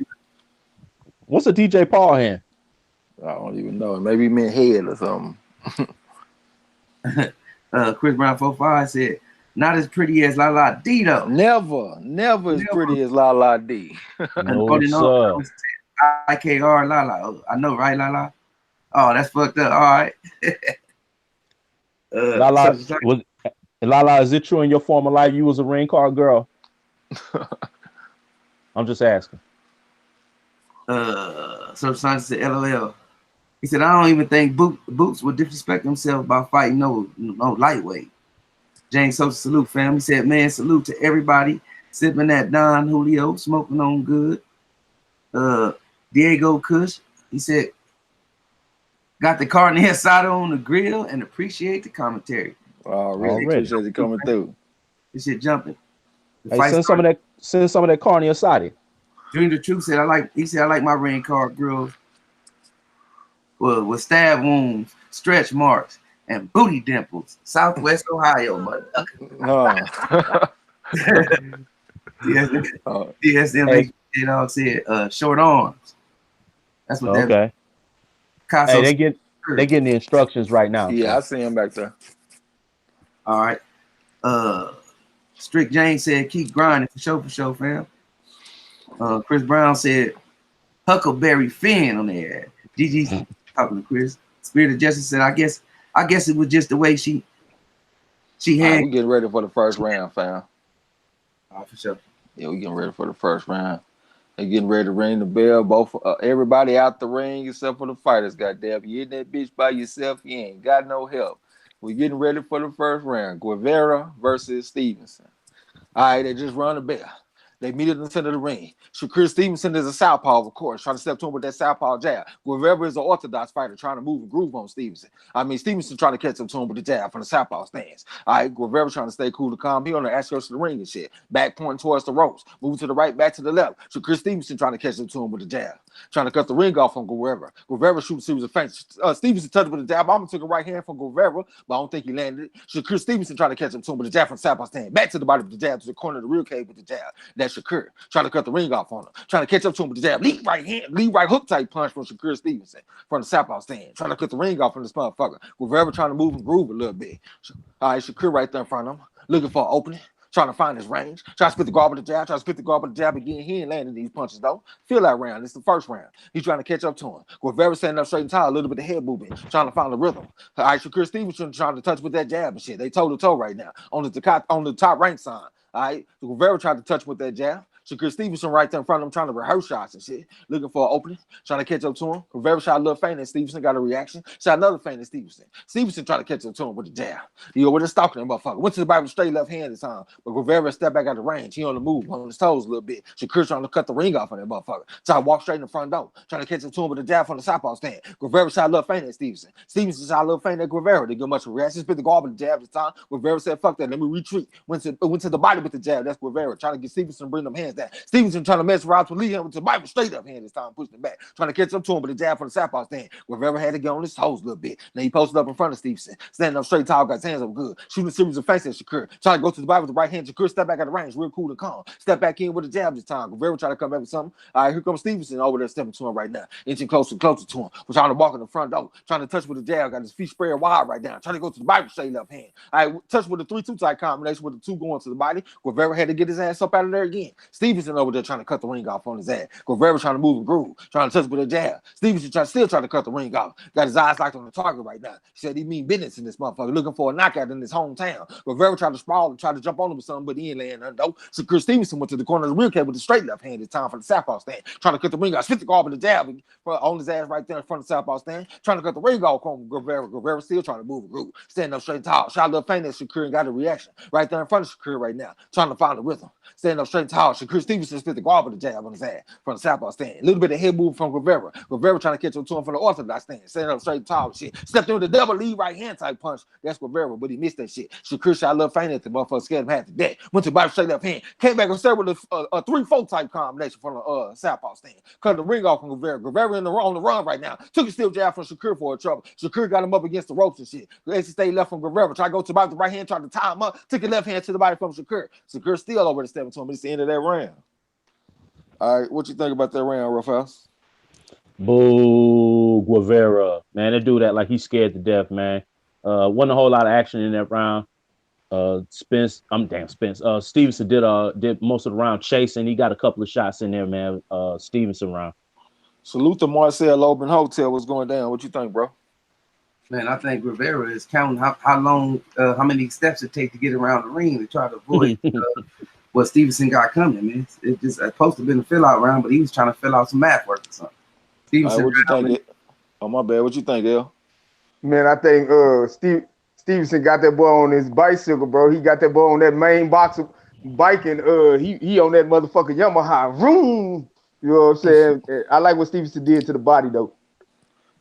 "What's a DJ Paul hand?" I don't even know. Maybe he meant head or something. Chris Brown 45 said, "Not as pretty as La La D though." Never as pretty as La La D. No, sir. IKR La La. Oh, I know, right, La La? Oh, that's fucked up. All right. Lala, is it true in your former life you was a ring card girl? I'm just asking. So Sanchez said, "LOL." He said, "I don't even think Boots would disrespect himself by fighting no lightweight." James Sosa, salute, fam. He said, "Man, salute to everybody sipping that Don Julio, smoking on good." Diego Kush, he said, "Got the carne asada on the grill and appreciate the commentary." Really appreciate it coming through. This shit jumping. Hey, send some of that carne asada. Junior Truth said, I like my ring card girls with stab wounds, stretch marks, and booty dimples. Southwest Ohio, motherfucker. DSM said, "Short arms." That's what that. Okay. Hey, they getting the instructions right now. Yeah, I see him back there. All right. Strick James said, "Keep grinding for sure, fam." Chris Brown said, "Huckleberry Finn" on there. GG's talking to Chris. Spirit of Justice said, I guess it was just the way she had." We getting ready for the first round, fam. For sure. Yeah, we getting ready for the first round. They getting ready to ring the bell. Both everybody out the ring except for the fighters. Goddamn, you in that bitch by yourself, you ain't got no help. We getting ready for the first round. Guevara versus Stevenson. All right, they just run the bell. They meet in the center of the ring. Shakur Stevenson is a southpaw, of course, trying to step to him with that southpaw jab. Guevara is an orthodox fighter trying to move and groove on Stevenson. Stevenson trying to catch up to him with the jab from the southpaw stance. All right, Guevara trying to stay cool to calm. He on the outskirts of the ring and shit. Back pointing towards the ropes. Moving to the right, back to the left. Shakur Stevenson trying to catch up to him with the jab. Trying to cut the ring off on Guevara. Guevara shoots a series of feints. Stevenson touched with the jab. Almost took a right hand from Guevara, but I don't think he landed it. Shakur Stevenson trying to catch up to him with the jab from the southpaw stand. Back to the body with the jab to the corner of the rear cage with the jab. That's Shakur. Trying to cut the ring off on him. Trying to catch up to him with the jab. Lead right hook type punch from Shakur Stevenson from the southpaw stand. Trying to cut the ring off on this motherfucker. Guevara trying to move and groove a little bit. All right, Shakur right there in front of him. Looking for an opening. Trying to find his range. Trying to spit the guard with the jab. Trying to spit the guard with the jab again. He ain't landing these punches though. Feel that round. It's the first round. He's trying to catch up to him. Guevara standing up straight and tall. A little bit of head movement. Trying to find the rhythm. All right, Shakur Stevenson trying to touch with that jab and shit. They toe to toe right now on the top rank sign. All right, Guevara tried to touch with that jab. Shakur Stevenson right there in front of him trying to rehearse shots and shit. Looking for an opening. Trying to catch up to him. Guevara shot a little feint and Stevenson got a reaction. Shot another feint and Stevenson. Stevenson tried to catch up to him with the jab. We're just stalking him, motherfucker. Went to the body with straight left hand this time. But Guevara stepped back out of range. He on the move, on his toes a little bit. Shakur trying to cut the ring off on that motherfucker. So I walked straight in the front door. Trying to catch up to him with the jab from the southpaw stand. Guevara shot a little feint at Stevenson. Stevenson shot a little feint at Guevara. Didn't get much of a reaction. Spit the guard with the jab this time. Guevara said, fuck that. Let me retreat. Went to the body with the jab. That's Guevara. Trying to get Stevenson to bring them hands that. Stevenson trying to mess around to lead him to Bible straight up hand this time, pushing him back, trying to catch up to him, but the jab from the southpaw stand. Guevara had to get on his toes a little bit. Then he posted up in front of Stevenson, standing up straight tall, got his hands up good, shooting a series of feints at Shakur, trying to go to the Bible with the right hand. Shakur step back at the range, real cool and calm. Step back in with a jab this time. Guevara trying to come back with something. All right, here comes Stevenson over there stepping to him right now, inching closer and closer to him. We're trying to walk in the front door, trying to touch with the jab, got his feet spread wide right now, trying to go to the Bible straight left hand. All right, touch with the 3-2 type combination with the 2 going to the body. Guevara had to get his ass up out of there again. Stevenson over there trying to cut the ring off on his ass. Guevara trying to move and groove, trying to touch with a jab. Stevenson still trying to cut the ring off. Got his eyes locked on the target right now. He said he mean business in this motherfucker, looking for a knockout in his hometown. Guevara tried to sprawl and try to jump on him with something, but he ain't laying nothing though. Shakur Stevenson went to the corner of the rear cage with the straight left hand this time for the southpaw stand, trying to cut the ring off. Spit the guard with the jab on his ass right there in front of the southpaw stand, trying to cut the ring off on Guevara. Guevara still trying to move and groove, standing up straight and tall. Shot a little faint at Shakur and got a reaction right there in front of Shakur right now, trying to find the rhythm. Standing up straight and tall. Shakur Stevenson spit the guard with the jab on his ass from the southpaw stand. A little bit of head move from Guevara. Guevara trying to catch up to him from the orthodox stand, standing up straight and tall. Shit. Stepped in with the double lead right hand type punch. That's Guevara, but he missed that shit. Shakur shot a little faint at the motherfucker, scared him half to death. Went to Bible straight left hand. Came back and started with a 3-4 type combination from the southpaw stand. Cut the ring off from Guevara. Guevara on the run right now. Took a steel jab from Shakur for a trouble. Shakur got him up against the ropes and shit. He stayed left from Guevara. Tried to go to the right hand, tried to tie him up. Took a left hand to the body from Shakur. Shakur still over the stepping to him. It's the end of that round. All right, what you think about that round, Rufus? Boo, Guevara. Man, that dude that like he's scared to death, man. Wasn't a whole lot of action in that round. Stevenson did most of the round chasing. He got a couple of shots in there, man. Stevenson round. Salute to Marcel Open Hotel. What's going down? What you think, bro? Man, I think Guevara is counting how many steps it takes to get around the ring to try to avoid what Stevenson got coming, man. It's just supposed to have been a fill-out round, but he was trying to fill out some math work or something. Stevenson, what you think? Oh, my bad. What you think, El? Man, I think Stevenson got that boy on his bicycle, bro. He got that boy on that main box of bike, and he on that motherfucking Yamaha. Vroom. You know what I'm saying? I like what Stevenson did to the body, though.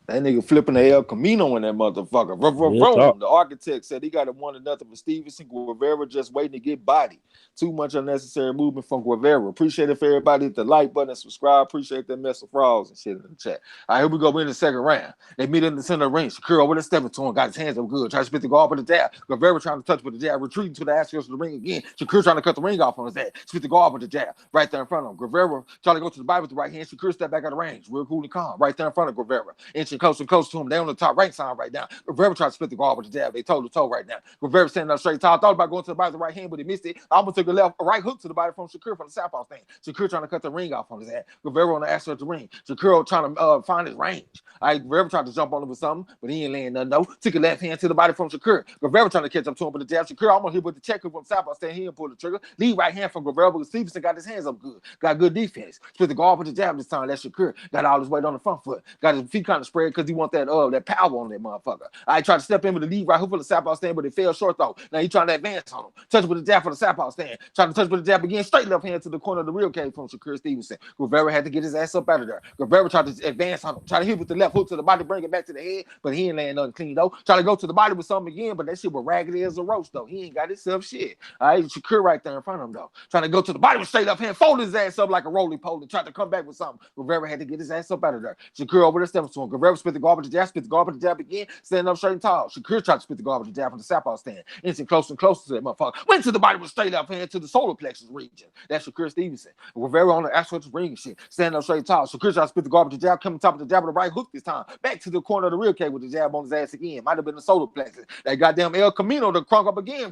That nigga flipping the El Camino in that motherfucker. The architect said he got it 1-0 for Stevenson. Guevara just waiting to get bodied. Too much unnecessary movement from Guevara. Appreciate it for everybody. Hit the like button and subscribe. Appreciate that mess of frogs and shit in the chat. All right, here we go. We're in the second round. They meet in the center of the ring. Shakur over there stepping to him. Got his hands up good. Try to spit the guard with the jab. Guevara trying to touch with the jab. Retreating to the outskirts of the ring again. Shakur trying to cut the ring off on his ass. Spit the guard with the jab. Right there in front of him. Guevara trying to go to the body with the right hand. Shakur step back out of range. Real cool and calm. Right there in front of Guevara. Inching close and close to him. They on the top rank sign right now. Guevara trying to split the guard with the jab. They toe to toe right now. Guevara standing up straight tall. Thought about going to the body with the right hand, but he missed it. Almost took a right hook to the body from Shakur from the southpaw stand. Shakur trying to cut the ring off on his ass. Guevara on the outside of the ring. Shakur trying to find his range. Guevara tried to jump on him with something, but he ain't laying nothing. No. Took a left hand to the body from Shakur. Guevara trying to catch up to him with the jab. Shakur almost hit with the check from the southpaw stand. He didn't pull the trigger. Lead right hand from Guevara, but Stevenson got his hands up good. Got good defense. Split the guard with the jab this time. That's Shakur. Got all his weight on the front foot. Got his feet kind of spread because he want that power on that motherfucker. I tried to step in with the lead right hook for the southpaw stand, but it fell short though. Now he trying to advance on him. Touch with the jab for the southpaw stand. Trying to touch with the jab again. Straight left hand to the corner of the real cage from Shakur Stevenson. Guevara had to get his ass up out of there. Guevara tried to advance on him. Try to hit with the left hook to the body, bring it back to the head, but he ain't laying nothing clean though. Try to go to the body with something again, but that shit was raggedy as a roast though. He ain't got himself shit. All right, Shakur right there in front of him though. Trying to go to the body with straight left hand, fold his ass up like a roly poly. Tried to come back with something. Guevara had to get his ass up out of there. Shakur over there stepping to him. Guevara spit the garbage jab, spit the garbage jab again, standing up straight and tall. Shakur tried to spit the garbage jab from the southpaw stand. Inching closer and closer to that motherfucker. Went to the body with straight left hand to the solar plexus region. That's Shakur Stevenson. Guevara on the actual ring and shit. Standing up straight tall. Shakur tried to spit the garbage jab, coming top of the jab with the right hook this time. Back to the corner of the rear cage with the jab on his ass again. Might have been the solar plexus. That goddamn El Camino to crunk up again.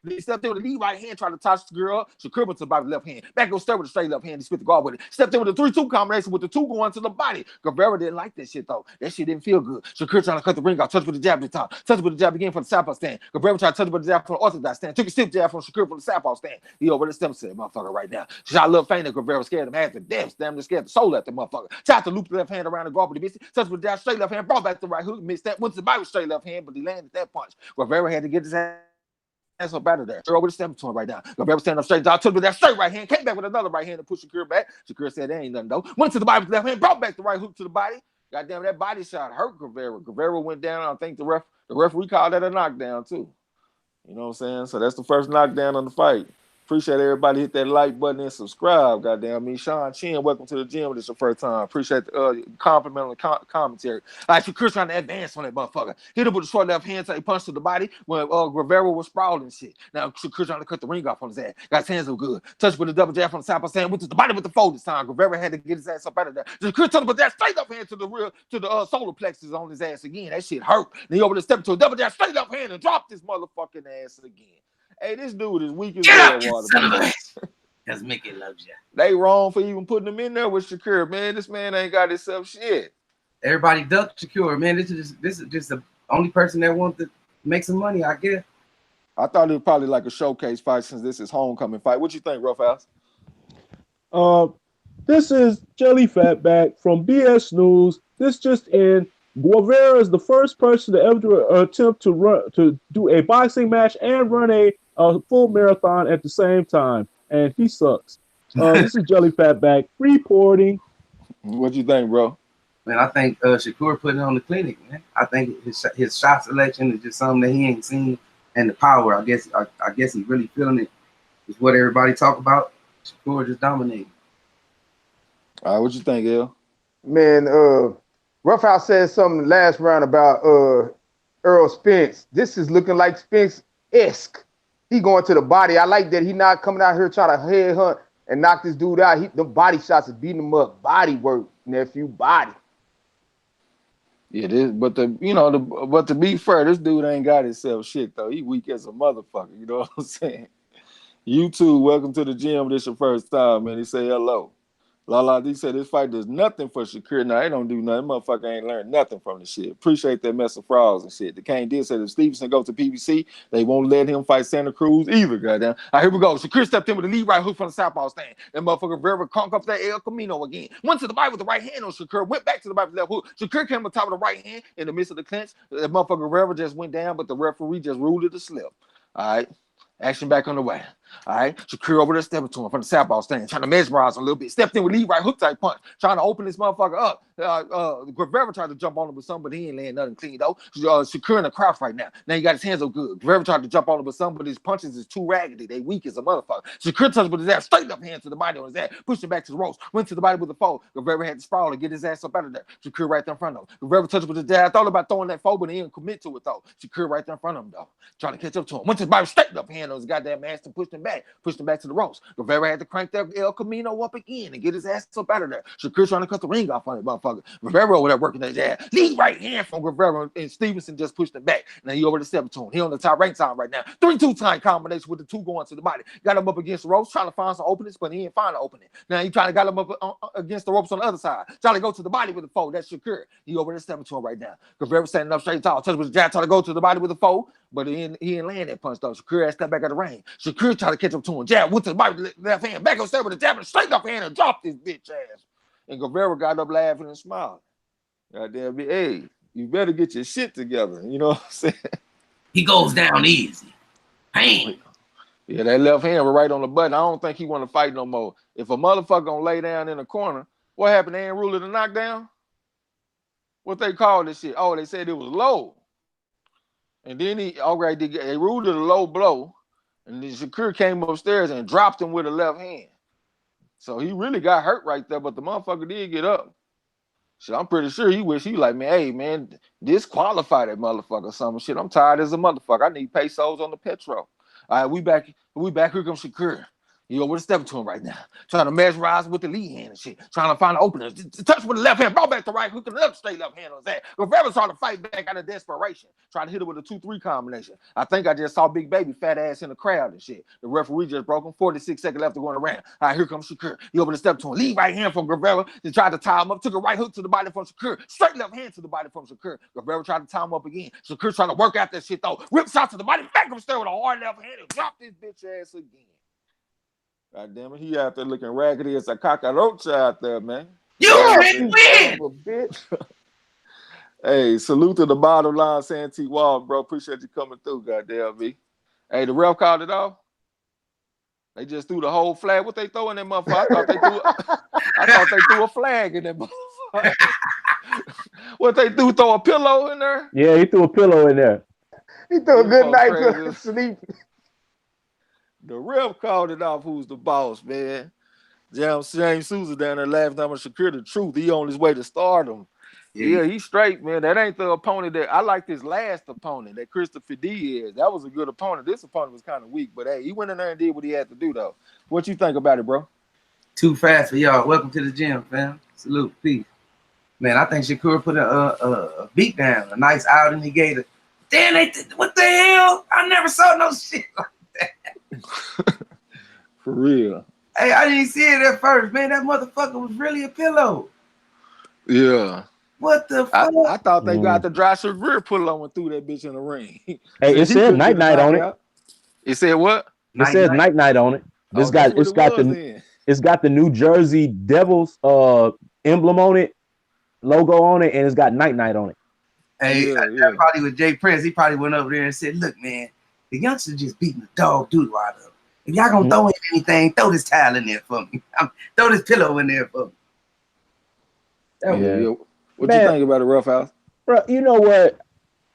He stepped in with the lead right hand, tried to touch the girl up. Shakur went to the body with the left hand. Back go start with the straight left hand. He spit the guard with it. Stepped in with the 3-2 combination with the 2 going to the body. Guevara didn't like that shit though. That shit didn't feel good. Shakur trying to cut the ring off. Touch with the jab this time. Touch with the jab again from the southpaw stand. Guevara tried to touch with the jab from the orthodox stand. Took a stiff jab from Shakur from the southpaw stand. He over the stem set motherfucker right now. Shot a little faint that Guevara scared him half to death. Damn, scared the soul at the motherfucker. Tried to loop the left hand around the guard, but he missed it. Touch with the jab straight left hand. Brought back the right hook. Missed that. Went to the body with straight left hand, but he landed that punch. Guevara had to get his ass up out of there. Over the stem to him right now. Guevara standing up straight. Took with that straight right hand. Came back with another right hand to push Shakur back. Shakur said that ain't nothing though. Went to the body with the left hand. Brought back the right hook to the body. Goddamn, that body shot hurt Guevara. Guevara went down. I think the referee called that a knockdown too. You know what I'm saying? So that's the first knockdown on the fight. Appreciate everybody hit that like button and subscribe. Goddamn me, Sean Chin. Welcome to the gym. This is your first time. Appreciate the compliment on the commentary. All right, Shakur trying to advance on that motherfucker. Hit him with a short left hand, take punch to the body when Guevara was sprawling shit. Now Shakur trying to cut the ring off on his ass. Got his hands so good. Touch with a double jab from the side by saying went to the body with the fold this time. Guevara had to get his ass up out of there. Shakur took with that straight up hand to the solar plexus on his ass again. That shit hurt. Then he over the step to a double jab straight up hand and dropped his motherfucking ass again. Hey, this dude is weak as hell, water. Because Mickey loves you. They wrong for even putting him in there with Shakur, man. This man ain't got himself shit. Everybody duck Shakur, man. This is just the only person that wants to make some money, I guess. I thought it was probably like a showcase fight since this is homecoming fight. What you think, Roughhouse? This is Jelly Fatback from BS News. This just in. Guevara is the first person to ever attempt to do a boxing match and run a full marathon at the same time, and he sucks. This is Jelly Fatback reporting. What you think, bro? Man, I think Shakur putting on the clinic, man. I think his shot selection is just something that he ain't seen, and the power. I guess he's really feeling it. Is what everybody talk about. Shakur just dominating. All right, what you think, El? Man, Roughhouse said something last round about Earl Spence. This is looking like Spence-esque. He going to the body. I like that he not coming out here trying to headhunt and knock this dude out. The body shots is beating him up. Body work, nephew. Body. Yeah, but to be fair, this dude ain't got himself shit though. He weak as a motherfucker. You know what I'm saying? You too. Welcome to the gym. This your first time, man. He say hello. Lala D said this fight does nothing for Shakur. Now they don't do nothing. Motherfucker ain't learned nothing from the shit. Appreciate that mess of frauds and shit. The Kane did say if Stevenson goes to PBC, they won't let him fight Santa Cruz either. Goddamn. All right, here we go. Shakur stepped in with a lead right hook from the southpaw stand. That motherfucker very conk up that El Camino again. Went to the body with the right hand on Shakur. Went back to the body with the left hook. Shakur came on top of the right hand in the midst of the clinch. That motherfucker Rivera just went down, but the referee just ruled it a slip. All right. Action back on the way. All right. Shakur over there stepping to him from the southpaw stand, trying to mesmerize him a little bit. Stepped in with lead right hook type punch, trying to open this motherfucker up. Guevara tried to jump on him with something, but he ain't laying nothing clean though. Shakur in the crouch right now. Now he got his hands so good. Guevara tried to jump on him with something, but his punches is too raggedy. They weak as a motherfucker. Shakur touched with his ass, straight up hand to the body on his ass, pushed him back to the ropes, went to the body with the fold. Guevara had to sprawl and get his ass up out of there. Shakur right there in front of him. Guevara touched with his dad. I thought about throwing that fold, but he didn't commit to it though. Shakur right there in front of him though, trying to catch up to him. Went to the body, straight up hand on his goddamn ass and pushed him back to the ropes. Guevara had to crank that El Camino up again and get his ass up out of there. Shakur trying to cut the ring off on it, motherfucker. Guevara over there working that jab. Lead right hand from Guevara, and Stevenson just pushed him back. Now he over the 7-2. He on the top rank time right now. 3-2 time combination with the two going to the body. Got him up against the ropes, trying to find some openings, but he ain't find an opening. Now he trying to got him up against the ropes on the other side. Trying to go to the body with the fold. That's Shakur. He over the 7-2 right now. Guevara standing up straight tall. Touch with the jab, trying to go to the body with the fold, but he ain't land that punch though. Shakur had stepped back out of the ring. Shakur tried to catch up to him. Jab, went to the body with the left hand, back upstairs with the jab and straight up hand and dropped his bitch ass. And Guevara got up laughing and smiling. Goddamn, hey, you better get your shit together. You know what I'm saying? He goes down easy. Bang. Yeah, that left hand was right on the button. I don't think he want to fight no more. If a motherfucker gonna lay down in the corner, what happened? They ain't ruled it a knockdown? What they call this shit? Oh, they said it was low. And then they ruled it a low blow. And then Shakur came upstairs and dropped him with a left hand. So he really got hurt right there, but the motherfucker did get up. Shit, I'm pretty sure he wish he like, man, hey, man, disqualify that motherfucker or something. Shit, I'm tired as a motherfucker. I need pesos on the petrol. All right, we back. Here comes Shakur. He over the step to him right now, trying to mesmerize with the lead hand and shit, trying to find openers. Touch with the left hand, brought back the right hook, and another straight left hand on his ass. Guevara trying to fight back out of desperation, trying to hit it with a 2-3 combination. I think I just saw Big Baby fat ass in the crowd and shit. The referee just broke him. 46 seconds left to go in the round. All right, here comes Shakur. He over the step to him. Lead right hand from Guevara. They tried to tie him up. Took a right hook to the body from Shakur. Straight left hand to the body from Shakur. Guevara tried to tie him up again. Shakur trying to work out that shit though. Whip shot to the body. Back upstairs with a hard left hand and dropped his bitch ass again. God damn it, he out there looking raggedy as a cockroach out there, man. You can win! Hey, salute to the bottom line, Santee Wall, bro. Appreciate you coming through, goddamn me. Hey, the ref called it off. They just threw the whole flag. What they throw in that motherfucker? I thought they threw a flag in that motherfucker. What they do? Throw a pillow in there? Yeah, he threw a pillow in there. He threw a good night to sleep. The ref called it off. Who's the boss, man? James Sousa down there laughing at Shakur. The truth, he on his way to stardom. Yeah, he's straight, man. That ain't the opponent that I like. This last opponent that Christopher Diaz. That was a good opponent. This opponent was kind of weak, but hey, he went in there and did what he had to do, though. What you think about it, bro? Too fast for y'all. Welcome to the gym, fam. Salute, peace. Man, I think Shakur put a beat down, a nice out, and he gave it. Damn, what the hell? I never saw no shit like that. For real. Hey, I didn't see it at first, man. That motherfucker was really a pillow. Yeah. What the fuck? I thought they got the dry Greer pull on and threw that bitch in the ring. Hey, it said night on it. It said what? It says night on it. It's got the New Jersey Devils emblem on it, logo on it, and it's got night on it. Hey, that probably with Jay Prince. He probably went over there and said, "Look, man, the youngster just beating the dog doodle out of him. If y'all gonna throw in anything, throw this towel in there for me. Throw this pillow in there for me." What you think about it, Rough House? Bro, you know what?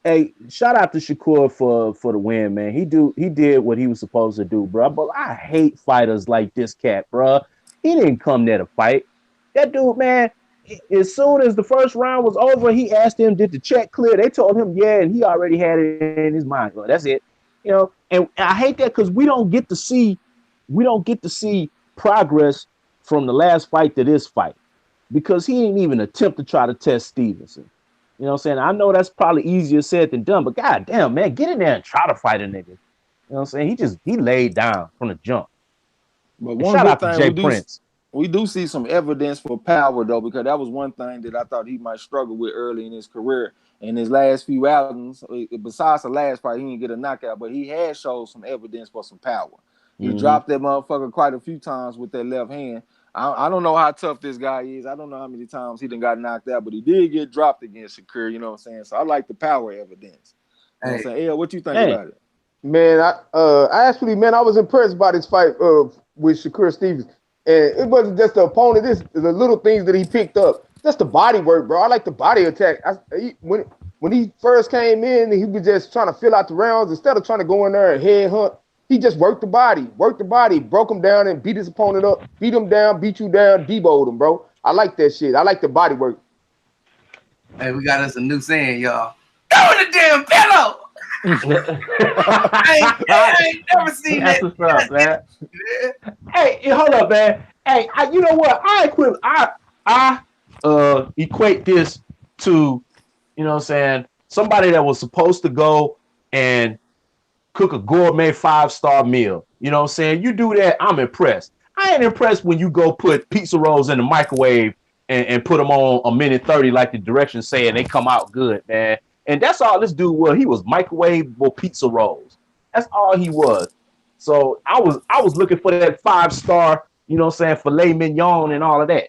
Hey, shout out to Shakur for the win, man. He did what he was supposed to do, bro. But I hate fighters like this cat, bro. He didn't come there to fight. That dude, man, as soon as the first round was over, he asked him, did the check clear? They told him, yeah, and he already had it in his mind. Well, that's it. You know, and I hate that because we don't get to see progress from the last fight to this fight. Because he didn't even attempt to try to test Stevenson. You know what I'm saying? I know that's probably easier said than done, but goddamn, man, get in there and try to fight a nigga. You know what I'm saying? He laid down from the jump. But shout out to Jay Prince. We do see some evidence for power, though, because that was one thing that I thought he might struggle with early in his career. In his last few outings, besides the last fight, he didn't get a knockout, but he had showed some evidence for some power. He dropped that motherfucker quite a few times with that left hand. I don't know how tough this guy is. I don't know how many times he done got knocked out, but he did get dropped against Shakur, you know what I'm saying? So I like the power evidence. You know what I'm saying? What you think about it? Man, I was impressed by this fight with Shakur Stevenson. And it wasn't just the opponent, the little things that he picked up. Just the body work, bro. I like the body attack. When he first came in, he was just trying to fill out the rounds. Instead of trying to go in there and head hunt, he just worked the body, broke him down and beat his opponent up, beat him down, beat you down, deboed him, bro. I like that shit. I like the body work. Hey, we got us a new saying, y'all. Throw in the damn pillow. I ain't never seen that. What's up, man? Hey, hold up, man. Hey, you know what? I equate this to, you know what I'm saying, somebody that was supposed to go and cook a gourmet 5-star meal. You know what I'm saying? You do that, I'm impressed. I ain't impressed when you go put pizza rolls in the microwave and put them on a minute 30 like the directions say, and they come out good, man. And that's all this dude was. He was microwavable pizza rolls. That's all he was. So I was looking for that 5-star, you know what I'm saying, filet mignon and all of that.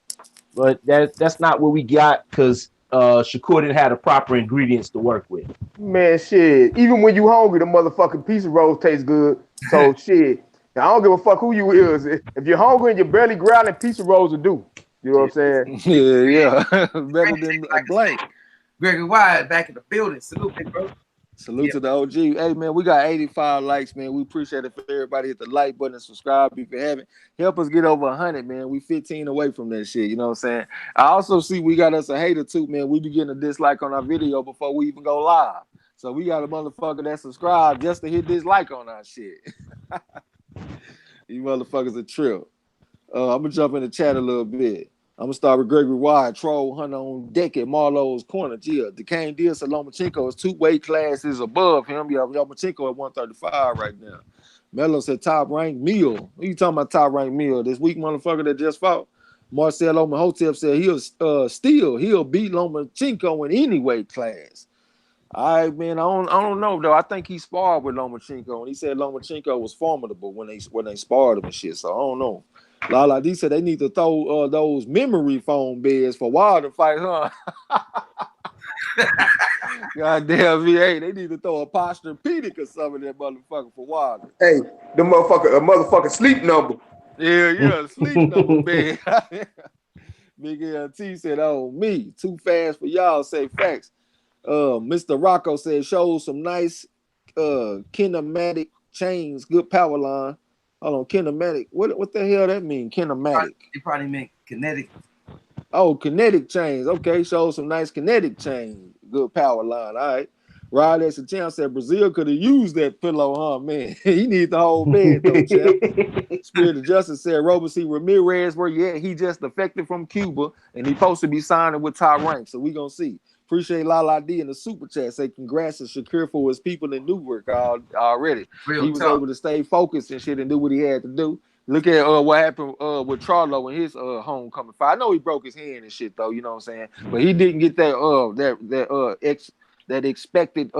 But that's not what we got because Shakur didn't have the proper ingredients to work with. Man, shit. Even when you hungry, the motherfucking pizza rolls taste good. So shit. I don't give a fuck who you is. If you're hungry and you're barely growling, pizza rolls will do. You know what I'm saying? Yeah. Better than a blank. Gregory Wyatt back in the building. Salute, big bro. Salute to the OG. Hey, man, we got 85 likes, man. We appreciate it for everybody. Hit the like button and subscribe if you haven't. Help us get over 100, man. We 15 away from that shit. You know what I'm saying? I also see we got us a hater, too, man. We be getting a dislike on our video before we even go live. So we got a motherfucker that subscribed just to hit dislike on our shit. You motherfuckers a trip. I'm going to jump in the chat a little bit. I'm going to start with Gregory Wyatt, Troll Hunter on deck at Marlo'S corner. Yeah, Duquesne Diaz and Lomachenko is 2 weight classes above him. Yeah, Lomachenko at 135 right now. Melo said top-ranked meal. Who you talking about top-ranked meal? This weak motherfucker that just fought? Marcel Lomahotep said he'll beat Lomachenko in any weight class. All right, man, I don't know, though. I think he sparred with Lomachenko, and he said Lomachenko was formidable when they sparred him and shit, so I don't know. Lala D said they need to throw those memory foam beds for Wilder to fight, huh? Goddamn VA, they need to throw a Posturepedic or something in that motherfucker for Wilder. Hey, a motherfucker sleep number. Yeah, sleep number bed. Big LT said, "Oh me, too fast for y'all." Say facts. Mr. Rocco said, "Shows some nice kinematic chains, good power line." Hold on, kinematic. What the hell that mean? Kinematic. It probably meant kinetic. Oh, kinetic chains. Okay, show some nice kinetic chains. Good power line. All right. Rod S. Champ said Brazil could have used that pillow, huh, man? He need the whole bed, though, champ. Spirit of Justice said Robert C. Ramirez, where you at? He just defected from Cuba, and he supposed to be signing with top rank, so we gonna see. Appreciate Lala D in the super chat. Say congrats to Shakur for his people in Newark already. Real He was talk. able to stay focused and shit and do what he had to do. Look at what happened with Charlo and his homecoming fight. I know he broke his hand and shit though, you know what I'm saying? But he didn't get that expected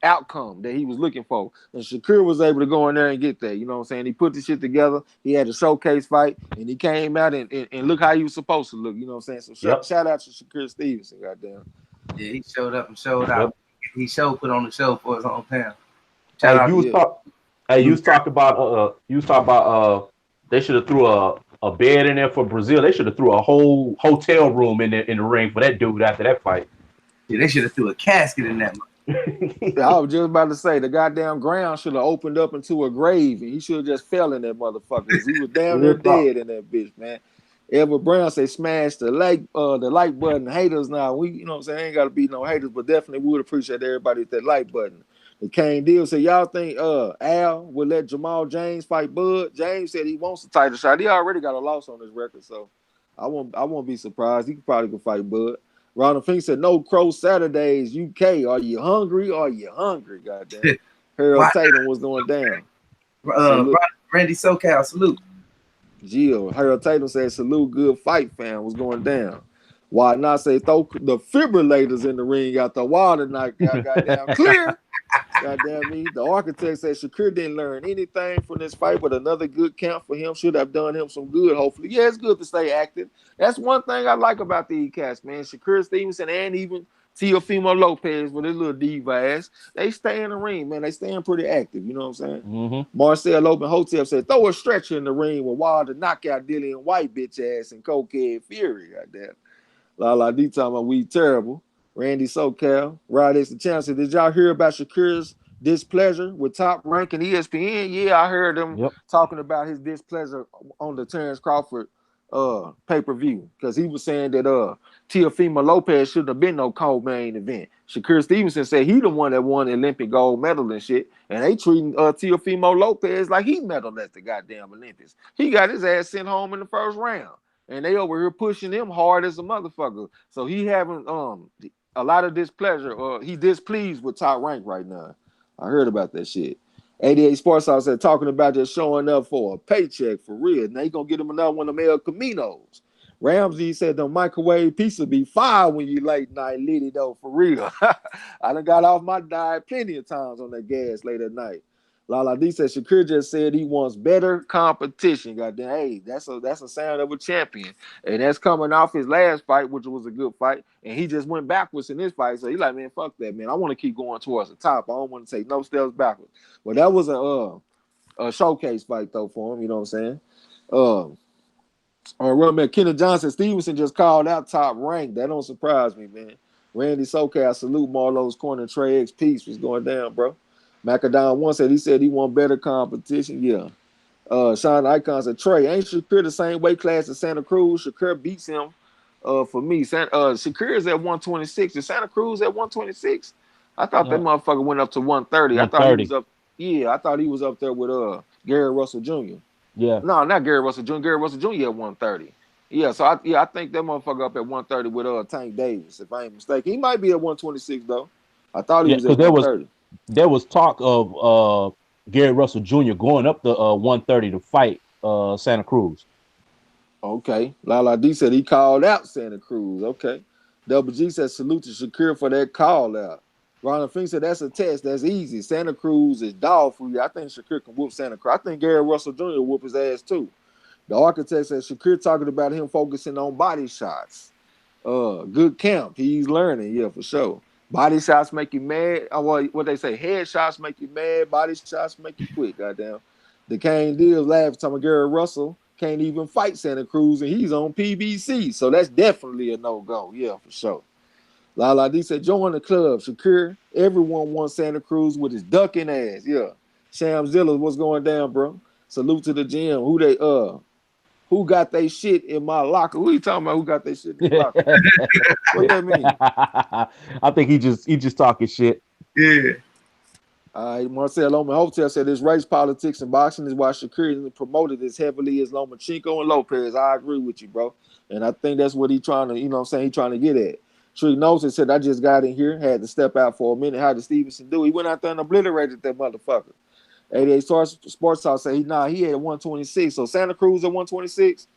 outcome that he was looking for. And Shakur was able to go in there and get that, you know what I'm saying? He put the shit together. He had a showcase fight and he came out and look how he was supposed to look, you know what I'm saying? So shout out to Shakur Stevenson, goddamn. Yeah, he showed up and showed out. He put on the show for his own town. You was talking about they should have threw a bed in there for Brazil. They should have threw a whole hotel room in the ring for that dude after that fight. Yeah, they should have threw a casket in that. I was just about to say the goddamn ground should have opened up into a grave and he should have just fell in that motherfucker. He was down there dead in that bitch, man. Edward Brown say smash the like button. Haters now. We, you know what I'm saying, ain't gotta be no haters, but definitely would appreciate everybody with that like button. The Kane deal said, y'all think Al would let Jamal James fight Bud? James said he wants the title shot. He already got a loss on his record, so I won't be surprised. He probably could fight Bud. Ronald Fink said, no Crow Saturdays, UK. Are you hungry? Are you hungry? Goddamn. Harold Tatum was going down. Randy SoCal, salute. Gio. Harold Tatum said, salute, good fight, fam. Was going down. Why not say throw the defibrillators in the ring out the water tonight? Goddamn clear. Goddamn me. The architect said Shakur didn't learn anything from this fight, but another good camp for him should have done him some good, hopefully. Yeah, it's good to stay active. That's one thing I like about the cats, man. Shakur Stevenson and even Teofimo Lopez with his little diva ass, they stay in the ring, man. They staying pretty active, you know what I'm saying? Mm-hmm. Marcel Open Hotel said, throw a stretcher in the ring with Wilder knock out Dillian White bitch ass and Cokehead Fury. Goddamn. Lala D talking about we terrible. Randy SoCal, Rod S. the Champ said, did y'all hear about Shakur's displeasure with Top Rank and ESPN? Yeah, I heard them talking about his displeasure on the Terrence Crawford pay-per-view because he was saying that Teofimo Lopez shouldn't have been no co-main event. Shakur Stevenson said he the one that won the Olympic gold medal and shit, and they treating Teofimo Lopez like he medaled at the goddamn Olympics. He got his ass sent home in the first round, and they over here pushing him hard as a motherfucker. So he having a lot of displeasure, or he displeased with Top Rank right now. I heard about that shit. 88 Sports House said talking about just showing up for a paycheck for real. Now you gonna get him another one of them El Caminos. Ramsey said the microwave pizza be fire when you late night lit it though, for real. I done got off my diet plenty of times on that gas late at night. Lala D said Shakur just said he wants better competition. Goddamn, hey, that's a sound of a champion. And that's coming off his last fight, which was a good fight. And he just went backwards in this fight. So he's like, man, fuck that, man. I want to keep going towards the top. I don't want to take no steps backwards. But that was a showcase fight though for him, you know what I'm saying? Remember Kenneth Johnson Stevenson just called out Top Rank. That don't surprise me, man. Randy SoCal, salute Marlo's corner. Trey X Peace was going down, bro. Macadon one said he want better competition. Yeah. Sean Icon said, Trey, ain't Shakur the same weight class as Santa Cruz? Shakur beats him for me. Shakur is at 126. Is Santa Cruz at 126? I thought that motherfucker went up to 130. 130. I thought he was up. Yeah, I thought he was up there with Gary Russell Jr. Yeah. No, not Gary Russell Jr. Gary Russell Jr. at 130. Yeah, so I think that motherfucker up at 130 with Tank Davis, if I ain't mistaken. He might be at 126 though. I thought he was at 130. There was talk of Gary Russell Jr. going up to 130 to fight Santa Cruz. Okay. Lala D said he called out Santa Cruz. Okay. Double G said salute to Shakur for that call out. Ronald Fink said that's a test. That's easy. Santa Cruz is dog food. I think Shakur can whoop Santa Cruz. I think Gary Russell Jr. will whoop his ass too. The architect said Shakur talking about him focusing on body shots. Good camp. He's learning. Yeah, for sure. Body shots make you mad. What they say, head shots make you mad. Body shots make you quit. Goddamn. The Kane deals laugh talking about Gary Russell can't even fight Santa Cruz and he's on PBC. So that's definitely a no-go. Yeah, for sure. Lala D said, join the club. Shakur, everyone wants Santa Cruz with his ducking ass. Yeah. Sham Zilla, what's going down, bro? Salute to the gym. Who got they shit in my locker? Who you talking about? Who got they shit in the locker? What that mean? I think he just talking shit. Yeah. Marcel Hotel said this race politics and boxing is why Shakur isn't promoted as heavily as Lomachenko and Lopez. I agree with you, bro. And I think that's what he trying to, he trying to get at. Tree Nose said, I just got in here, had to step out for a minute. How did Stevenson do? He went out there and obliterated that motherfucker. 88 Sports Talk said he had 126. So Santa Cruz at 126.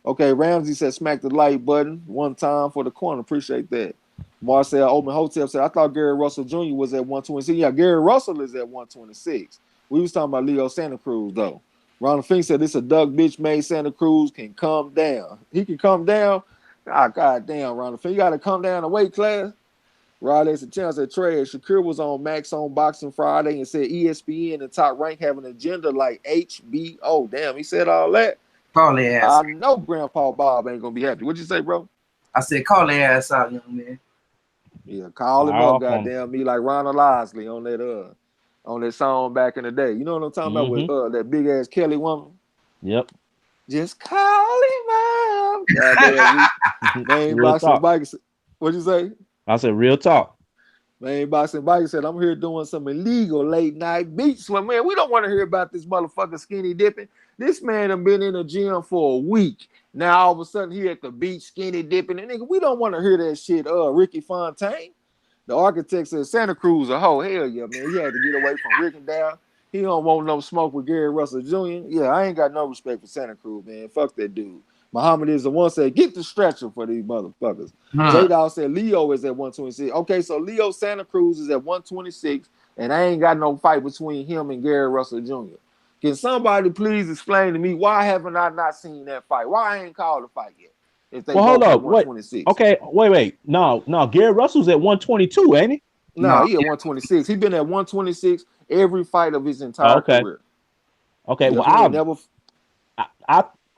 Okay, Ramsey said smack the like button one time for the corner. Appreciate that. Marcel Open Hotel said, I thought Gary Russell Jr. was at 126. Yeah, Gary Russell is at 126. We was talking about Leo Santa Cruz, though. Ronald Fink said, this a duck bitch made Santa Cruz can come down. He can come down. God damn, Ronald Fink. You got to come down a weight class. Raleigh said, chance at trade. Shakur was on Max on Boxing Friday and said ESPN and Top Rank have an agenda like HBO. Damn, he said all that. Call their ass. I know Grandpa Bob ain't going to be happy. What'd you say, bro? I said, call their ass out, young man. Yeah, call him up, goddamn me, like Ronald Isley on that song back in the day. You know what I'm talking about with that big ass Kelly woman? Yep. Just call him up. Goddamn, man, boxing bikes. What'd you say? I said real talk. Man, boxing bike said, I'm here doing some illegal late night beach swim. Man, we don't want to hear about this motherfucker skinny dipping. This man done been in the gym for a week. Now all of a sudden he at the beach skinny dipping. And nigga, we don't want to hear that shit. Ricky Fontaine, the architect said Santa Cruz a hoe. Hell yeah, man. He had to get away from Rick and down. He don't want no smoke with Gary Russell Jr. Yeah, I ain't got no respect for Santa Cruz, man. Fuck that dude. Muhammad is the one said, get the stretcher for these motherfuckers. J-Dawg said Leo is at 126. Okay, so Leo Santa Cruz is at 126, and I ain't got no fight between him and Gary Russell Jr. Can somebody please explain to me why haven't I not seen that fight? Why I ain't called the fight yet? If they hold up. 126. Wait. Okay, wait. No. Gary Russell's at 122, ain't he? No, he at 126. He been at 126 every fight of his entire career. Okay,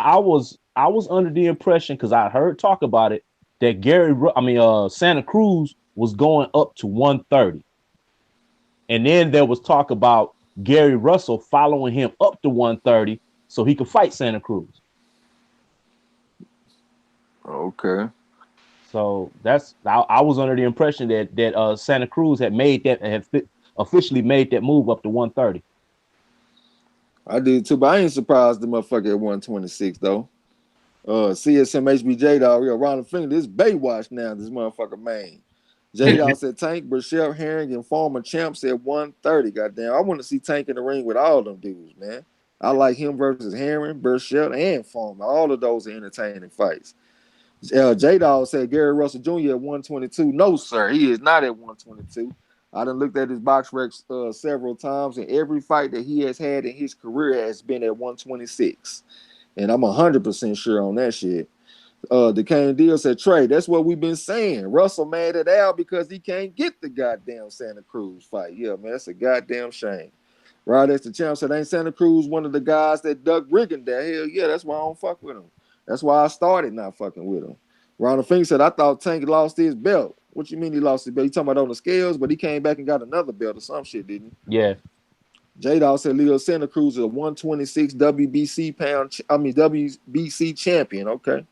I was under the impression, because I heard talk about it, that Santa Cruz was going up to 130. And then there was talk about Gary Russell following him up to 130 so he could fight Santa Cruz. Okay. So I was under the impression that Santa Cruz had officially made that move up to 130. I did too, but I ain't surprised the motherfucker at 126 though. CSM HBJ dog, around the finger. This Baywatch now, this motherfucker man. J-Dawg said Tank, Burchell, Herring, and former champs at 130. Goddamn, I want to see Tank in the ring with all them dudes, man. I like him versus Herring, Burchell, and Former. All of those are entertaining fights. J-Dawg said Gary Russell Jr. at 122. No, sir, he is not at 122. I done looked at his box recs several times, and every fight that he has had in his career has been at 126. And I'm 100% sure on that shit. DeCane Deal said, Trey, that's what we've been saying. Russell mad at Al because he can't get the goddamn Santa Cruz fight. Yeah, man, that's a goddamn shame. Rod S. the champ said, ain't Santa Cruz one of the guys that Doug Riggin there? Hell yeah, that's why I don't fuck with him. That's why I started not fucking with him. Ronald Fink said, I thought Tank lost his belt. What you mean he lost his belt? You talking about on the scales, but he came back and got another belt or some shit, didn't he? Yeah. J-Dawg said Leo Santa Cruz is a 126 WBC champion. Okay.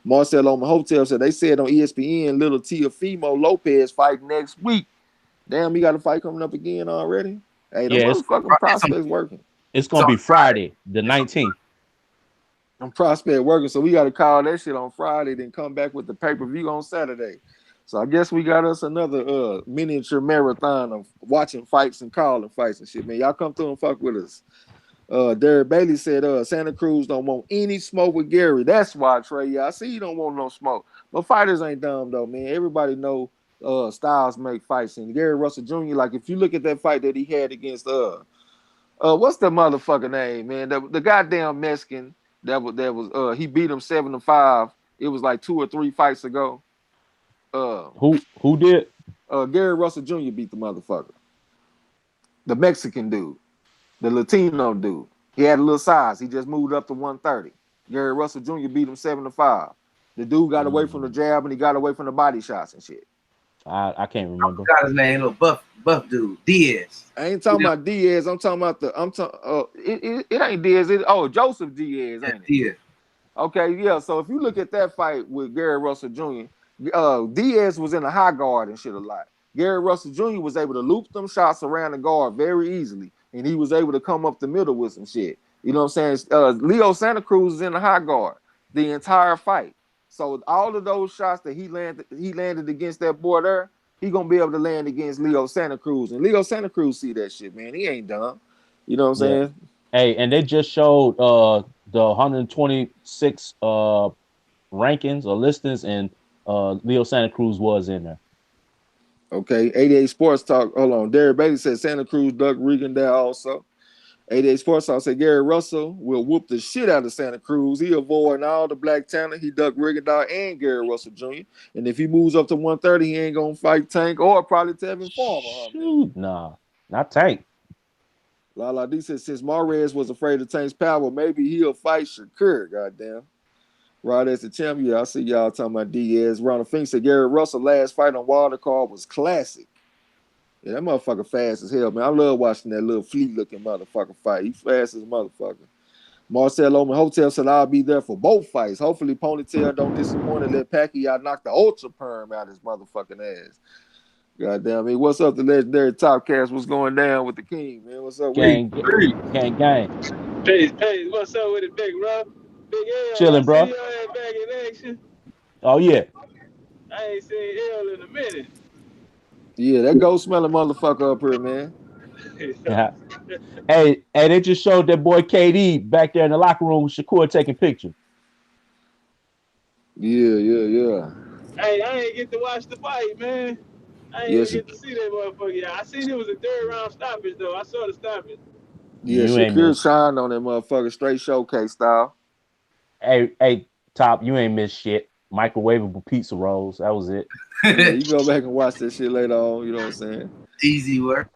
Marcel on my hotel said they said on ESPN Little Teofimo Lopez fight next week. Damn, he got a fight coming up again already. Hey, the motherfucking prospect's working. It's gonna be Friday, the 19th. I'm prospect working, so we got to call that shit on Friday, then come back with the pay-per-view on Saturday. So I guess we got us another miniature marathon of watching fights and calling fights and shit, man. Y'all come through and fuck with us. Derek Bailey said Santa Cruz don't want any smoke with Gary. That's why, Trey. Yeah, I see you don't want no smoke. But fighters ain't dumb, though, man. Everybody know styles make fights. And Gary Russell Jr., like, if you look at that fight that he had against, what's the motherfucker name, man? The goddamn Mexican that was he beat him 7-5. It was like 2 or 3 fights ago. Who did? Gary Russell Jr. beat the motherfucker. The Mexican dude. The Latino dude. He had a little size. He just moved up to 130. Gary Russell Jr. beat him 7-5. The dude got away from the jab and he got away from the body shots and shit. I can't I remember. forgot his name. Little buff dude, Diaz. I ain't talking about Diaz. I'm talking about it ain't Diaz. Joseph Diaz, ain't it? Diaz. Okay, yeah. So if you look at that fight with Gary Russell Jr., Diaz was in the high guard and shit a lot. Gary Russell Jr. was able to loop them shots around the guard very easily, and he was able to come up the middle with some shit. You know what I'm saying? Leo Santa Cruz is in the high guard the entire fight. So all of those shots that he landed against that boy there, he gonna be able to land against Leo Santa Cruz. And Leo Santa Cruz see that shit, man. He ain't dumb. You know what I'm saying? Hey, and they just showed the 126 rankings or listings, and Leo Santa Cruz was in there. Okay, 88 Sports Talk. Hold on. Derek Bailey said Santa Cruz, Doug Regan there also. 88 Sports Talk said Gary Russell will whoop the shit out of Santa Cruz. He avoiding all the black talent. He Doug Rigondeaux and Gary Russell Jr. And if he moves up to 130, he ain't gonna fight Tank or probably Tevin Farmer. Shoot, nah, not Tank. Lala D said since Mares was afraid of Tank's power, maybe he'll fight Shakur. Goddamn. Rod as the champ. Yeah, I see y'all talking about Diaz. Ronald Fink said Gary Russell last fight on Wilder card was classic. Yeah, that motherfucker fast as hell, man. I love watching that little fleet looking motherfucker fight. He fast as a motherfucker. Marcel Oman Hotel said I'll be there for both fights. Hopefully Ponytail don't disappoint and let Pacquiao knock the ultra perm out his motherfucking ass. Goddamn me. What's up, the legendary Top Cast? What's going down with the king, man? What's up? Gang. Peace. What's up with it, Big Rob? Big L. Chilling, bro. I see your ass back in action. Oh yeah. I ain't seen L in a minute. Yeah, that ghost smelling motherfucker up here, man. Yeah. Hey, they just showed that boy KD back there in the locker room with Shakur taking pictures. Yeah. Hey, I ain't get to watch the fight, man. I ain't even get to see that motherfucker. Yeah, I seen it was a third round stoppage though. I saw the stoppage. Yeah, Shakur shined on that motherfucker straight showcase style. Hey, Top, you ain't missed shit. Microwavable pizza rolls. That was it. Yeah, you go back and watch that shit later on. You know what I'm saying? Easy work.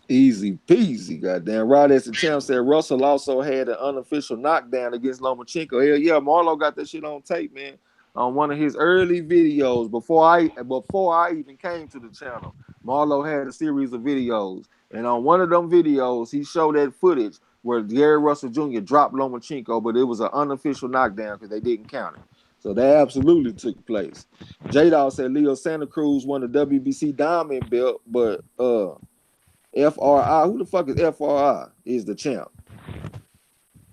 Easy peasy, goddamn. Rod as the champ said Russell also had an unofficial knockdown against Lomachenko. Hell yeah, Marlo got that shit on tape, man. On one of his early videos before I even came to the channel. Marlo had a series of videos. And on one of them videos, he showed that footage where Gary Russell Jr. dropped Lomachenko, but it was an unofficial knockdown because they didn't count it. So that absolutely took place. J-Dawg said Leo Santa Cruz won the WBC Diamond belt, but FRI, who the fuck is FRI? Is the champ.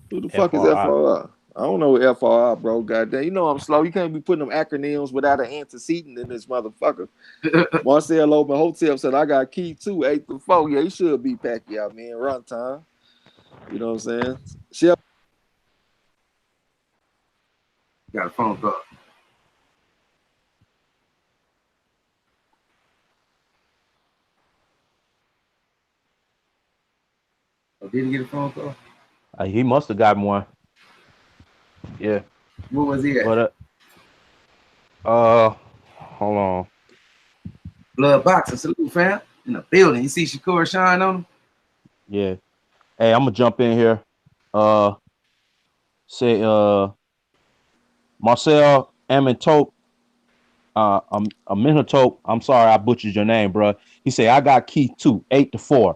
Who the fuck is FRI? I don't know FRI, bro. Goddamn, you know I'm slow. You can't be putting them acronyms without an antecedent in this motherfucker. Marcel Open Hotel said I got key 2, 8-4. Yeah, he should be Pacquiao, man. Run time. You know what I'm saying? Got a phone call. Oh, did he get a phone call? He must have gotten one. Yeah. Where was he at? But hold on. Blood Boxer, salute, fam. In the building. You see Shakur shine on him? Yeah. Hey, I'm gonna jump in here. Say Marcel Amintoke. Amintoke. I'm sorry, I butchered your name, bro. He said I got Keith too, 8-4.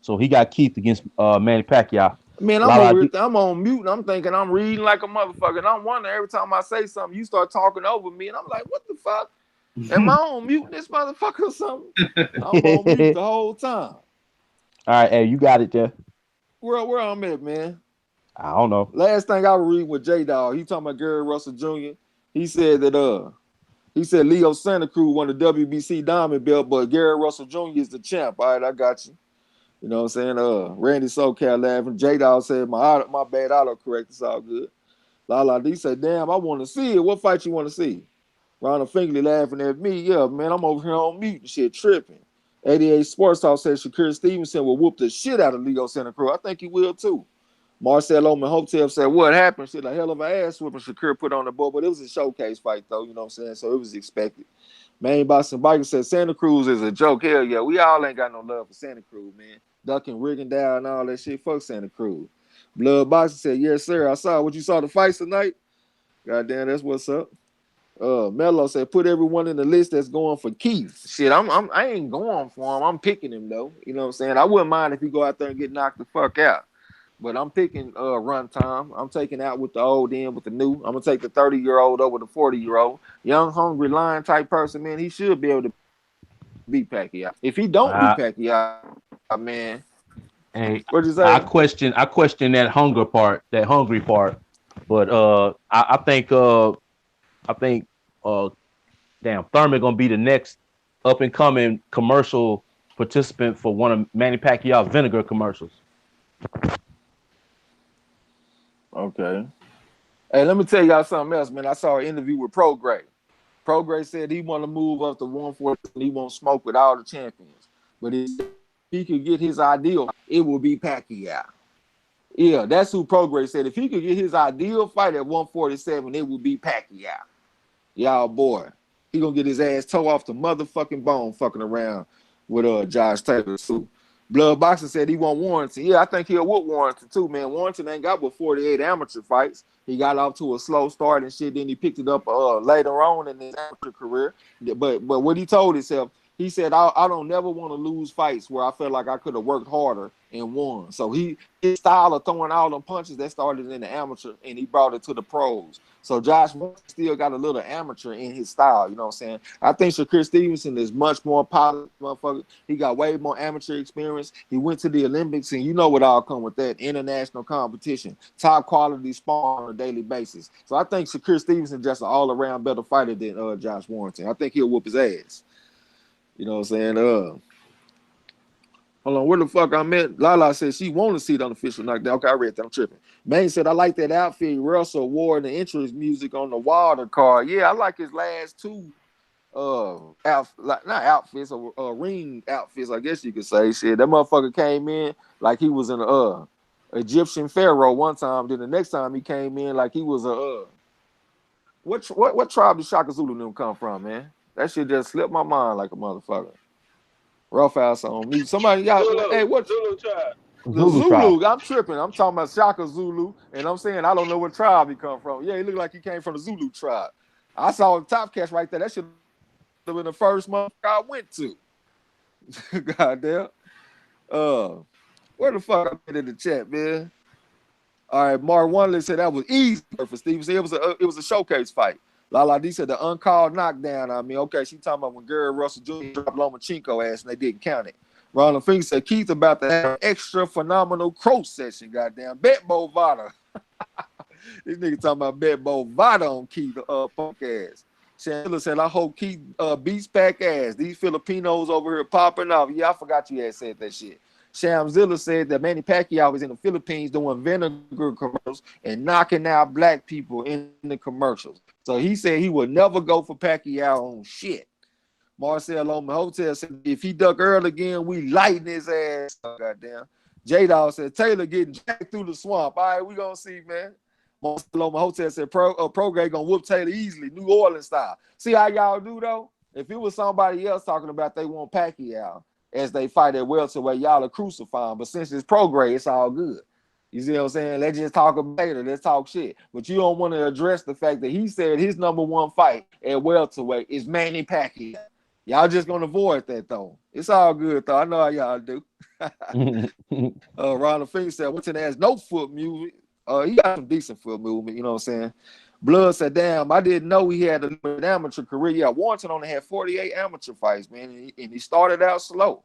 So he got Keith against Manny Pacquiao. Man, I'm on mute and I'm thinking I'm reading like a motherfucker. And I'm wondering every time I say something, you start talking over me. And I'm like, what the fuck? Am I on mute this motherfucker or something? I'm on mute the whole time. All right, hey, you got it there. Where I'm at, man? I don't know. Last thing I was reading with J-Dawg, he talking about Gary Russell Jr. He said that Leo Santa Cruz won the WBC Diamond belt, but Gary Russell Jr. is the champ. All right, I got you. You know what I'm saying? Randy SoCal laughing. J-Dawg said my bad autocorrect. It's all good. Lala D said, damn, I want to see it. What fight you want to see? Ronald Finkley laughing at me. Yeah, man, I'm over here on mute and shit tripping. 88 Sports Talk said Shakur Stevenson will whoop the shit out of Leo Santa Cruz. I think he will too. Marcel Oman Hotel said, what happened? Shit, a hell of an ass whooping Shakur put on the board, but it was a showcase fight though, you know what I'm saying? So it was expected. Main Boston Biker said Santa Cruz is a joke. Hell yeah, we all ain't got no love for Santa Cruz, man. Ducking, rigging down, and all that shit. Fuck Santa Cruz. Blood Boxer said, yes, sir. I saw what you saw the fights tonight. Goddamn, that's what's up. Melo said, put everyone in the list that's going for Keith. Shit, I ain't going for him. I'm picking him though. You know what I'm saying? I wouldn't mind if he go out there and get knocked the fuck out. But I'm picking run time. I'm taking out with the old in with the new. I'm gonna take the 30-year-old over the 40-year-old. Young, hungry, lion type person, man. He should be able to beat Pacquiao. If he don't beat Pacquiao, man. Hey, What'd you say? I question that hungry part. But I think damn, Thurman gonna be the next up and coming commercial participant for one of Manny Pacquiao's vinegar commercials. Okay. Hey, let me tell y'all something else, man. I saw an interview with Prograis. Prograis said he want to move up to 140 and he won't smoke with all the champions. But if he could get his ideal, it will be Pacquiao. Yeah, that's who Prograis said. If he could get his ideal fight at 147, it would be Pacquiao. Y'all boy. He gonna get his ass toe off the motherfucking bone fucking around with Josh Taylor too. Blood Boxing said he want Warrington. Yeah, I think he'll whoop Warrington too, man. Warrington ain't got but 48 amateur fights. He got off to a slow start and shit. Then he picked it up later on in his amateur career. But what he told himself, he said, I don't never want to lose fights where I felt like I could have worked harder and won. So his style of throwing all them punches, that started in the amateur and he brought it to the pros. So Josh still got a little amateur in his style, you know what I'm saying? I think Shakur Stevenson is much more polished, motherfucker. He got way more amateur experience. He went to the Olympics, and you know what all come with that, international competition, top quality sparring on a daily basis. So I think Shakur Stevenson just an all-around better fighter than Josh Warrington. I think he'll whoop his ass. You know what I'm saying? Hold on, where the fuck I'm at? Lala said she want to see the unofficial knockdown. Okay, I read that. I'm tripping. Maine said, I like that outfit Russell wore in the entrance music on the water card. Yeah, I like his last two not outfits or ring outfits, I guess you could say. Shit, that motherfucker came in like he was an Egyptian pharaoh one time. Then the next time he came in like he was a what tribe did Shaka Zulu them come from, man? That shit just slipped my mind like a motherfucker. Rough ass on me. Somebody, y'all, hey, what Zulu tribe? The Zulu, I'm tripping. I'm talking about Shaka Zulu, and I'm saying I don't know what tribe he come from. Yeah, he looked like he came from the Zulu tribe. I saw the top catch right there. That should have been the first month I went to. Goddamn. Where the fuck I been in the chat, man? All right, Mark Wonderly said that was easy for Stevenson. It was a showcase fight. Lala D said the uncalled knockdown. I mean, okay, she talking about when Gary Russell Jr. dropped Lomachenko ass and they didn't count it. Ronald Fink said Keith about to have an extra phenomenal crow session. Goddamn, Bet Bovada. This nigga talking about Bet Bovada on Keith, punk ass. Chandler said, I hope Keith beats Pac ass. These Filipinos over here popping off. Yeah, I forgot you had said that shit. Shamzilla said that Manny Pacquiao was in the Philippines doing vinegar commercials and knocking out black people in the commercials. So he said he would never go for Pacquiao on shit. Marcel on the hotel said if he duck Earl again, we lighten his ass. Oh, goddamn. J-Dawg said Taylor getting jacked through the swamp. All right, we gonna see, man. Marcel on the hotel said Prograis gonna whoop Taylor easily, New Orleans style. See how y'all do though? If it was somebody else talking about they want Pacquiao as they fight at welterweight, y'all are crucifying. But since it's Prograis, it's all good. You see what I'm saying? Let's just talk later. Let's talk shit. But you don't want to address the fact that he said his number one fight at welterweight is Manny Pacquiao. Y'all just gonna avoid that though. It's all good though. I know how y'all do. Ronald Fink said, "What's in ass? No foot movement. He got some decent foot movement. You know what I'm saying?" Blood said, "Damn, I didn't know he had an amateur career. Yeah, Warrington only had 48 amateur fights, man, and he started out slow."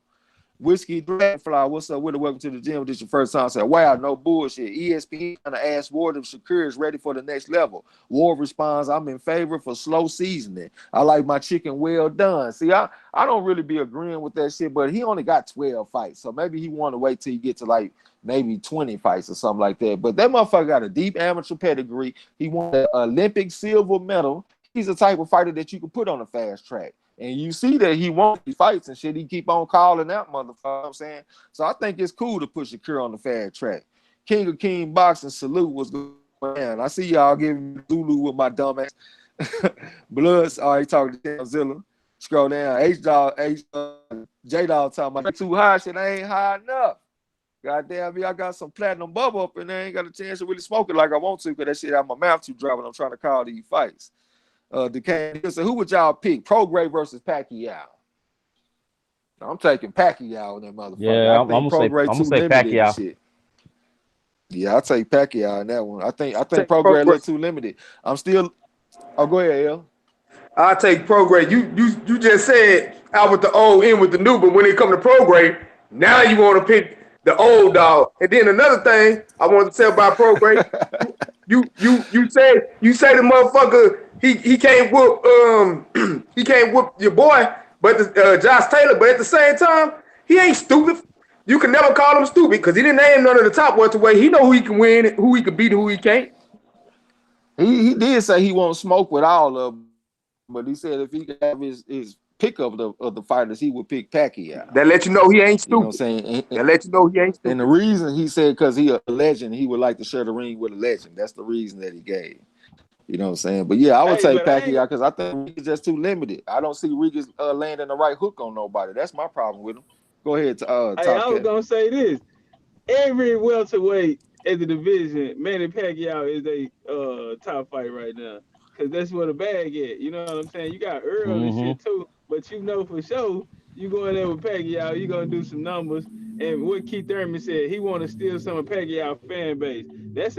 Whiskey Dragonfly, what's up with it? Welcome to the gym. This your first time. Said, wow, no bullshit. ESPN asked Ward if Shakur is ready for the next level. Ward responds, I'm in favor for slow seasoning. I like my chicken well done. See, I don't really be agreeing with that shit, but he only got 12 fights. So maybe he want to wait till he get to like maybe 20 fights or something like that. But that motherfucker got a deep amateur pedigree. He won an Olympic silver medal. He's the type of fighter that you can put on a fast track. And you see that he wants these fights and shit. He keep on calling out, motherfucker. You know what I'm saying? So I think it's cool to put Shakur on the fast track. King of King Boxing salute was going on. I see y'all giving Zulu with my dumb ass. Bloods, all right, talking to Zilla. Scroll down. J-Dawg talking about too high shit. I ain't high enough. Goddamn me, I got some platinum bubble up and I ain't got a chance to really smoke it like I want to because that shit out my mouth too dry when I'm trying to call these fights. Decay. So who would y'all pick? Prograis versus Pacquiao. I'm taking Pacquiao in that motherfucker. Yeah, I think Prograis too say limited and Pacquiao. shit. Yeah, I'll take Pacquiao in that one. I think Prograis a little too limited. I'm still. Oh, go ahead, L. I take Prograis. You just said out with the old, in with the new, but when it come to Prograis, now you want to pick the old dog. And then another thing I want to tell about Prograis, you say the motherfucker he can't whoop he can't whoop your boy, but Josh Taylor. But at the same time, he ain't stupid. You can never call him stupid because he didn't name none of the top welterweight. He know who he can win, who he can beat, and who he can't. He did say he won't smoke with all of them, but he said if he could have his pick of the fighters, he would pick Pacquiao. That let you know he ain't stupid. You know what I'm saying? That let you know he ain't stupid. And the reason he said because he a legend, he would like to share the ring with a legend. That's the reason that he gave. You know what I'm saying? But yeah, I would take Pacquiao because I think he's just too limited. I don't see Regis landing the right hook on nobody. That's my problem with him. Go ahead. I was gonna say this: every welterweight in the division, Manny Pacquiao is a top fight right now because that's where the bag at. You know what I'm saying? You got Earl and shit too, but you know for sure you going there with Pacquiao, you gonna do some numbers. And what Keith Thurman said, he want to steal some of Pacquiao fan base. That's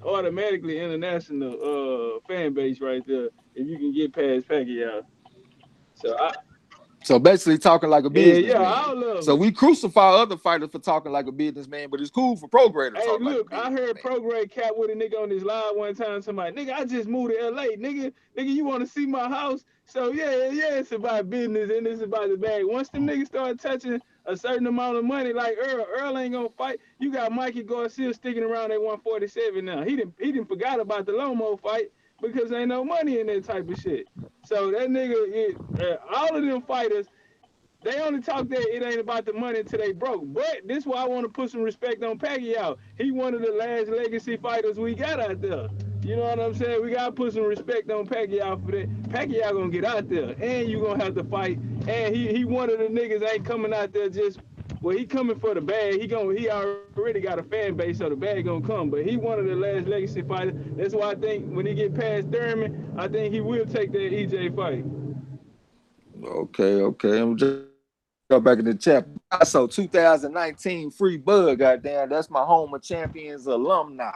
automatically international fan base right there if you can get past Pacquiao. So basically talking like a businessman. Yeah, I love so we crucify other fighters for talking like a businessman, but it's cool for Prograis to talk look, like a I heard Prograis cap with a nigga on his live one time. Somebody, nigga, I just moved to LA. Nigga, you want to see my house? So yeah, it's about business and it's about the bag. Once them niggas start touching a certain amount of money, like Earl ain't gonna fight. You got Mikey Garcia sticking around at 147 now. He didn't forgot about the Lomo fight because ain't no money in that type of shit. So that nigga, all of them fighters, they only talk that it ain't about the money until they broke. But this is why I want to put some respect on Pacquiao. He one of the last legacy fighters we got out there. You know what I'm saying? We gotta put some respect on Pacquiao for that. Pacquiao gonna get out there, and you gonna have to fight. And he one of the niggas ain't coming out there just. Well, he coming for the bag. He already got a fan base, so the bag gonna come. But he one of the last legacy fighters. That's why I think when he get past Thurman, I think he will take that EJ fight. Okay. I'm just go back in the chat. So 2019 free bug, goddamn. That's my Home of Champions alumni.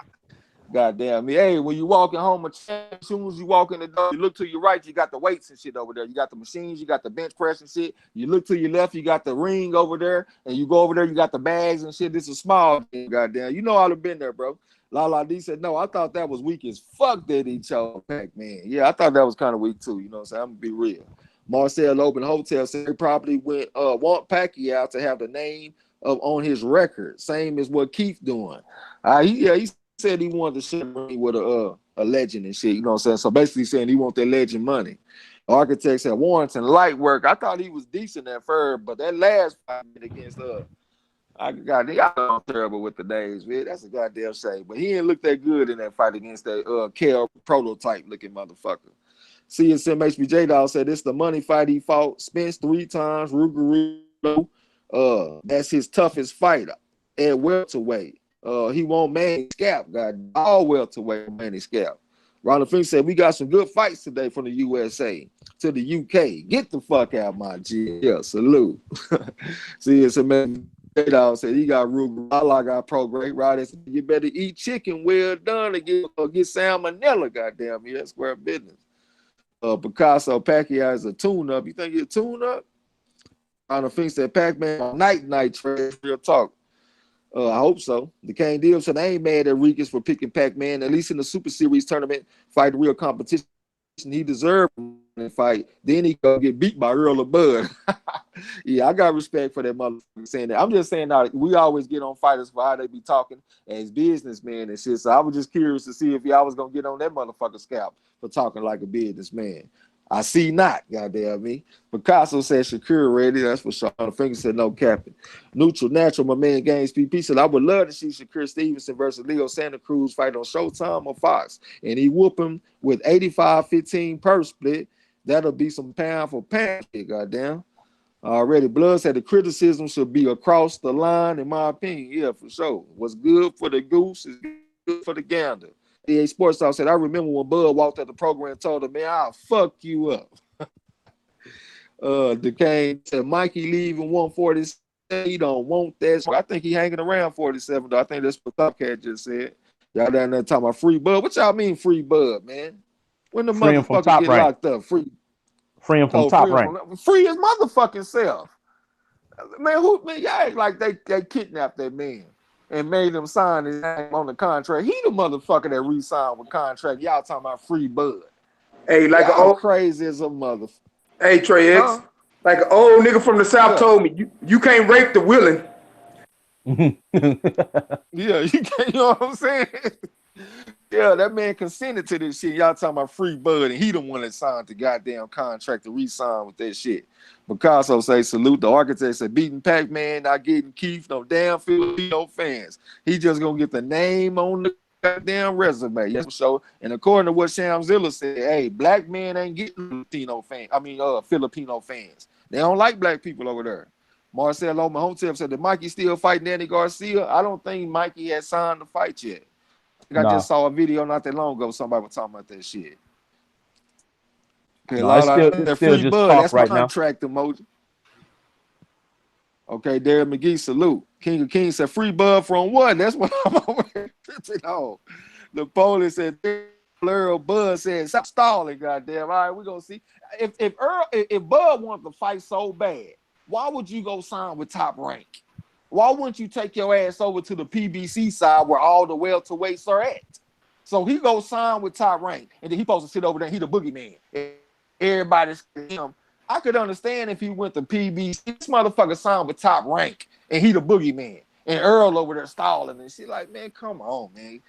Goddamn me. Hey, when you walk in Home of Champions, as soon as you walk in the door, you look to your right, you got the weights and shit over there. You got the machines, you got the bench press and shit. You look to your left, you got the ring over there, and you go over there, you got the bags and shit. This is small thing, goddamn. You know I'd have been there, bro. Lala D said, no, I thought that was weak as fuck that he chose Pac-Man. Yeah, I thought that was kind of weak too. You know what I'm saying? I'm gonna be real. Marcel Open Hotel said he probably want Pacquiao to have the name on his record, same as what Keith doing. He said he wanted to share with a legend and shit. You know what I'm saying? So basically saying he want that legend money. Architects at Warrington light work. I thought he was decent at first, but that last fight against I got terrible with the names, man. That's a goddamn shame. But he didn't look that good in that fight against that Kel prototype looking motherfucker. CSM HBJ Dog said it's the money fight he fought Spence 3 times. Rugerino, that's his toughest fighter at welterweight. He won't Manny Scalp, God, all welterweight Manny Scalp. Ronald Fink said we got some good fights today from the USA to the UK. Get the fuck out, my G. Yeah, salute. CSM HBJ Dog said he got Rugerino, I got Prograis. Roddy said you better eat chicken well done to get salmonella. Goddamn, yeah, square business. Picasso Pacquiao is a tune-up. You think he's a tune-up? Ronald Fink said Pac-Man night trash. Real talk. I hope so. The Kane Deal said I ain't mad at Regis for picking Pac-Man. At least in the Super Series tournament, fight real competition. He deserved to fight. Then he go get beat by Earl of Bud. Yeah, I got respect for that motherfucker saying that. I'm just saying that we always get on fighters for how they be talking as businessmen and shit. So I was just curious to see if y'all was gonna get on that motherfucker scalp for talking like a businessman. I see not, goddamn me. Picasso said Shakur ready. That's what Sean Finger said, no capping. Neutral Natural, my man Games PP said, I would love to see Shakur Stevenson versus Leo Santa Cruz fight on Showtime or Fox. And he whoop him with 85-15 purse split. That'll be some pound for pound, goddamn. Already, Blood said the criticism should be across the line, in my opinion. Yeah, for sure. What's good for the goose is good for the gander. EA Sports Talk said, I remember when Bud walked at the program and told him, man, I'll fuck you up. Decay said, Mikey leaving 147. He don't want that. I think he hanging around 47, though. I think that's what Top Cat just said. Y'all down there talking about free Bud. What y'all mean free Bud, man? When the motherfucker get locked up, free him from Top Rank. Free his motherfucking self. Man, y'all act like they kidnapped that man and made him sign his name on the contract. He the motherfucker that re-signed with contract. Y'all talking about free Bud. Hey, like an old crazy as a motherfucker. Hey, Trey X, like an old nigga from the South told me, you can't rape the willing. Yeah, you can't, you know what I'm saying? Yeah, that man consented to this shit. Y'all talking about free Bud, and he the one that signed the goddamn contract to re-sign with that shit. Picasso say, salute the architect, said, beating Pac-Man, not getting Keith, no damn Filipino fans. He just gonna get the name on the goddamn resume. Yes, so, and according to what Shamzilla said, hey, black men ain't getting Filipino fans. They don't like black people over there. Marcel Omahotep said that Mikey still fighting Danny Garcia. I don't think Mikey has signed the fight yet. I just saw a video not that long ago. Somebody was talking about that shit. Okay, it's still just Bud. That's right my contract emoji. Okay, Darren McGee, salute. King of Kings said free Bud from what? That's what I'm over here tripping on. The police said Earl Bud said stop stalling, goddamn. All right, we're gonna see. If Bud wanted to fight so bad, why would you go sign with Top Rank? Why wouldn't you take your ass over to the PBC side where all the welterweights are at? So he goes sign with Top Rank, and then he supposed to sit over there. He the boogeyman. Everybody's him. I could understand if he went to PBC. This motherfucker signed with Top Rank, and he the boogeyman. And Earl over there stalling and shit. Like, man, come on, man.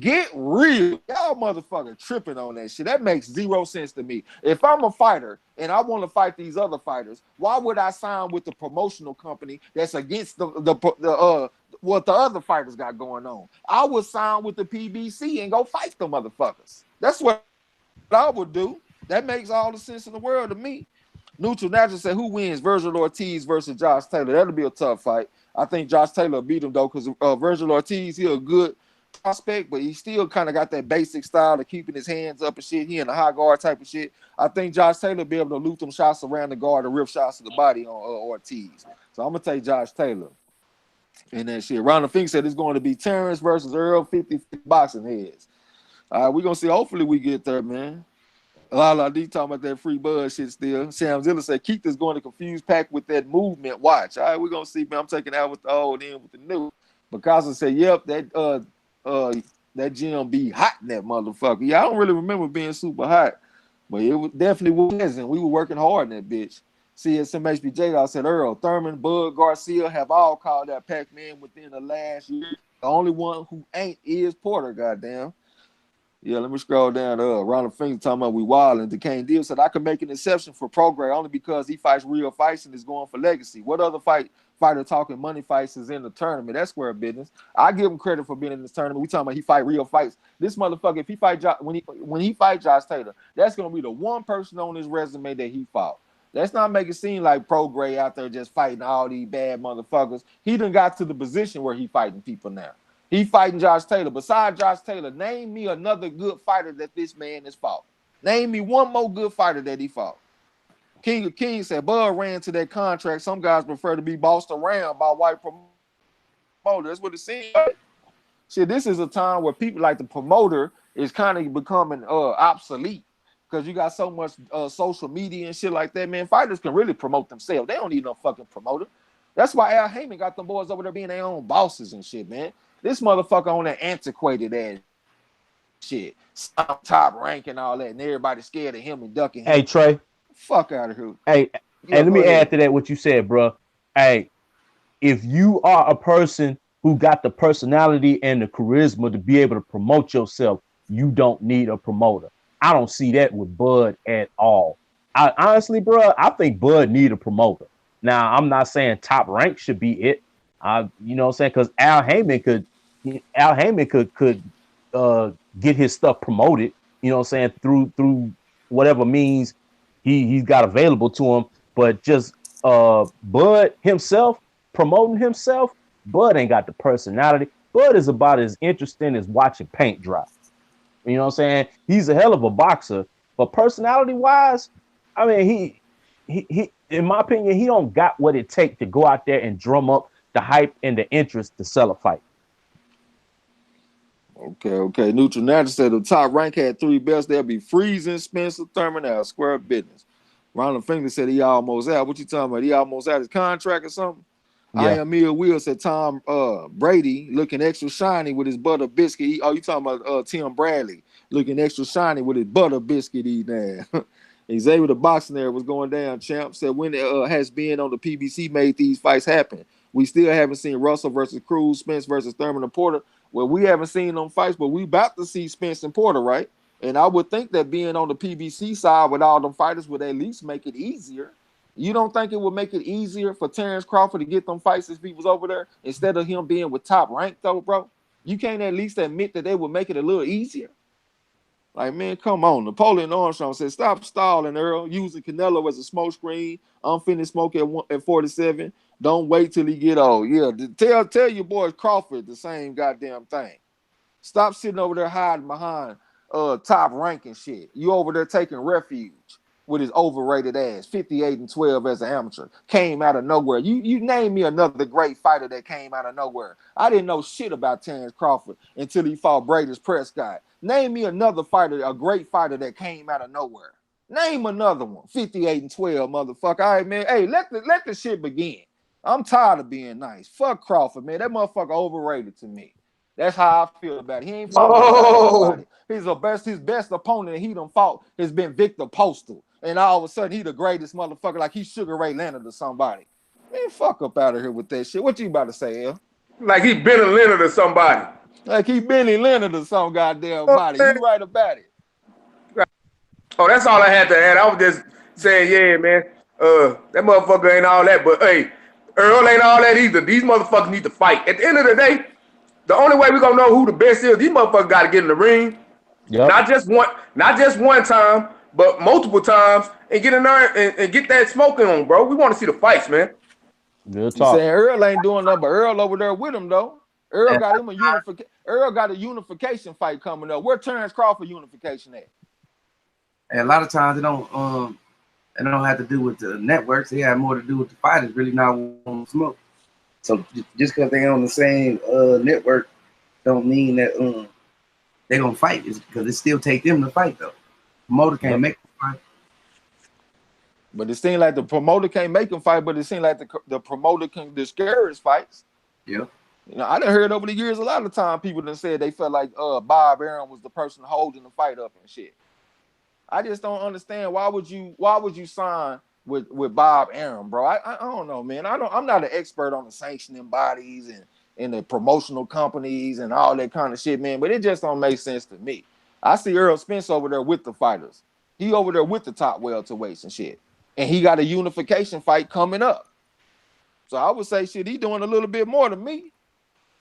Get real. Y'all motherfucker tripping on that shit. That makes zero sense to me. If I'm a fighter and I want to fight these other fighters, why would I sign with the promotional company that's against what the other fighters got going on? I would sign with the PBC and go fight the motherfuckers. That's what I would do. That makes all the sense in the world to me. Neutral Natural said, who wins? Virgil Ortiz versus Josh Taylor. That'll be a tough fight. I think Josh Taylor beat him, though, because Virgil Ortiz, he a good prospect, but he still kind of got that basic style of keeping his hands up and shit. He in a high guard type of shit. I think Josh Taylor be able to loot them shots around the guard and rip shots to the body on Ortiz. So I'm going to take Josh Taylor. And that shit. Ronald Fink said it's going to be Terrence versus Earl, 50 boxing heads. All right, we're going to see. Hopefully we get there, man. La D talking about that free Bud shit still. Sam Zilla said, Keith is going to confuse Pac with that movement. Watch. All right, we're going to see, man. I'm taking out with the old in with the new. Picasso said, yep, that gym be hot in that motherfucker. Yeah, I don't really remember being super hot, but it definitely wasn't. We were working hard in that bitch. CSMHBJ said, Earl, Thurman, Bud, Garcia have all called that Pac-Man within the last year. The only one who ain't is Porter, goddamn. Yeah, let me scroll down. Ronald Finger talking about we wilding. Decaying Deal said I could make an exception for Prograis only because he fights real fights and is going for legacy. What other fighter talking money fights is in the tournament? That's square business. I give him credit for being in this tournament. We talking about he fight real fights. This motherfucker, if he fight when he fight Josh Taylor, that's gonna be the one person on his resume that he fought. Let's not make it seem like Prograis out there just fighting all these bad motherfuckers. He done got to the position where he fighting people now. He fighting Josh Taylor. Besides Josh Taylor, name me another good fighter that this man has fought. Name me one more good fighter that he fought. King of Kings said, Bud ran to that contract. Some guys prefer to be bossed around by white promoters. That's what it seems like. Shit, this is a time where people like the promoter is kind of becoming obsolete because you got so much social media and shit like that, man. Fighters can really promote themselves. They don't need no fucking promoter. That's why Al Heyman got them boys over there being their own bosses and shit, man. This motherfucker on that antiquated ass shit. Top rank and all that, and everybody scared of him and ducking him. Hey, Trey. Fuck out of here. Hey, let me add to that what you said, bro. Hey, if you are a person who got the personality and the charisma to be able to promote yourself, you don't need a promoter. I don't see that with Bud at all. Honestly, bro, I think Bud need a promoter. Now, I'm not saying Top Rank should be it. You know what I'm saying? Because Al Heyman could get his stuff promoted, you know what I'm saying, through whatever means he's got available to him. But just Bud himself promoting himself, Bud ain't got the personality. Bud is about as interesting as watching paint dry. You know what I'm saying? He's a hell of a boxer, but personality-wise, I mean, he in my opinion, he don't got what it takes to go out there and drum up the hype and the interest to sell a fight. Okay. Neutral Natural said the top rank had 3 belts. They'll be freezing Spencer Thurman out. Square business. Ronald Finger said he almost out. What you talking about? He almost out his contract or something? Yeah. I am Mia Will said Tom Brady looking extra shiny with his butter biscuit. You talking about Tim Bradley looking extra shiny with his butter biscuit eating. Xavier the boxing there was going down. Champ said when it has been on the PBC made these fights happen. We still haven't seen Russell versus Cruz, Spence versus Thurman and Porter. Well, we haven't seen them fights, but we about to see Spence and Porter, right? And I would think that being on the PBC side with all them fighters would at least make it easier. You don't think it would make it easier for Terrence Crawford to get them fights if he was over there instead of him being with Top Rank, though, bro? You can't at least admit that they would make it a little easier? Like, man, come on. Napoleon Armstrong said, stop stalling, Earl. Using Canelo as a smoke screen. Unfinished smoke at 47. Don't wait till he get old. Yeah, tell your boys Crawford the same goddamn thing. Stop sitting over there hiding behind Top Rank and shit. You over there taking refuge with his overrated ass. 58-12 as an amateur. Came out of nowhere. You name me another great fighter that came out of nowhere. I didn't know shit about Terrence Crawford until he fought Bradis Prescott. Name me another fighter, a great fighter that came out of nowhere. Name another one. 58-12, motherfucker. All right, man. Hey, let the shit begin. I'm tired of being nice. Fuck Crawford, man. That motherfucker overrated to me. That's how I feel about it. He ain't fought nobody. His best opponent he done fought has been Victor Postal. And all of a sudden, he the greatest motherfucker, like he's Sugar Ray Leonard or somebody. Man, fuck up out of here with that shit. What you about to say, El? Like he Benny Leonard or somebody. Like he Benny Leonard or some goddamn body. You right about it. Oh, that's all I had to add. I was just saying, yeah, man. That motherfucker ain't all that, but hey, Earl ain't all that either. These motherfuckers need to fight. At the end of the day, the only way we're gonna know who the best is, these motherfuckers gotta get in the ring. Yep. Not just one time, but multiple times, and get in there and get that smoking on, bro. We want to see the fights, man. Good talk. You saying Earl ain't doing nothing, but Earl over there with him though. Earl got him a unification fight coming up. Where Terrence Crawford unification at? And a lot of times it don't have to do with the networks. They have more to do with the fighters really not wanting to smoke. So just because they on the same network don't mean that they gonna fight. It's because it still take them to fight though. Promoter can't make them fight. But it seemed like the promoter can't make them fight, but it seemed like the promoter can discourage fights. Yeah. You know, I done heard over the years a lot of time people done said they felt like Bob Arum was the person holding the fight up and shit. I just don't understand why would you sign with Bob Arum, bro? I don't know, man. I'm not an expert on the sanctioning bodies and the promotional companies and all that kind of shit, man. But it just don't make sense to me. I see Earl Spence over there with the fighters. He over there with the top welterweights and shit. And he got a unification fight coming up. So I would say shit, he doing a little bit more than me.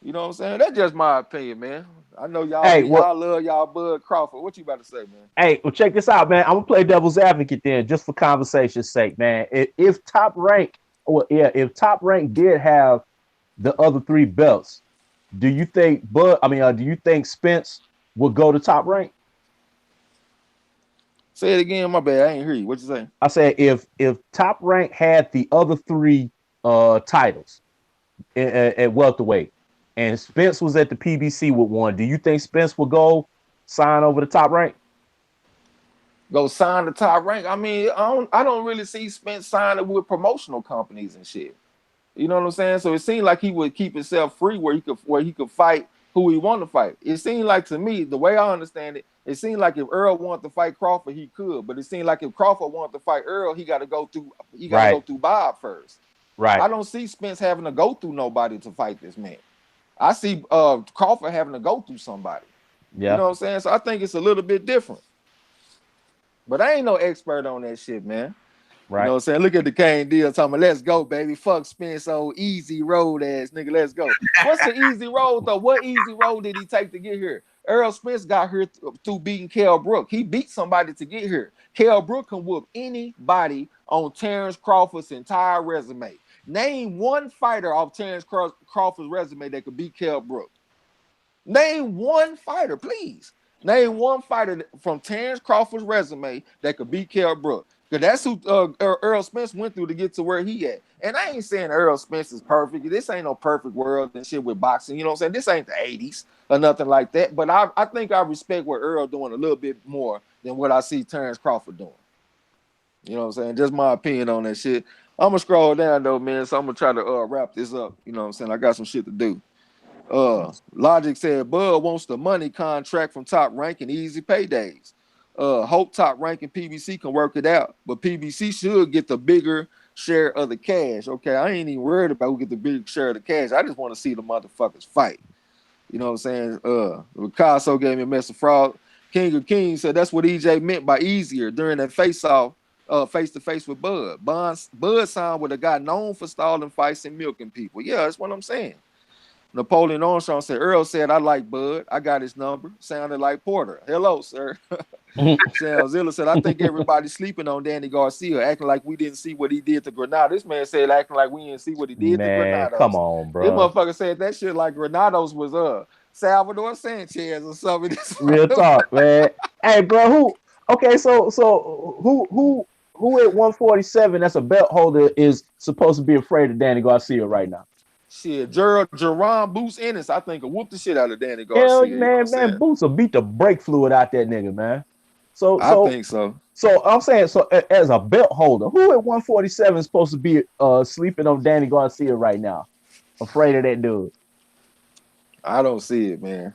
You know what I'm saying? That's just my opinion, man. I know y'all y'all love y'all Bud Crawford. What you about to say, man? Hey, well, check this out, man. I'm gonna play devil's advocate then, just for conversation's sake, man. If Top Rank did have the other 3 belts, do you think Spence would go to Top Rank? Say it again, my bad. I ain't hear you. What you say? I said if Top Rank had the other 3 titles at welterweight, and Spence was at the PBC with one, do you think Spence would go sign over the Top Rank? Go sign the Top Rank? I mean, I don't really see Spence signing with promotional companies and shit. You know what I'm saying? So it seemed like he would keep himself free where he could fight who he wanted to fight. It seemed like to me, the way I understand it, it seemed like if Earl wanted to fight Crawford, he could. But it seemed like if Crawford wanted to fight Earl, he got to go through Bob first. Right. I don't see Spence having to go through nobody to fight this man. I see Crawford having to go through somebody. Yeah. You know what I'm saying? So I think it's a little bit different. But I ain't no expert on that shit, man. Right. You know what I'm saying? Look at the Kane deal talking about, let's go, baby. Fuck Spence, old easy road ass nigga. Let's go. What's the easy road, though? What easy road did he take to get here? Earl Spence got here through beating Kell Brook. He beat somebody to get here. Kell Brook can whoop anybody on Terrence Crawford's entire resume. Name one fighter off Terrence Crawford's resume that could beat Kell Brook. Name one fighter, please. Name one fighter from Terrence Crawford's resume that could beat Kell Brook. Because that's who Earl Spence went through to get to where he at. And I ain't saying Earl Spence is perfect. This ain't no perfect world and shit with boxing. You know what I'm saying? This ain't the 80s or nothing like that. But I think I respect what Earl doing a little bit more than what I see Terrence Crawford doing. You know what I'm saying? Just my opinion on that shit. I'm going to scroll down, though, man. So I'm going to try to wrap this up. You know what I'm saying? I got some shit to do. Logic said Bud wants the money contract from Top Rank and easy paydays. Hope Top Rank and PBC can work it out, but PBC should get the bigger share of the cash. Okay, I ain't even worried about who get the big share of the cash. I just want to see the motherfuckers fight. You know what I'm saying? Picasso gave me a mess of fraud. King of Kings said that's what EJ meant by easier during that face-off, face-to-face with Bud. Bud signed with a guy known for stalling fights and milking people. Yeah, that's what I'm saying. Napoleon Armstrong said, Earl said, I like Bud. I got his number. Sounded like Porter. Hello, sir. Sam Zilla said, I think everybody's sleeping on Danny Garcia, acting like we didn't see what he did to Granada. This man said, acting like we didn't see what he did to Granados. Come on, bro. This motherfucker said that shit like Granados was Salvador Sanchez or something. Real talk, man. Hey, bro, who at 147 that's a belt holder is supposed to be afraid of Danny Garcia right now? Shit, Jerron Boots Ennis, I think, will whoop the shit out of Danny Garcia. Hell, man, Boots will beat the brake fluid out that nigga, man. I think so. So I'm saying, as a belt holder, who at 147 is supposed to be sleeping on Danny Garcia right now? Afraid of that dude. I don't see it, man.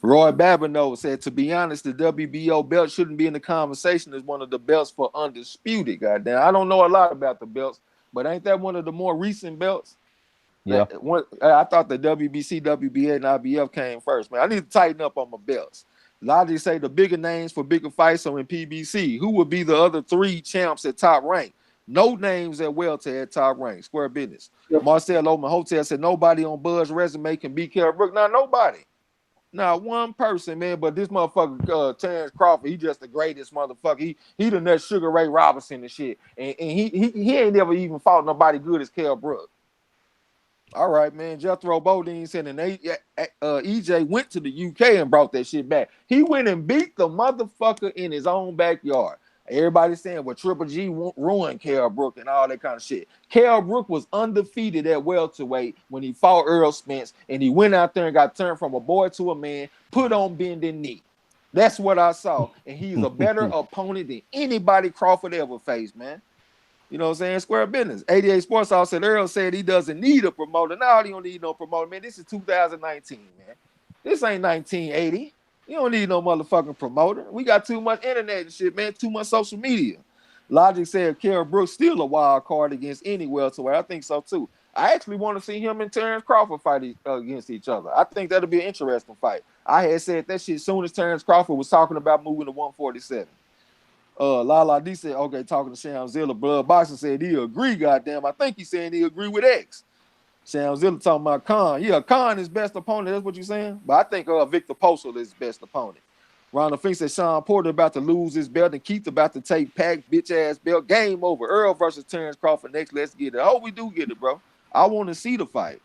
Roy Babineau said, to be honest, the WBO belt shouldn't be in the conversation as one of the belts for undisputed. Goddamn, I don't know a lot about the belts, but ain't that one of the more recent belts? Yeah. I thought the WBC, WBA, and IBF came first, man. I need to tighten up on my belts. Logic say the bigger names for bigger fights are in PBC. Who would be the other three champs at Top Rank? No names at welter at Top Rank. Square business. Yep. Marcel Oman Hotel said nobody on Bud's resume can beat Kell Brook. Now nobody. Not one person, man. But this motherfucker, Terrence Crawford, he just the greatest motherfucker. He the next Sugar Ray Robinson and shit. And he ain't never even fought nobody good as Kell Brook. All right, man. Jethro Bodine said, and EJ went to the UK and brought that shit back. He went and beat the motherfucker in his own backyard. Everybody's saying, well, Triple G ruined Kell Brook and all that kind of shit. Kell Brook was undefeated at welterweight when he fought Earl Spence, and he went out there and got turned from a boy to a man, put on bending knee. That's what I saw. And he's a better opponent than anybody Crawford ever faced, man. You know what I'm saying? Square business. 88 Sports Hall said Earl said he doesn't need a promoter. No, he don't need no promoter, man. This is 2019, man. This ain't 1980. You don't need no motherfucking promoter. We got too much internet and shit, man. Too much social media. Logic said Kell Brook's still a wild card against any welterweight. I think so, too. I actually want to see him and Terrence Crawford fight against each other. I think that'll be an interesting fight. I had said that shit as soon as Terrence Crawford was talking about moving to 147. Lala D said, okay, talking to Shamzilla, Blood Boxing said he agree, goddamn. I think he's saying he agree with X. Shamzilla talking about Khan. Yeah, Khan is best opponent. That's what you're saying? But I think Victor Postal is best opponent. Ronald Fink said Sean Porter about to lose his belt and Keith about to take Pac bitch-ass belt. Game over. Earl versus Terrence Crawford next. Let's get it. I hope we do get it, bro. I want to see the fight.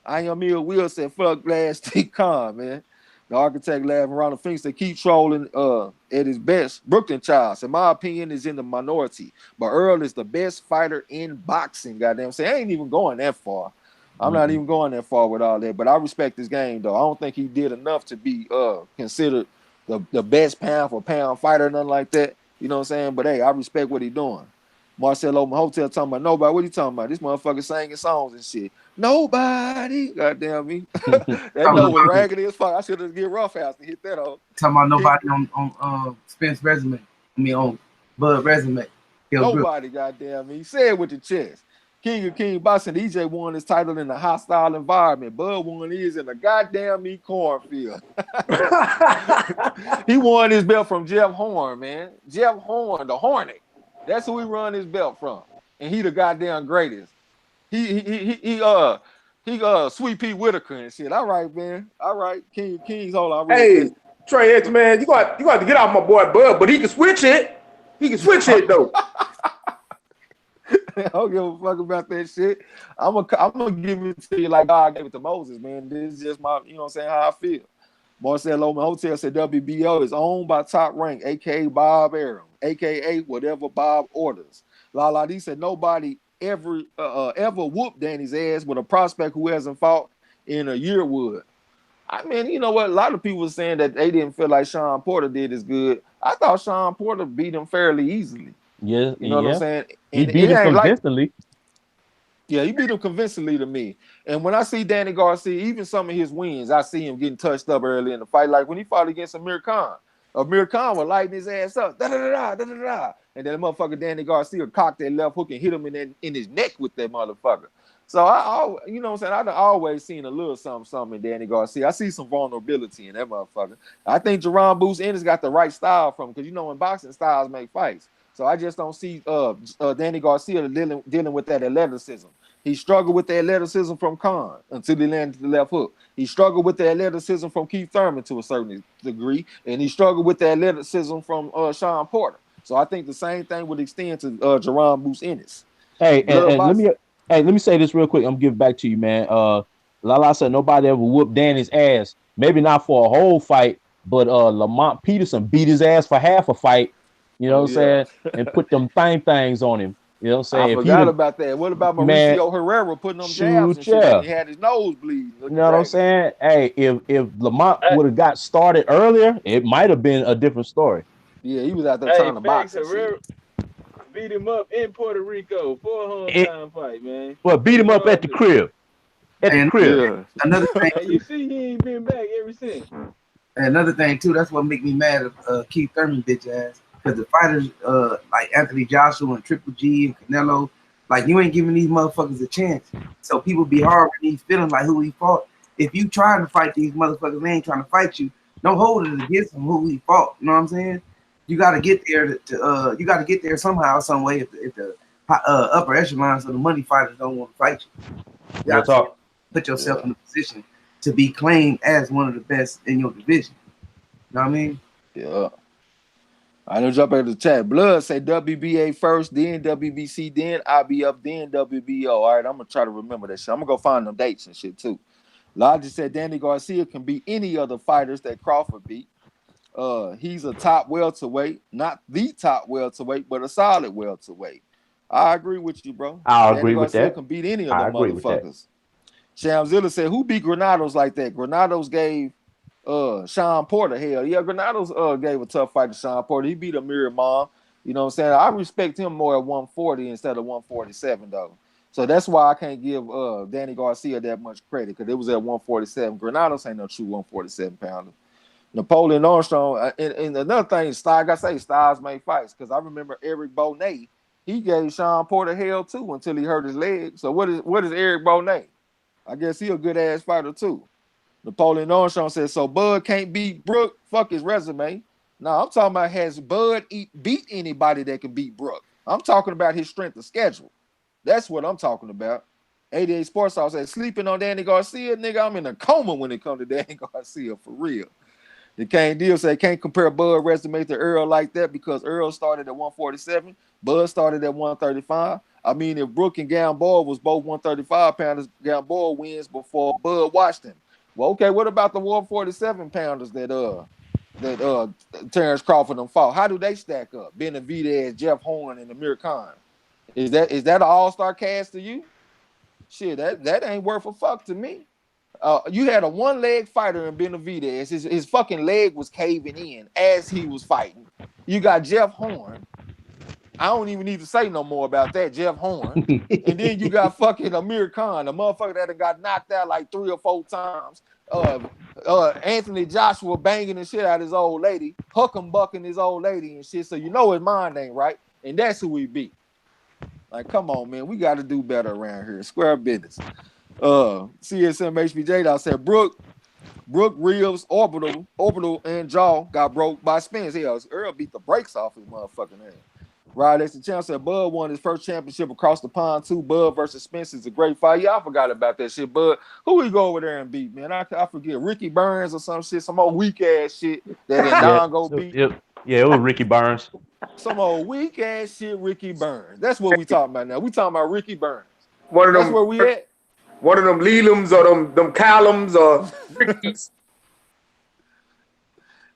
I am Emil Will said, fuck Glass Stick Khan, man. The architect laughing. Ronald Fink said, keep trolling at his best. Brooklyn Childs, in my opinion, is in the minority. But Earl is the best fighter in boxing, goddamn. Say, I ain't even going that far. I'm not even going that far with all that. But I respect his game, though. I don't think he did enough to be considered the best pound for pound fighter, nothing like that. You know what I'm saying? But, hey, I respect what he doing. Marcelo Hotel talking about nobody. What are you talking about? This motherfucker singing songs and shit. Nobody. Goddamn me. That note was raggedy as fuck. I should have get Rough House to hit that on. Talking about nobody on Spence resume. I mean, on Bud resume. Nobody, goddamn me. Say it with your chest. King of King Boxing, EJ won his title in a hostile environment. Bud won his in a goddamn me cornfield. He won his belt from Jeff Horn, man. Jeff Horn, the Hornet. That's who he run his belt from. And he the goddamn greatest. He Sweet Pea Whitaker and shit. All right, man. All right. King of Kings, hold on. Hey, Trey X, man, you got to get off my boy Bud, but he can switch it. He can switch it though. I don't give a fuck about that shit. I'm gonna give it to you like God gave it to Moses, man. This is just my, you know what I'm saying, how I feel. Marcel Loman Hotel said WBO is owned by Top Rank, aka Bob Arum, aka whatever Bob orders. Lala D said nobody ever whooped Danny's ass with a prospect who hasn't fought in a year would. I mean, you know what? A lot of people were saying that they didn't feel like Sean Porter did as good. I thought Sean Porter beat him fairly easily. Yeah, You know what I'm saying? He And beat it him ain't like, convincingly. yeah, he beat him convincingly to me. And when I see Danny Garcia, even some of his wins, I see him getting touched up early in the fight. Like when he fought against Amir Khan. Amir Khan was lighting his ass up. Da-da-da-da, da-da-da-da. And then the motherfucker Danny Garcia cocked that left hook and hit him in his neck with that motherfucker. So I you know what I'm saying? I've always seen a little something in Danny Garcia. I see some vulnerability in that motherfucker. I think Jerron Boots Ennis got the right style from him because you know in boxing styles make fights. So I just don't see Danny Garcia dealing with that athleticism. He struggled with the athleticism from Khan until he landed the left hook. He struggled with the athleticism from Keith Thurman to a certain degree, and he struggled with the athleticism from Sean Porter. So I think the same thing would extend to Jerron Boots Ennis. Hey, and let me say this real quick. I'm giving back to you, man. Lala said nobody ever whooped Danny's ass. Maybe not for a whole fight, but Lamont Peterson beat his ass for half a fight. You know what I'm saying? And put them things on him. You know what I'm saying? I forgot about that. What about Mauricio Herrera putting them jabs and shit? And he had his nose bleeding. You know what I'm saying? Hey, if Lamont would have got started earlier, it might have been a different story. Yeah, he was out there trying to box. Herrera beat him up in Puerto Rico for a hometown fight, man. Well, beat him up at the crib. Yeah. Another thing, you see, he ain't been back ever since. And another thing too, that's what make me mad at Keith Thurman bitch ass. Because the fighters like Anthony Joshua and Triple G and Canelo, like you ain't giving these motherfuckers a chance. So people be harboring these feelings like who he fought. If you trying to fight these motherfuckers, they ain't trying to fight you. Don't hold it against them who he fought. You know what I'm saying? You got to get there you got to get there somehow, some way. If the upper echelons of the money fighters don't want to fight you, you got to put yourself in a position to be claimed as one of the best in your division. You know what I mean? Yeah. I don't jump into the chat. Blood say WBA first, then WBC, then IBF, then WBO. All right, I'm gonna try to remember that shit. I'm gonna go find them dates and shit too. Logic said Danny Garcia can beat any other fighters that Crawford beat. He's a top welterweight, not the top welterweight, but a solid welterweight. I agree with you, bro. I agree with that. Danny Garcia can beat any of them motherfuckers. Shamzilla said, who beat Granados like that? Granados gave Sean Porter hell. Yeah, Granados gave a tough fight to Sean Porter. He beat Amir Imam. You know what I'm saying? I respect him more at 140 instead of 147, though. So that's why I can't give Danny Garcia that much credit, because it was at 147. Granados ain't no true 147 pounder. Napoleon Armstrong, and another thing, styles make fights, because I remember Eric Bonet, he gave Sean Porter hell too until he hurt his leg. So what is Eric Bonet? I guess he a good ass fighter too. Napoleon Armstrong says, so Bud can't beat Brook? Fuck his resume. No, I'm talking about, has Bud beat anybody that can beat Brook? I'm talking about his strength of schedule. That's what I'm talking about. 88 Sports Talk said, sleeping on Danny Garcia, nigga, I'm in a coma when it comes to Danny Garcia, for real. The Kane Deal say, can't compare Bud resume to Earl like that, because Earl started at 147, Bud started at 135. I mean, if Brook and Gamboa was both 135 pounders, Gamboa wins before Bud watched him. Well, okay, what about the 147 pounders that Terrence Crawford and fought? How do they stack up? Benavidez, Jeff Horn, and Amir Khan. Is that an all-star cast to you? Shit, that ain't worth a fuck to me. You had a one-leg fighter in Benavidez. His fucking leg was caving in as he was fighting. You got Jeff Horn. I don't even need to say no more about that, Jeff Horn. And then you got fucking Amir Khan, the motherfucker that got knocked out like 3 or 4 times. Anthony Joshua banging the shit out of his old lady, bucking his old lady and shit. So you know his mind ain't right. And that's who we beat. Like, come on, man. We got to do better around here. Square business. CSM HBJ, I said, Brook, Reeves, Orbital, and Jaw got broke by Spence. Earl beat the brakes off his motherfucking ass. Right, that's the chance that Bud won his first championship across the pond too. Bud versus Spence is a great fight. Yeah, I forgot about that shit. Bud, who we go over there and beat, man? I forget. Ricky Burns or some shit, some old weak ass shit that Don go beat. Yeah, it was Ricky Burns. Some old weak ass shit, Ricky Burns. That's what we talking about now. We talking about Ricky Burns. That's where we at. One of them Leland's or them Callums or Rickies.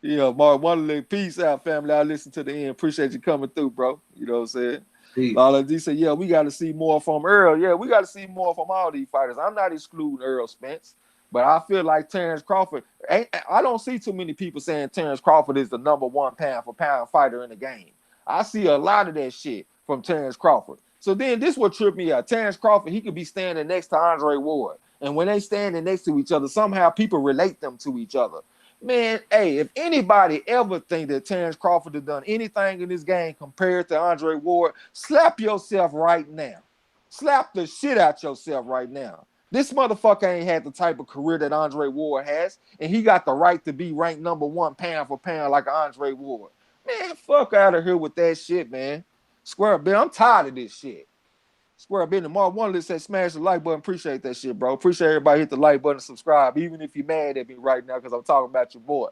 Yeah, Mark, one leg. Peace out, family. I listen to the end. Appreciate you coming through, bro. You know what I'm saying? Peace. Lala D said, yeah, we got to see more from Earl. Yeah, we got to see more from all these fighters. I'm not excluding Earl Spence, but I feel like Terrence Crawford, I don't see too many people saying Terrence Crawford is the #1 pound-for-pound fighter in the game. I see a lot of that shit from Terrence Crawford. So then this will trip me out. Terrence Crawford, he could be standing next to Andre Ward. And when they standing next to each other, somehow people relate them to each other. Man, hey, if anybody ever think that Terrence Crawford has done anything in this game compared to Andre Ward, slap yourself right now. Slap the shit out yourself right now. This motherfucker ain't had the type of career that Andre Ward has, and he got the right to be ranked #1 pound-for-pound like Andre Ward. Man, fuck out of here with that shit, man. Square up, I'm tired of this shit. Square up in the Mark One list said smash the like button. Appreciate that shit, bro. Appreciate everybody hit the like button and subscribe, even if you're mad at me right now because I'm talking about your boy.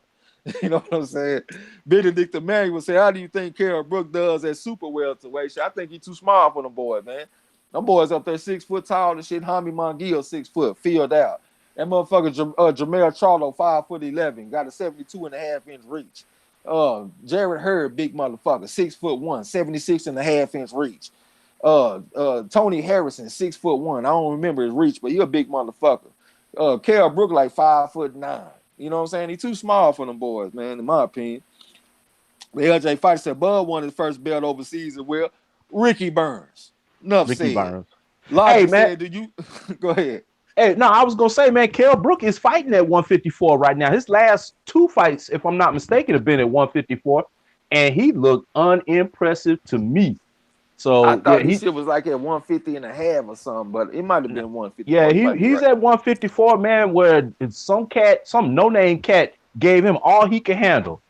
You know what I'm saying? Benedict Emmanuel say, how do you think Carol Brook does at super welterweight? I think he's too small for them boys, man. Them boys up there 6 foot tall and shit. Jaime Monguillo 6 foot, filled out. That motherfucker Jamel Charlo 5'11", got a 72.5-inch reach. Jared Hurd, big motherfucker, 6'1", 76.5-inch reach. Tony Harrison, 6'1". I don't remember his reach, but he a big motherfucker. Carol Brook like 5'9". You know what I'm saying? He too small for them boys, man, in my opinion. The LJ Fighter said Bud won his first belt overseas as well. Ricky Burns. Enough Ricky said. Burns. Logic Hey, man. said, do you go ahead? Hey, no, I was gonna say, man, Kell Brook is fighting at 154 right now. His last 2 fights, if I'm not mistaken, have been at 154, and he looked unimpressive to me. So I thought yeah, this shit was like at 150.5 or something, but it might have been 154. yeah, he's at 154, man. Where some no-name cat gave him all he could handle,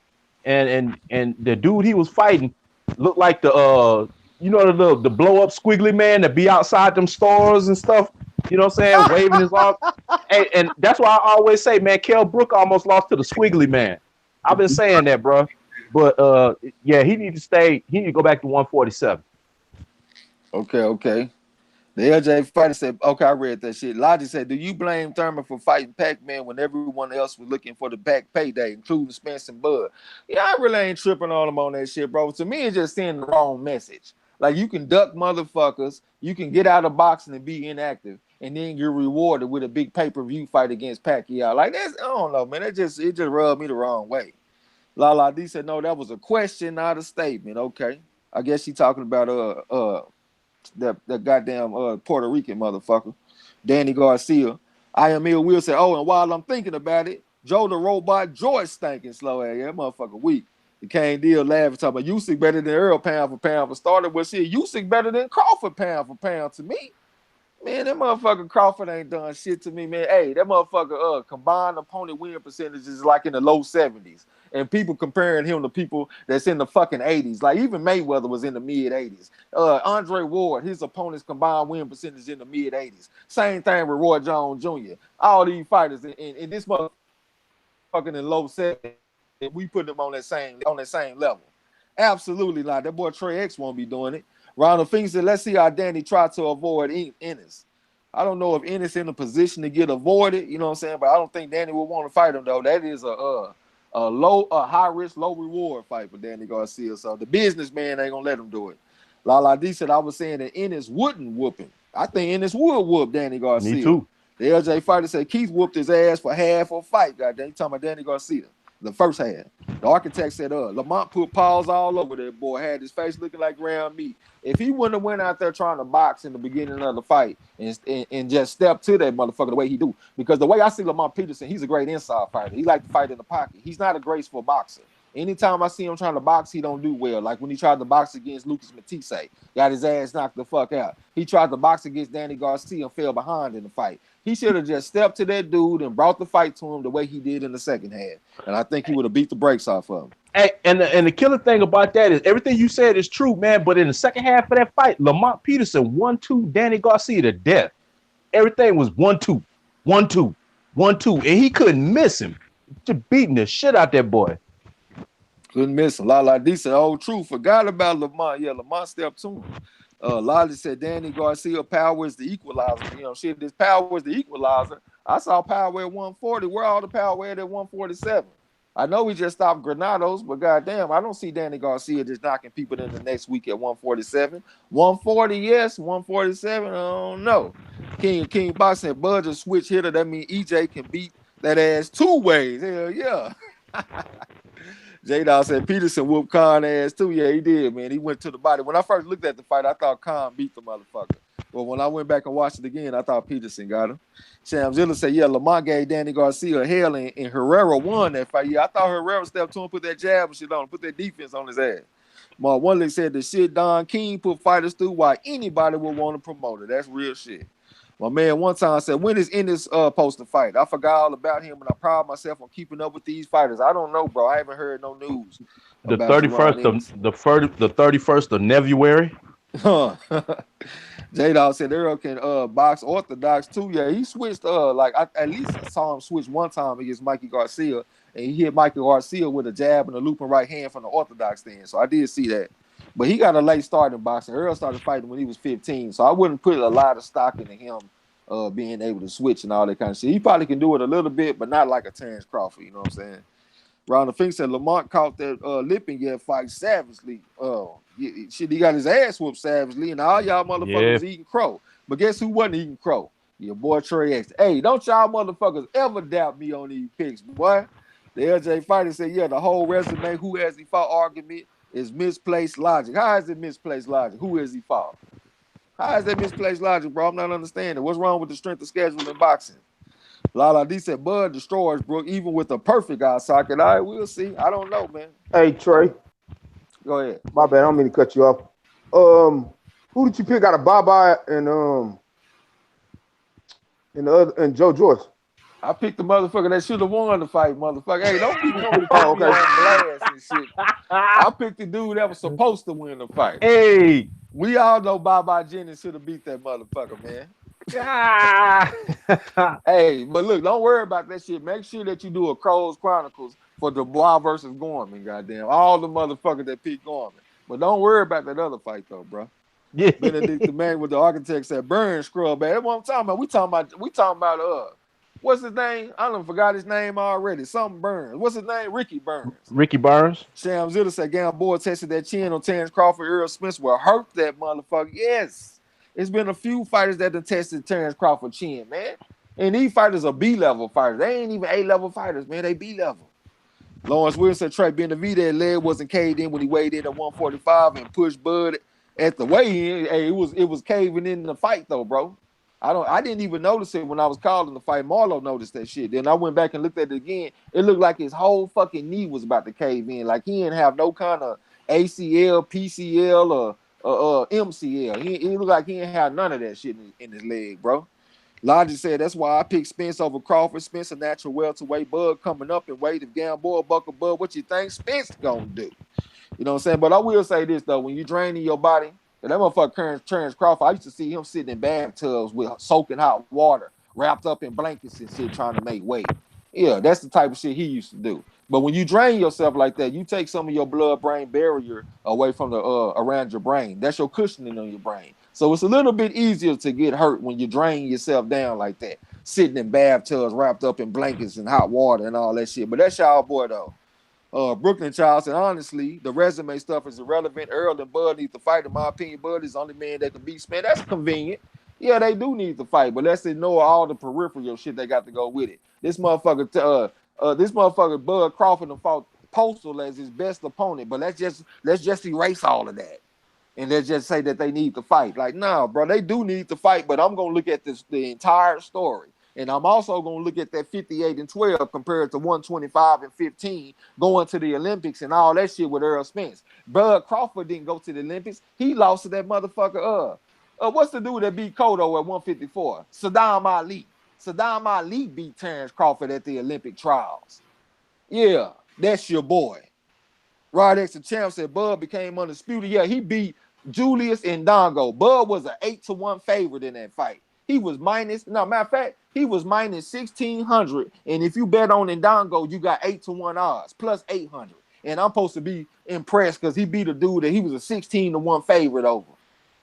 and the dude he was fighting looked like the the blow up squiggly man that be outside them stores and stuff. You know what I'm saying? Waving his arms. Hey, and that's why I always say, man, Kell Brook almost lost to the squiggly man. I've been saying that, bro. But yeah, he need to go back to 147. Okay. The LJ Fighter said, okay, I read that shit. Logic said, do you blame Thurman for fighting Pac-Man when everyone else was looking for the back payday, including Spence and Bud? Yeah, I really ain't tripping on him on that shit, bro. To me, it's just sending the wrong message. Like, you can duck motherfuckers, you can get out of boxing and be inactive, and then you're rewarded with a big pay-per-view fight against Pacquiao. Like, that's, I don't know, man. It just rubbed me the wrong way. Lala D said, no, that was a question, not a statement. Okay. I guess she talking about that goddamn Puerto Rican motherfucker, Danny Garcia. I am Ill Will say, oh, and while I'm thinking about it, Joe the Robot, George stinking slow ass. That motherfucker weak. The Kane Deal laughing, talking about Usyk better than Earl pound for pound for starter. Well, shit, Usyk better than Crawford pound for pound to me. Man, that motherfucker Crawford ain't done shit to me, man. Hey, that motherfucker combined opponent win percentage is like in the low 70s. And people comparing him to people that's in the fucking 80s. Like even Mayweather was in the mid 80s. Andre Ward, his opponent's combined win percentage in the mid 80s. Same thing with Roy Jones Jr. All these fighters in this motherfucking in low 70s, we put them on that same level. Absolutely not. That boy Trey X won't be doing it. Ronald Fink said, let's see how Danny tried to avoid Ennis. I don't know if Ennis in a position to get avoided, you know what I'm saying? But I don't think Danny would want to fight him, though. That is a high risk, low reward fight for Danny Garcia. So the businessman ain't gonna let him do it. Lala D said, I was saying that Ennis wouldn't whoop him. I think Ennis would whoop Danny Garcia. Me too. The LJ Fighter said Keith whooped his ass for half of a fight. Goddamn, you talking about Danny Garcia. The first half. The architect said, Lamont put paws all over that boy, had his face looking like ground meat. If he wouldn't have went out there trying to box in the beginning of the fight and just step to that motherfucker the way he do, because the way I see Lamont Peterson, he's a great inside fighter. He like to fight in the pocket. He's not a graceful boxer. Anytime I see him trying to box, he don't do well. Like when he tried to box against Lucas Matisse, got his ass knocked the fuck out. He tried to box against Danny Garcia and fell behind in the fight. He should have just stepped to that dude and brought the fight to him the way he did in the second half. And I think he would have beat the brakes off of him. Hey, and the killer thing about that is everything you said is true, man. But in the second half of that fight, Lamont Peterson 1-2 Danny Garcia to death. Everything was 1-2, 1-2, 1-2, and he couldn't miss him. Just beating the shit out that boy. Couldn't miss him. Lala D said, oh, true. Forgot about Lamont. Yeah, Lamont stepped to him. Lolly said Danny Garcia power is the equalizer. You know, shit, this power is the equalizer. I saw power at 140. Where all the power at 147? I know we just stopped Granados, but goddamn, I don't see Danny Garcia just knocking people in the next week at 147. 140, yes. 147, I don't know. King Box said Bud just switch hitter. That means EJ can beat that ass 2 ways. Hell yeah. J-Dawg said Peterson whooped Khan ass too. Yeah, he did, man. He went to the body. When I first looked at the fight, I thought Khan beat the motherfucker. But when I went back and watched it again, I thought Peterson got him. Sham Zilla said, yeah, Lamont gave Danny Garcia hell and Herrera won that fight. Yeah, I thought Herrera stepped to him, put that jab and shit on him, put that defense on his ass. Mark One said the shit Don King put fighters through why anybody would want to promote it. That's real shit. My man one time said, when is Ennis supposed to fight? I forgot all about him, and I pride myself on keeping up with these fighters. I don't know, bro. I haven't heard no news. The 31st of the 31st of February. J-Dawg said Earl can box orthodox too. Yeah, he switched like I at least saw him switch one time against Mikey Garcia, and he hit Mikey Garcia with a jab and a looping right hand from the orthodox stand. So I did see that. But he got a late start in boxing. Earl started fighting when he was 15, so I wouldn't put a lot of stock into him being able to switch and all that kind of shit. He probably can do it a little bit, but not like a Terrence Crawford. You know what I'm saying? Ronald Fink said Lamont caught that Lippinger fight savagely. Shit, he got his ass whooped savagely, and all y'all motherfuckers was eating crow. But guess who wasn't eating crow? Your boy Trey X. Hey, don't y'all motherfuckers ever doubt me on these picks, boy. The LJ Fighter said, yeah, the whole resume, who has he fought argument is misplaced logic. How is it misplaced logic? Who has he fought? How is that misplaced logic, bro? I'm not understanding. What's wrong with the strength of schedule in boxing? Lala D said, Bud destroys Brooke even with a perfect eye socket. All right, we'll see. I don't know, man. Hey, Trey. Go ahead. My bad. I don't mean to cut you off. Who did you pick out of Bye-Bye and Joe Joyce? I picked the motherfucker that should have won the fight, motherfucker. Hey, don't be coming to put me on blast and shit. I picked the dude that was supposed to win the fight. Hey, we all know Bye-Bye Jennings should have beat that motherfucker, man. Hey, but look, don't worry about that shit. Make sure that you do a Crows Chronicles for Dubois versus Gorman, goddamn. All the motherfuckers that picked Gorman. But don't worry about that other fight, though, bro. Yeah. Benedict, the man with the architect, said, burn scrub, man. That's what I'm talking about. We talking about what's his name? I done forgot his name already. Something Burns. What's his name? Ricky Burns. Ricky Burns. Sham Zilla said, Gamboa tested that chin on Terrence Crawford. Earl Smith will hurt that motherfucker. Yes. It's been a few fighters that have tested Terrence Crawford chin, man. And these fighters are B-level fighters. They ain't even A-level fighters, man. They B-level. Lawrence Wilson said Trey Benavidez leg wasn't caved in when he weighed in at 145 and pushed Bud at the weigh-in. Hey, it was caving in the fight, though, bro. I didn't even notice it when I was calling the fight. Marlo noticed that shit. Then I went back and looked at it again. It looked like his whole fucking knee was about to cave in. Like he didn't have no kind of ACL, PCL, or MCL. He looked like he didn't have none of that shit in his leg, bro. Logic said that's why I picked Spence over Crawford. Spence a natural welterweight. Bud coming up in weight. If Gamboa buckle Bud, what you think Spence gonna do? You know what I'm saying? But I will say this though, when you draining your body, that motherfucker Terrence Crawford, I used to see him sitting in bathtubs with soaking hot water, wrapped up in blankets and shit, trying to make weight. Yeah, that's the type of shit he used to do. But when you drain yourself like that, you take some of your blood-brain barrier away from the around your brain. That's your cushioning on your brain. So it's a little bit easier to get hurt when you drain yourself down like that, sitting in bathtubs, wrapped up in blankets and hot water and all that shit. But that's y'all boy though. Brooklyn Child said, honestly, the resume stuff is irrelevant. Earl and Bud need to fight. In my opinion, Bud is the only man that can beat Spence. That's convenient. Yeah, they do need to fight, but let's ignore all the peripheral shit they got to go with it. This motherfucker, Bud Crawford fought Postal as his best opponent, but let's just erase all of that. And let's just say that they need to fight. Like, nah, bro, they do need to fight, but I'm going to look at the entire story. And I'm also going to look at that 58-12 compared to 125-15 going to the Olympics and all that shit with Earl Spence. Bud Crawford didn't go to the Olympics. He lost to that motherfucker. What's the dude that beat Cotto at 154? Saddam Ali. Saddam Ali beat Terrence Crawford at the Olympic trials. Yeah, that's your boy. Rod X the champ said Bud became undisputed. Yeah, he beat Julius Ndongo. Bud was an 8-1 favorite in that fight. He was matter of fact, he was minus 1,600. And if you bet on Ndongo, you got 8-1 odds, plus 800. And I'm supposed to be impressed because he beat a dude that he was a 16-1 favorite over.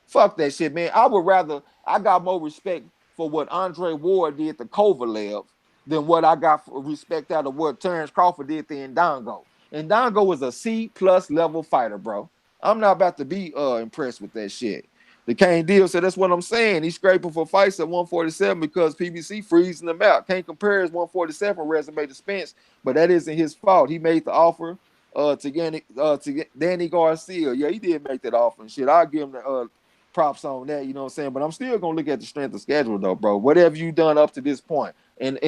Fuck that shit, man. I got more respect for what Andre Ward did to Kovalev than what I got for respect out of what Terrence Crawford did to Ndongo. Ndongo was a C+ level fighter, bro. I'm not about to be impressed with that shit. The Kane deal said that's what I'm saying. He's scraping for fights at 147 because PBC freezing them out. Can't compare his 147 resume to Spence, but that isn't his fault. He made the offer to Danny Garcia. Yeah, he did make that offer and shit. I'll give him the props on that, you know what I'm saying? But I'm still gonna look at the strength of schedule though, bro. Whatever you done up to this point. And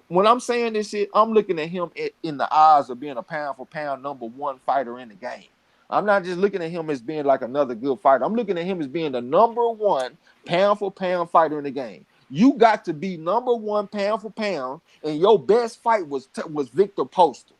when I'm saying this shit, I'm looking at him in the eyes of being a pound for pound #1 fighter in the game. I'm not just looking at him as being like another good fighter. I'm looking at him as being the #1 pound for pound fighter in the game. You got to be #1 pound for pound, and your best fight was Victor Postal.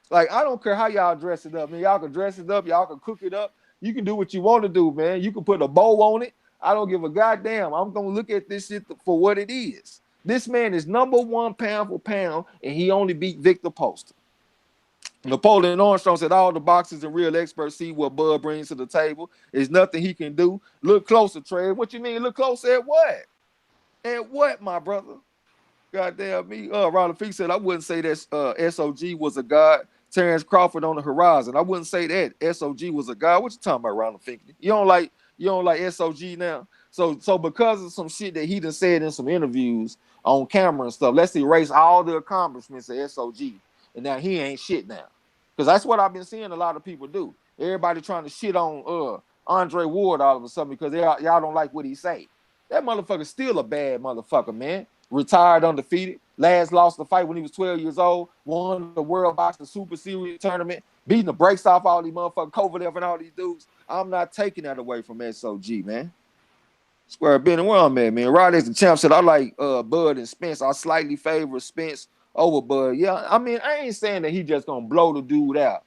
Like, I don't care how y'all dress it up, man. Y'all can dress it up, y'all can cook it up. You can do what you want to do, man. You can put a bow on it. I don't give a goddamn. I'm gonna look at this shit for what it is. This man is #1 pound for pound, and he only beat Victor Postal. Napoleon Armstrong said all the boxers and real experts see what Bud brings to the table. There's nothing he can do. Look closer, Trey. What you mean? Look closer at what? At what, my brother? Goddamn me. Ronald Fee said I wouldn't say that SOG was a god. Terrence Crawford on the horizon. I wouldn't say that SOG was a god. What you talking about, Ronald Fee? You don't like SOG now? So because of some shit that he done said in some interviews on camera and stuff, let's erase all the accomplishments of SOG. And now he ain't shit now. Because that's what I've been seeing a lot of people do. Everybody trying to shit on Andre Ward all of a sudden because y'all don't like what he say. That motherfucker's still a bad motherfucker, man. Retired undefeated. Last lost the fight when he was 12 years old. Won the World Boxing Super Series tournament. Beating the brakes off all these motherfuckers, Kovalev and all these dudes. I'm not taking that away from SOG, man. Square Bennett, where I'm at, man. Rod as the champ said, I like Bud and Spence. I slightly favor Spence over Bud. Yeah, I mean, I ain't saying that he just gonna blow the dude out,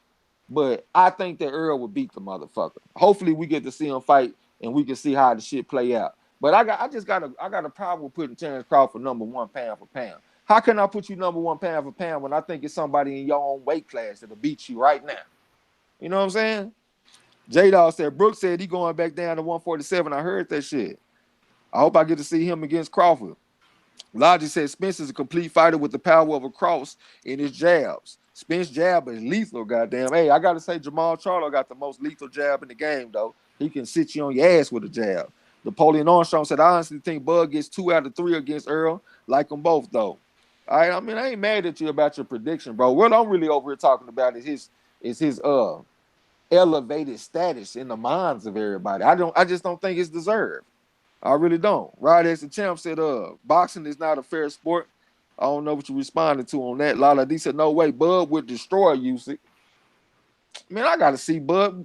but I think that Earl would beat the motherfucker. Hopefully we get to see him fight and we can see how the shit play out. But I got a problem with putting Terrence Crawford #1 pound for pound. How can I put you #1 pound for pound when I think it's somebody in your own weight class that'll beat you right now? You know what I'm saying? J-Dawg said, Brooks said he going back down to 147. I heard that shit. I hope I get to see him against Crawford. Logic said Spence is a complete fighter with the power of a cross in his jabs. Spence jab is lethal, goddamn. Hey, I got to say Jamal Charlo got the most lethal jab in the game, though. He can sit you on your ass with a jab. Napoleon Armstrong said, I honestly think Bud gets 2 out of 3 against Earl. Like them both, though. All right, I mean, I ain't mad at you about your prediction, bro. What I'm really over here talking about is his elevated status in the minds of everybody. I just don't think it's deserved. I really don't. Rod as the champ said, boxing is not a fair sport. I don't know what you responded to on that. Lala D said, no way, Bud would destroy Usyk. Man, I gotta see Bud.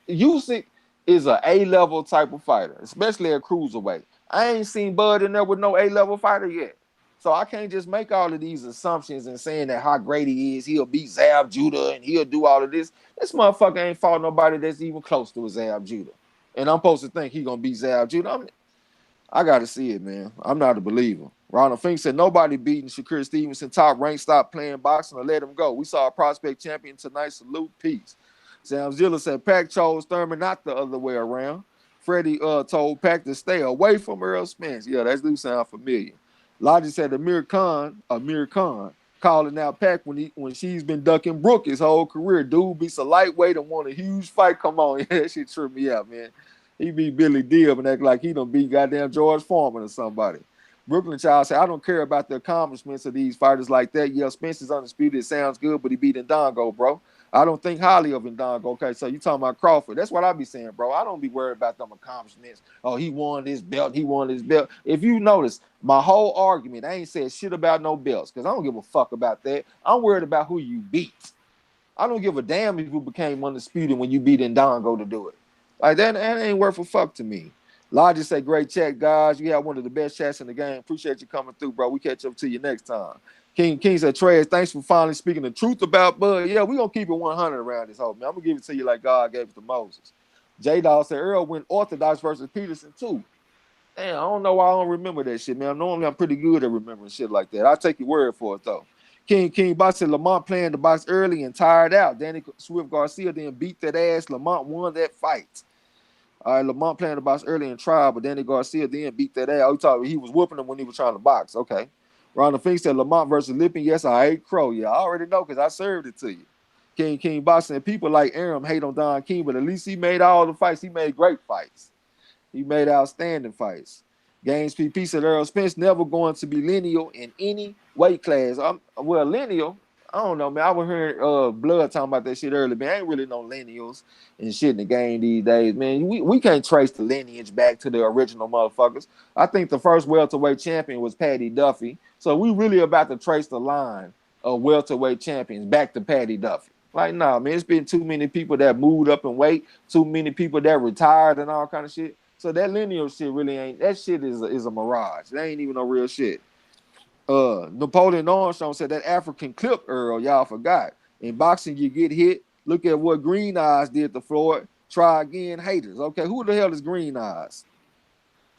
Usyk is a A-level type of fighter, especially at cruiserweight. I ain't seen Bud in there with no A-level fighter yet. So I can't just make all of these assumptions and saying that how great he is, he'll beat Zab Judah and he'll do all of this. This motherfucker ain't fought nobody that's even close to a Zab Judah. And I'm supposed to think he gonna beat Zab Judah. I gotta see it, man. I'm not a believer. Ronald Fink said nobody beating Shakur Stevenson. Top rank, stop playing boxing or let him go. We saw a prospect champion tonight. Salute, peace. Sam Zilla said Pac chose Thurman, not the other way around. Freddie told Pac to stay away from Earl Spence. Yeah, that do sound familiar. Logic said Amir Khan, calling out Pac when she's been ducking Brooke his whole career. Dude beats a lightweight and won a huge fight. Come on, yeah, that shit tripped me out, man. He beat Billy Dibb and act like he done beat goddamn George Foreman or somebody. Brooklyn Child said, I don't care about the accomplishments of these fighters like that. Yeah, Spencer's undisputed. It sounds good, but he beat Ndongo, bro. I don't think highly of Ndongo. Okay, so you talking about Crawford. That's what I be saying, bro. I don't be worried about them accomplishments. Oh, he won this belt. He won this belt. If you notice, my whole argument, I ain't said shit about no belts because I don't give a fuck about that. I'm worried about who you beat. I don't give a damn if you became undisputed when you beat Ndongo to do it. Like, that ain't worth a fuck to me. Logic say, great chat, guys. You have one of the best chats in the game. Appreciate you coming through, bro. We catch up to you next time. King said, Trey, thanks for finally speaking the truth about Bud. Yeah, we going to keep it 100 around this whole, man. I'm going to give it to you like God gave it to Moses. J-Dawg said, Earl went orthodox versus Peterson, too. Damn, I don't know why I don't remember that shit, man. Normally, I'm pretty good at remembering shit like that. I'll take your word for it, though. King Box said, Lamont playing the box early and tired out. Danny Swift Garcia then beat that ass. Lamont won that fight. All right, Lamont playing the box early in trial, but Danny Garcia then beat that ass. He was whooping him when he was trying to box. Okay. Ronald Fink said Lamont versus Lippin. Yes, I ate crow. Yeah, I already know because I served it to you. King Boxing. People like Aram hate on Don King, but at least he made all the fights. He made great fights. He made outstanding fights. Gaines PP said Earl Spence never going to be lineal in any weight class. Well, lineal, I don't know, man. I was hearing Blood talking about that shit earlier, man. I ain't really no lineals and shit in the game these days, man. We can't trace the lineage back to the original motherfuckers. I think the first welterweight champion was Patty Duffy. So we really about to trace the line of welterweight champions back to Patty Duffy. Like, nah, man, it's been too many people that moved up in weight, too many people that retired and all kind of shit. So that lineal shit really ain't, that shit is a mirage. That ain't even no real shit. Napoleon Armstrong said that African clip, Earl, y'all forgot. In boxing, you get hit. Look at what Green Eyes did to Floyd. Try again, haters. Okay, who the hell is Green Eyes?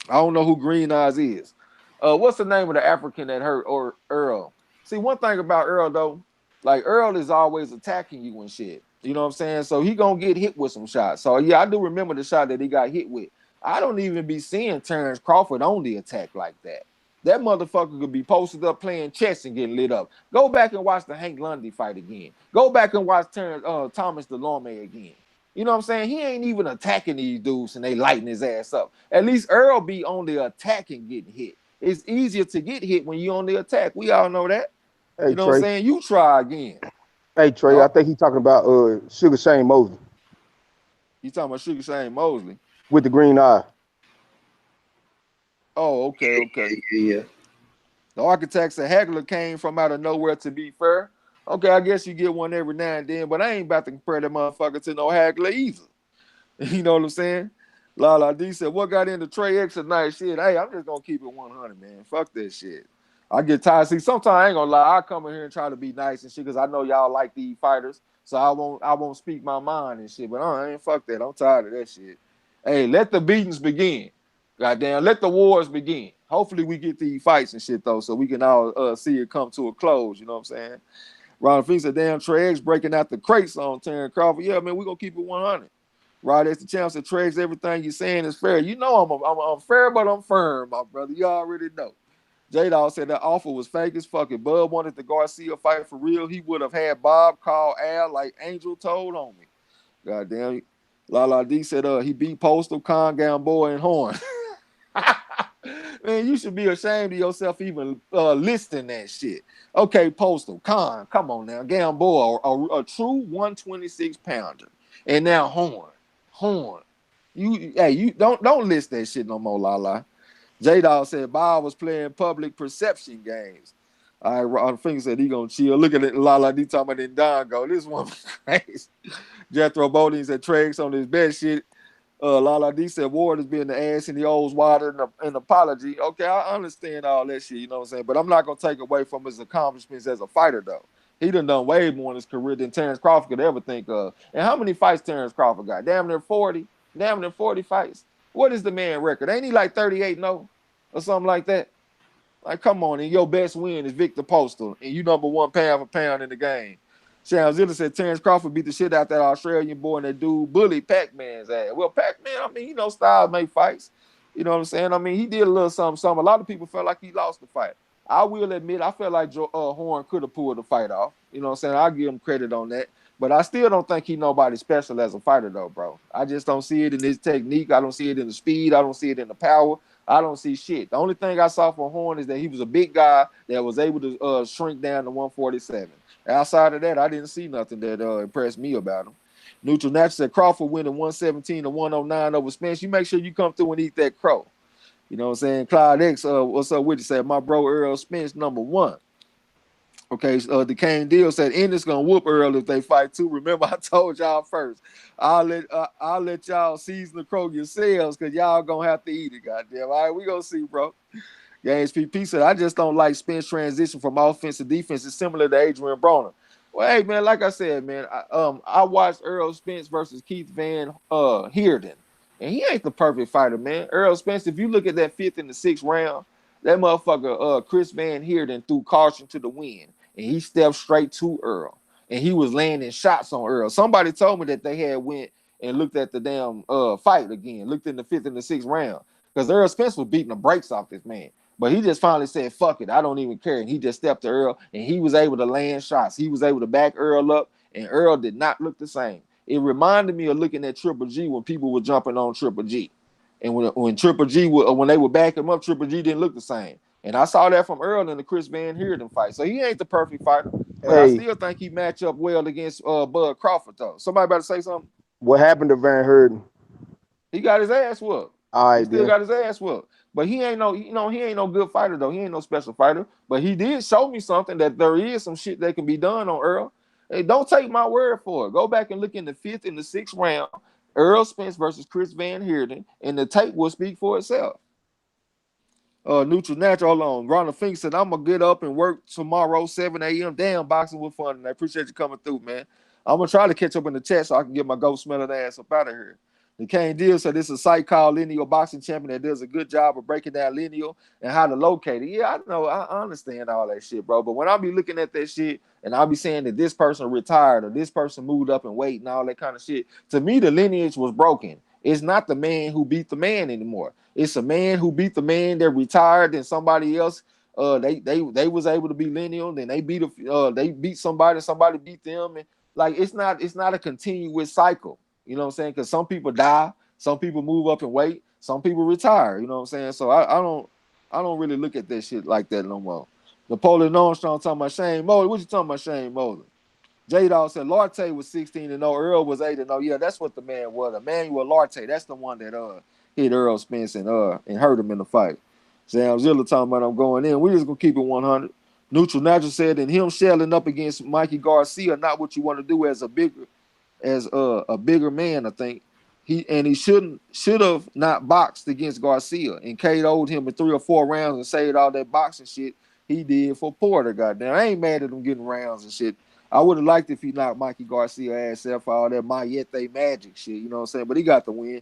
I don't know who Green Eyes is. What's the name of the African that hurt or Earl? See, one thing about Earl, though, like Earl is always attacking you and shit. You know what I'm saying? So he gonna get hit with some shots. So yeah, I do remember the shot that he got hit with. I don't even be seeing Terrence Crawford on the attack like that. That motherfucker could be posted up playing chess and getting lit up. Go back and watch the Hank Lundy fight again. Go back and watch Thomas Delorme again. You know what I'm saying? He ain't even attacking these dudes and they lighting his ass up. At least Earl be on the attack and getting hit. It's easier to get hit when you on the attack. We all know that. Hey, You know Trey. what I'm saying? You try again. Hey, Trey, Oh. I think he's talking about Sugar Shane Mosley You talking about Sugar Shane Mosley? with the green eye. Oh, okay. Yeah. The architects of Hagler came from out of nowhere, to be fair. Okay, I guess you get one every now and then, but I ain't about to compare that motherfucker to no Hagler either. You know what I'm saying? Lala D said, what got into Trey X tonight? Shit, hey, I'm just going to keep it 100, man. Fuck that shit. I get tired. See, sometimes I ain't going to lie. I come in here and try to be nice and shit because I know y'all like these fighters, so I won't speak my mind and shit, but I ain't fuck that. I'm tired of that shit. Hey, let the beatings begin. Goddamn, let the wars begin. Hopefully we get these fights and shit, though, so we can all see it come to a close. You know what I'm saying? Ronald Fink said, damn, Trey X breaking out the crates on Terrence Crawford. Yeah, man, we're going to keep it 100. Right, as the champ said, Trey X, everything you're saying is fair. You know I'm fair, but I'm firm, my brother. You already know. J-Dawg said that offer was fake as fuck. If Bud wanted the Garcia fight for real, he would have had Bob call Al like Angel told on me. Goddamn. Lala D said he beat Postal, Con, Gamboa, and Horn. Man, you should be ashamed of yourself even listing that shit. Okay, Postal, Con, come on now. Gamboa, a true 126 pounder. And now Horn. You don't list that shit no more, Lala. J-Dawg said Bob was playing public perception games. All right, Ron Finger said he gonna chill. Look at it, Lala D talking about Indongo. This one crazy. Jethro Bodine said Treg's on his best shit. Lala D said Ward is being the ass and he owes water and an apology. Okay, I understand all that shit, you know what I'm saying? But I'm not gonna take away from his accomplishments as a fighter, though. He done way more in his career than Terrence Crawford could ever think of. And how many fights Terrence Crawford got? Damn near 40. Damn near 40 fights. What is the man record? Ain't he like 38-0 or something like that? Like, come on, and your best win is Victor Postal, and you number one pound for pound in the game. Shan Zilla said Terrence Crawford beat the shit out that Australian boy, and that dude bullied Pac-Man's ass. Well, Pac-Man, I mean, Styles make fights. You know what I'm saying? I mean, he did a little something. A lot of people felt like he lost the fight. I will admit, I felt like Horn could have pulled the fight off. You know what I'm saying? I'll give him credit on that. But I still don't think he's nobody special as a fighter, though, bro. I just don't see it in his technique. I don't see it in the speed. I don't see it in the power. I don't see shit. The only thing I saw from Horn is that he was a big guy that was able to shrink down to 147. Outside of that, I didn't see nothing that impressed me about him. Neutral Natural said Crawford winning 117 to 109 over Spence. You make sure you come through and eat that crow. You know what I'm saying? Clyde X, what's up with you? Said my bro Earl Spence #1. Okay, the Kane Deal said Ennis gonna whoop Earl if they fight too. Remember, I told y'all first. I'll let y'all season the crow yourselves because y'all gonna have to eat it. Goddamn. All right, we gonna see, bro. Games PP said I just don't like Spence transition from offense to defense. It's similar to Adrian Broner. Well, hey man, like I said, man, I watched Earl Spence versus Keith Van Heerden, and he ain't the perfect fighter, man. Earl Spence, if you look at that 5th and the 6th round, that motherfucker Chris Van Heerden threw caution to the wind. And he stepped straight to Earl. And he was landing shots on Earl. Somebody told me that they had went and looked at the damn fight again, looked in the 5th and the 6th round. Because Earl Spence was beating the brakes off this man. But he just finally said, fuck it, I don't even care. And he just stepped to Earl, and he was able to land shots. He was able to back Earl up, and Earl did not look the same. It reminded me of looking at Triple G when people were jumping on Triple G. And when Triple G, when they would back him up, Triple G didn't look the same. And I saw that from Earl in the Chris Van Heerden fight. So he ain't the perfect fighter, but I still think he match up well against Bud Crawford, though. Somebody about to say something? What happened to Van Heerden? He got his ass whooped. All right, he still got his ass whooped. But he ain't no, he ain't no good fighter, though. He ain't no special fighter. But he did show me something that there is some shit that can be done on Earl. Hey, don't take my word for it. Go back and look in the 5th and the 6th round. Earl Spence versus Chris Van Heerden, and the tape will speak for itself. Neutral Natural on. Ronald Fink said, I'm going to get up and work tomorrow, 7 a.m. Damn, boxing was fun. And I appreciate you coming through, man. I'm going to try to catch up in the chat so I can get my ghost smelling ass up out of here. The Kane Deal said, this is a site called Lineal Boxing Champion that does a good job of breaking down lineal and how to locate it. Yeah, I know. I understand all that shit, bro. But when I be looking at that shit and I'll be saying that this person retired or this person moved up in weight and all that kind of shit, to me, the lineage was broken. It's not the man who beat the man anymore. It's a man who beat the man that retired, and somebody else they was able to be lineal, then they beat somebody, somebody beat them, and like it's not a continuous cycle. You know what I'm saying? Because some people die, some people move up in weight, some people retire. You know what I'm saying? So I don't really look at that shit like that no more. Napoleon Armstrong talking about Shane Mosley. What you talking about, Shane Mosley? J-Dawg said Larte was 16-0, Earl was 8-0. Yeah, that's what the man was. Emmanuel Larte, that's the one that hit Earl Spence and hurt him in the fight. Sam Zilla talking about I'm going in. We just gonna keep it 100. Neutral Natural said, and him shelling up against Mikey Garcia, not what you want to do as a bigger man, I think. He should have not boxed against Garcia. And Cade owed him in 3 or 4 rounds and saved all that boxing shit he did for Porter. Goddamn, I ain't mad at him getting rounds and shit. I would have liked if he knocked Mikey Garcia ass out for all that Mayete magic shit, you know what I'm saying? But he got the win.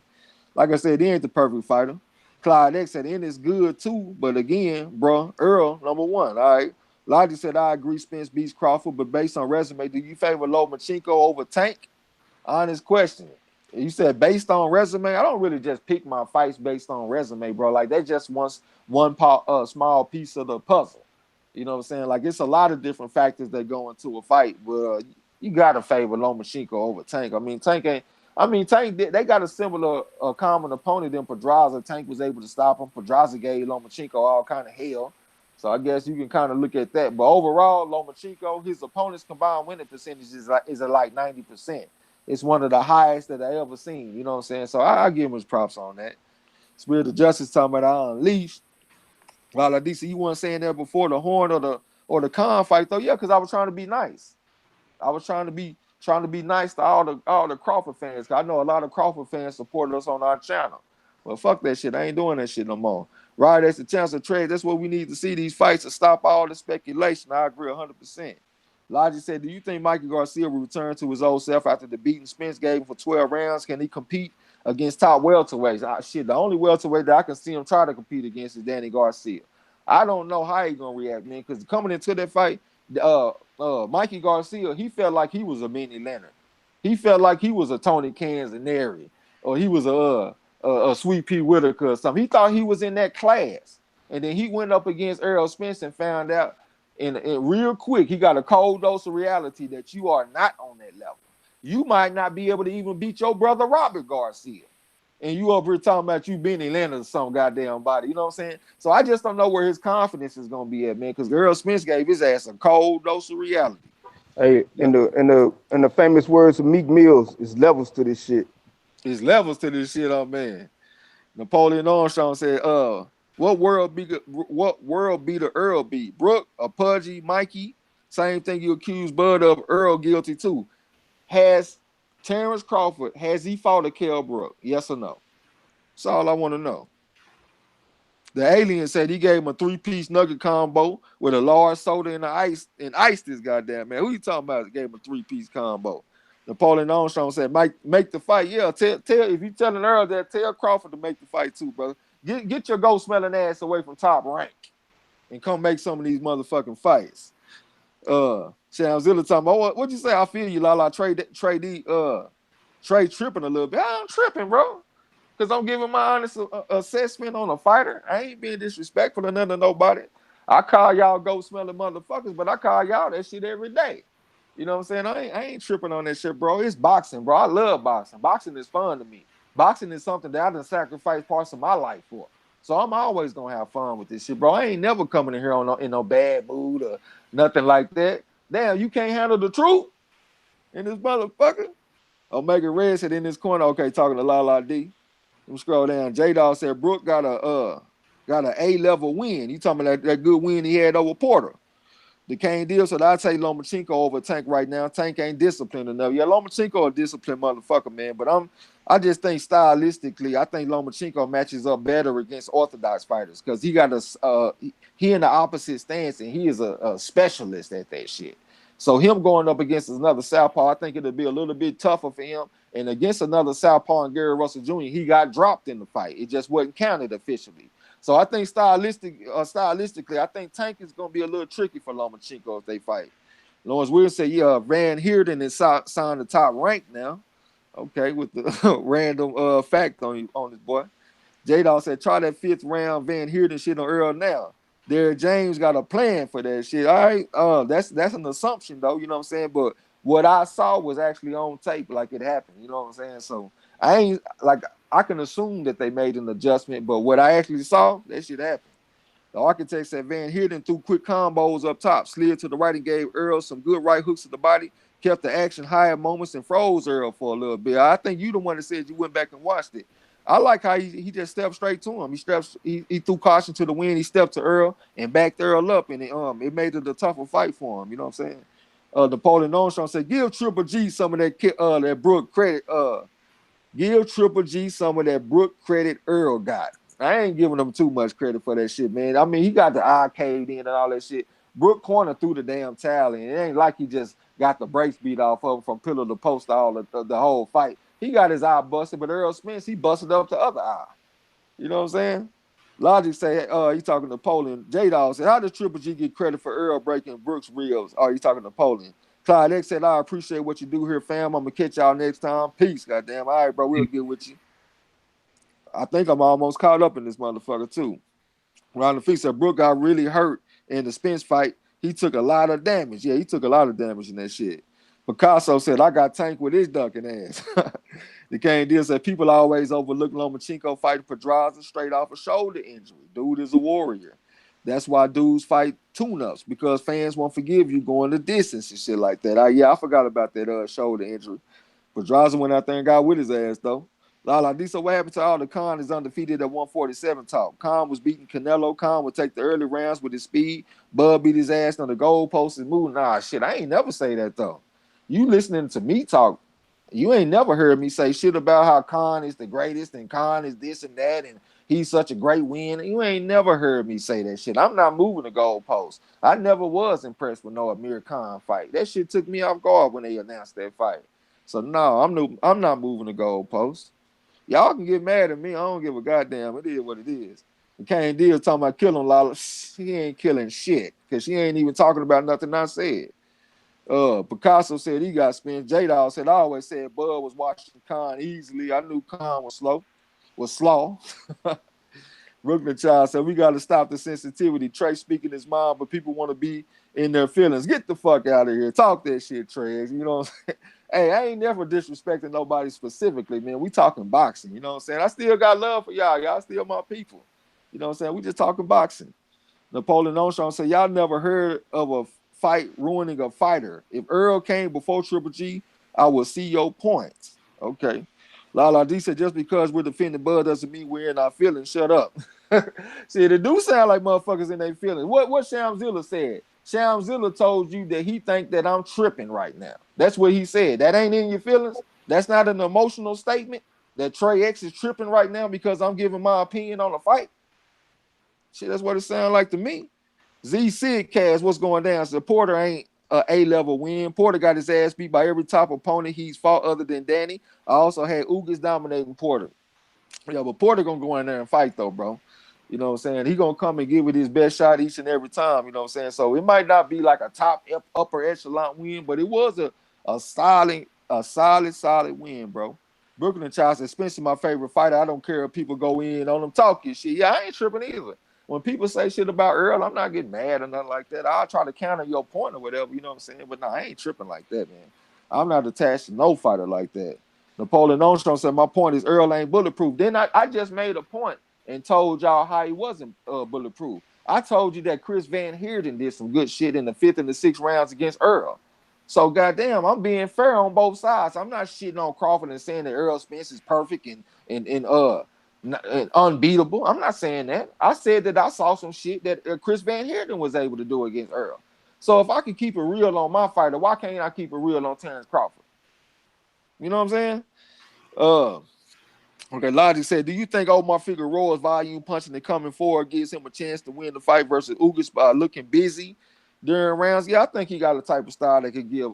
Like I said, he ain't the perfect fighter. Clyde X said, is good too, but again, bro, Earl, number 1, all right? Logic said, I agree Spence beats Crawford, but based on resume, do you favor Lomachenko over Tank? Honest question. You said based on resume. I don't really just pick my fights based on resume, bro. Like they just one small piece of the puzzle. You know what I'm saying? Like it's a lot of different factors that go into a fight, but you gotta favor Lomachenko over Tank. Tank they got a similar common opponent than Pedraza. Tank was able to stop him. Pedraza gave Lomachenko all kind of hell. So I guess you can kind of look at that. But overall, Lomachenko, his opponent's combined winning percentage is at like 90%. It's one of the highest that I ever seen. You know what I'm saying? So I give him his props on that. Spirit of Justice talking about I unleashed. Well, DC, you weren't saying that before the Horn or the Khan fight though. Yeah, because I was trying to be nice. I was trying to be nice to all the Crawford fans. Cause I know a lot of Crawford fans supported us on our channel. Well, fuck that shit. I ain't doing that shit no more. Right, that's the chance of trade. That's what we need to see these fights to stop all the speculation. I agree 100%. Logic said, do you think Mikey Garcia will return to his old self after the beating Spence gave him for 12 rounds? Can he compete against top welterweights? Shit, the only welterweight that I can see him try to compete against is Danny Garcia. I don't know how he's going to react, man, because coming into that fight, Mikey Garcia, he felt like he was a Benny Leonard. He felt like he was a Tony Canzaneri, or he was a Sweet Pea Whitaker or something. He thought he was in that class. And then he went up against Errol Spence and found out in real quick, he got a cold dose of reality that you are not on that level. You might not be able to even beat your brother Robert Garcia. And you over here talking about you Benny Leonard or some goddamn body. You know what I'm saying? So I just don't know where his confidence is going to be at, man, because Errol Spence gave his ass a cold dose of reality. Hey, in the famous words of Meek Mills, it's levels to this shit. It's levels to this shit, oh man. Napoleon Armstrong said, what world beater Earl beat? Brooke, a Pudgy, Mikey? Same thing you accused Bud of. Earl guilty too. Has Terrence Crawford, has he fought a Kell Brook? Yes or no? That's all I want to know. The alien said he gave him a 3-piece nugget combo with a large soda and ice this goddamn man. Who you talking about? Gave him a 3-piece combo. Napoleon Armstrong said, Mike, make the fight. Yeah, tell if you telling Earl that, tell Crawford to make the fight too, brother. Get your ghost smelling ass away from Top Rank and come make some of these motherfucking fights. Shamzilla talking about, what'd you say? I feel you, Lala. Trey tripping a little bit. I'm tripping, bro. because I'm giving my honest assessment on a fighter. I ain't being disrespectful to none of nobody. I call y'all goat smelling motherfuckers, but I call y'all that shit every day. You know what I'm saying? I ain't tripping on that shit, bro. It's boxing, bro. I love boxing. Boxing is fun to me. Boxing is something that I done sacrificed parts of my life for. So I'm always gonna have fun with this shit, bro. I ain't never coming in here in no bad mood or nothing like that. Damn, you can't handle the truth in this motherfucker. Omega Red said in this corner, okay, talking to La D. Let me scroll down. J-Dog said Brooke got a A-level win. You talking about that good win he had over Porter. The Kane deal, so I'd say Lomachenko over Tank right now. Tank ain't disciplined enough. Yeah, Lomachenko a disciplined motherfucker, man. But I just think stylistically, I think Lomachenko matches up better against orthodox fighters because he got he in the opposite stance and he is a specialist at that shit. So him going up against another southpaw, I think it'll be a little bit tougher for him. And against another southpaw and Gary Russell Jr., he got dropped in the fight. It just wasn't counted officially. So I think stylistically, I think Tank is going to be a little tricky for Lomachenko if they fight. Lawrence Williams said, yeah, Van Heerden is signed the top rank now. Okay, with the random fact on this boy. J-Dog said, try that 5th round Van Heerden shit on Earl now. Derek James got a plan for that shit. All right, that's an assumption, though, you know what I'm saying? But what I saw was actually on tape like it happened, you know what I'm saying? So I ain't, like, I can assume that they made an adjustment, but what I actually saw, that shit happened. The architect said Van Heerden threw quick combos up top, slid to the right and gave Earl some good right hooks to the body, kept the action high at moments and froze Earl for a little bit. I think you the one that said you went back and watched it. I like how he just stepped straight to him. He threw caution to the wind. He stepped to Earl and backed Earl up, and it made it a tougher fight for him. You know what I'm saying? Napoleon Armstrong said, give Triple G some of that Brook credit. Give Triple G some of that Brook credit Earl got. I ain't giving him too much credit for that shit, man. I mean, he got the eye caved in and all that shit. Brook corner threw the damn towel in. It ain't like he just got the brakes beat off of him from pillar to post all the whole fight. He got his eye busted, but Earl Spence, he busted up the other eye. You know what I'm saying? Logic say, he talking to Poland. J-Dog said, how does Triple G get credit for Earl breaking Brooks' ribs? Oh, he's talking to Poland. Clyde X said, I appreciate what you do here, fam. I'm going to catch y'all next time. Peace, goddamn. All right, bro, we'll get with you. I think I'm almost caught up in this motherfucker, too. Ron the Feast said, Brooke got really hurt in the Spence fight. He took a lot of damage. Yeah, he took a lot of damage in that shit. Picasso said, I got Tank with his ducking ass. The Kane deal said, people always overlook Lomachenko fighting Pedraza straight off a shoulder injury. Dude is a warrior. That's why dudes fight tune-ups, because fans won't forgive you going the distance and shit like that. I forgot about that shoulder injury. Pedraza went out there and got with his ass, though. Lala D, so what happened to all the Khan is undefeated at 147 talk? Khan was beating Canelo. Khan would take the early rounds with his speed. Bud beat his ass on the goalpost and moving. Nah, shit, I ain't never say that, though. You listening to me talk, you ain't never heard me say shit about how Khan is the greatest and Khan is this and that and he's such a great win. You ain't never heard me say that shit. I'm not moving the goalpost. I never was impressed with no Amir Khan fight. That shit took me off guard when they announced that fight. So no, I'm not moving the goalpost. Y'all can get mad at me. I don't give a goddamn. It is what it is. The Kane Deal talking about killing Lala. She ain't killing shit because she ain't even talking about nothing I said. Picasso said he got spin. J-Dog said, I always said Bud was watching Khan easily. I knew Khan was slow. Rookman Child said, we got to stop the sensitivity. Trey speaking his mind, but people want to be in their feelings. Get the fuck out of here. Talk that shit, Trey. You know what I'm saying? Hey, I ain't never disrespecting nobody specifically, man. We talking boxing. You know what I'm saying? I still got love for y'all. Y'all still my people. You know what I'm saying? We just talking boxing. Napoleon Armstrong said, y'all never heard of a fight ruining a fighter. If Earl came before Triple G, I will see your points. Okay. Lala D said, just because we're defending Bud doesn't mean we're in our feelings. Shut up. See, it do sound like motherfuckers in their feelings. What Shamzilla said? Shamzilla told you that he think that I'm tripping right now. That's what he said. That ain't in your feelings. That's not an emotional statement. That Trey X is tripping right now because I'm giving my opinion on the fight. Shit, that's what it sounds like to me. Z Sid Cash, what's going down? So Porter ain't a A-level win. Porter got his ass beat by every top opponent he's fought other than Danny. I also had Ugas dominating Porter. Yeah, but Porter gonna go in there and fight though, bro. You know what I'm saying? He gonna come and give it his best shot each and every time. You know what I'm saying? So it might not be like a top upper echelon win, but it was a solid win, bro. Brooklyn Charles, Spencer, my favorite fighter. I don't care if people go in on them talking shit. Yeah, I ain't tripping either. When people say shit about Earl, I'm not getting mad or nothing like that. I'll try to counter your point or whatever, you know what I'm saying? But no, I ain't tripping like that, man. I'm not attached to no fighter like that. Napoleon Armstrong said, my point is Earl ain't bulletproof. Then I just made a point and told y'all how he wasn't bulletproof. I told you that Chris Van Heerden did some good shit in the 5th and the 6th rounds against Earl. So goddamn, I'm being fair on both sides. I'm not shitting on Crawford and saying that Earl Spence is perfect and unbeatable. I'm not saying that. I said that I saw some shit that Chris Van Heerden was able to do against Earl. So if I can keep it real on my fighter, why can't I keep it real on Terrence Crawford? You know what I'm saying? Okay, Logic said, do you think Omar Figueroa's volume punching and coming forward gives him a chance to win the fight versus Ugas by looking busy during rounds? Yeah, I think he got a type of style that could give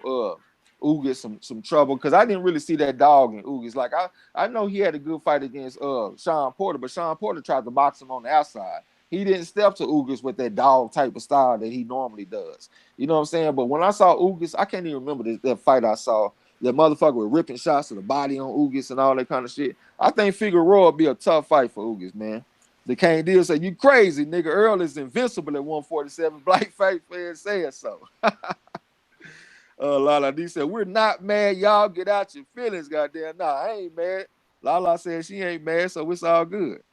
Ugas some trouble, because I didn't really see that dog in Ugas. Like, I know he had a good fight against Sean Porter, but Sean Porter tried to box him on the outside. He didn't step to Ugas with that dog type of style that he normally does. You know what I'm saying? But when I saw Ugas, I can't even remember that fight I saw. That motherfucker was ripping shots to the body on Ugas and all that kind of shit. I think Figueroa will be a tough fight for Ugas, man. The Kane Deal said, you crazy, nigga. Earl is invincible at 147. Black Faith fans said so. Lala D said, we're not mad. Y'all get out your feelings, goddamn. Nah, I ain't mad. Lala said she ain't mad, so it's all good.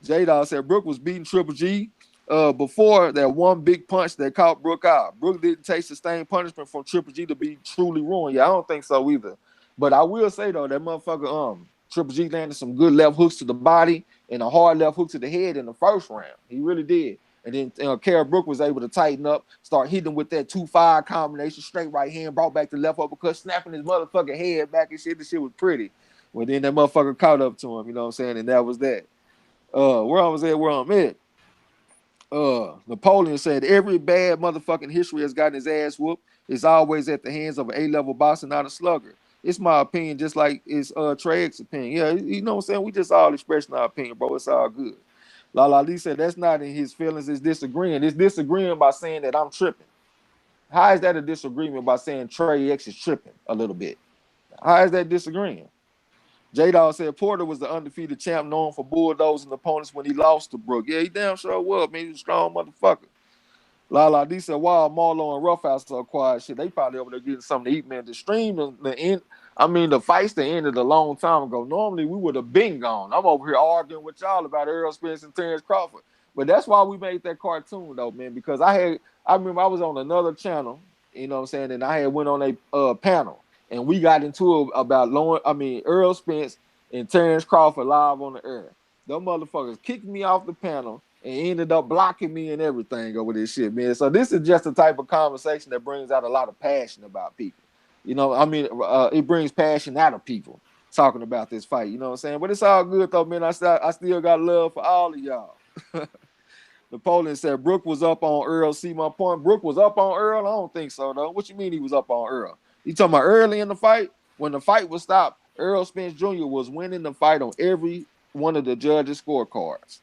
J-Dawg said Brooke was beating Triple G before that one big punch that caught Brooke out. Brooke didn't take sustained punishment from Triple G to be truly ruined. Yeah, I don't think so either. But I will say, though, that motherfucker, Triple G landed some good left hooks to the body and a hard left hook to the head in the first round. He really did. And then Cara Brooke was able to tighten up, start hitting him with that 2-5 combination, straight right hand, brought back the left uppercut, snapping his motherfucking head back and shit. The shit was pretty. Well, then that motherfucker caught up to him, you know what I'm saying? And that was that. Where I'm at. Napoleon said every bad motherfucking history has gotten his ass whooped. It's always at the hands of an A-level boxer, not a slugger. It's my opinion, just like it's Trey's opinion. Yeah, you know what I'm saying? We just all expressing our opinion, bro. It's all good. Lala Lee said that's not in his feelings, it's disagreeing. It's disagreeing by saying that I'm tripping. How is that a disagreement by saying Trey X is tripping a little bit? How is that disagreeing? J-Dawg said Porter was the undefeated champ known for bulldozing opponents when he lost to Brooke. Yeah, he damn sure was, man. He was a strong motherfucker. Lala D said, wow, Marlo and Roughhouse are quiet. Shit, they probably over there getting something to eat, man. The stream, the fights that ended a long time ago. Normally, we would have been gone. I'm over here arguing with y'all about Earl Spence and Terrence Crawford. But that's why we made that cartoon, though, man, because I remember I was on another channel, you know what I'm saying, and I had went on a panel, and we got into it about Earl Spence and Terrence Crawford live on the air. Them motherfuckers kicked me off the panel and ended up blocking me and everything over this shit, man. So this is just the type of conversation that brings out a lot of passion about people. You know, it brings passion out of people talking about this fight. You know what I'm saying? But it's all good, though, man. I still got love for all of y'all. Napoleon said Brooke was up on Earl. See my point? Brooke was up on Earl? I don't think so, though. What you mean he was up on Earl? You talking about early in the fight? When the fight was stopped, Earl Spence Jr. was winning the fight on every one of the judges' scorecards.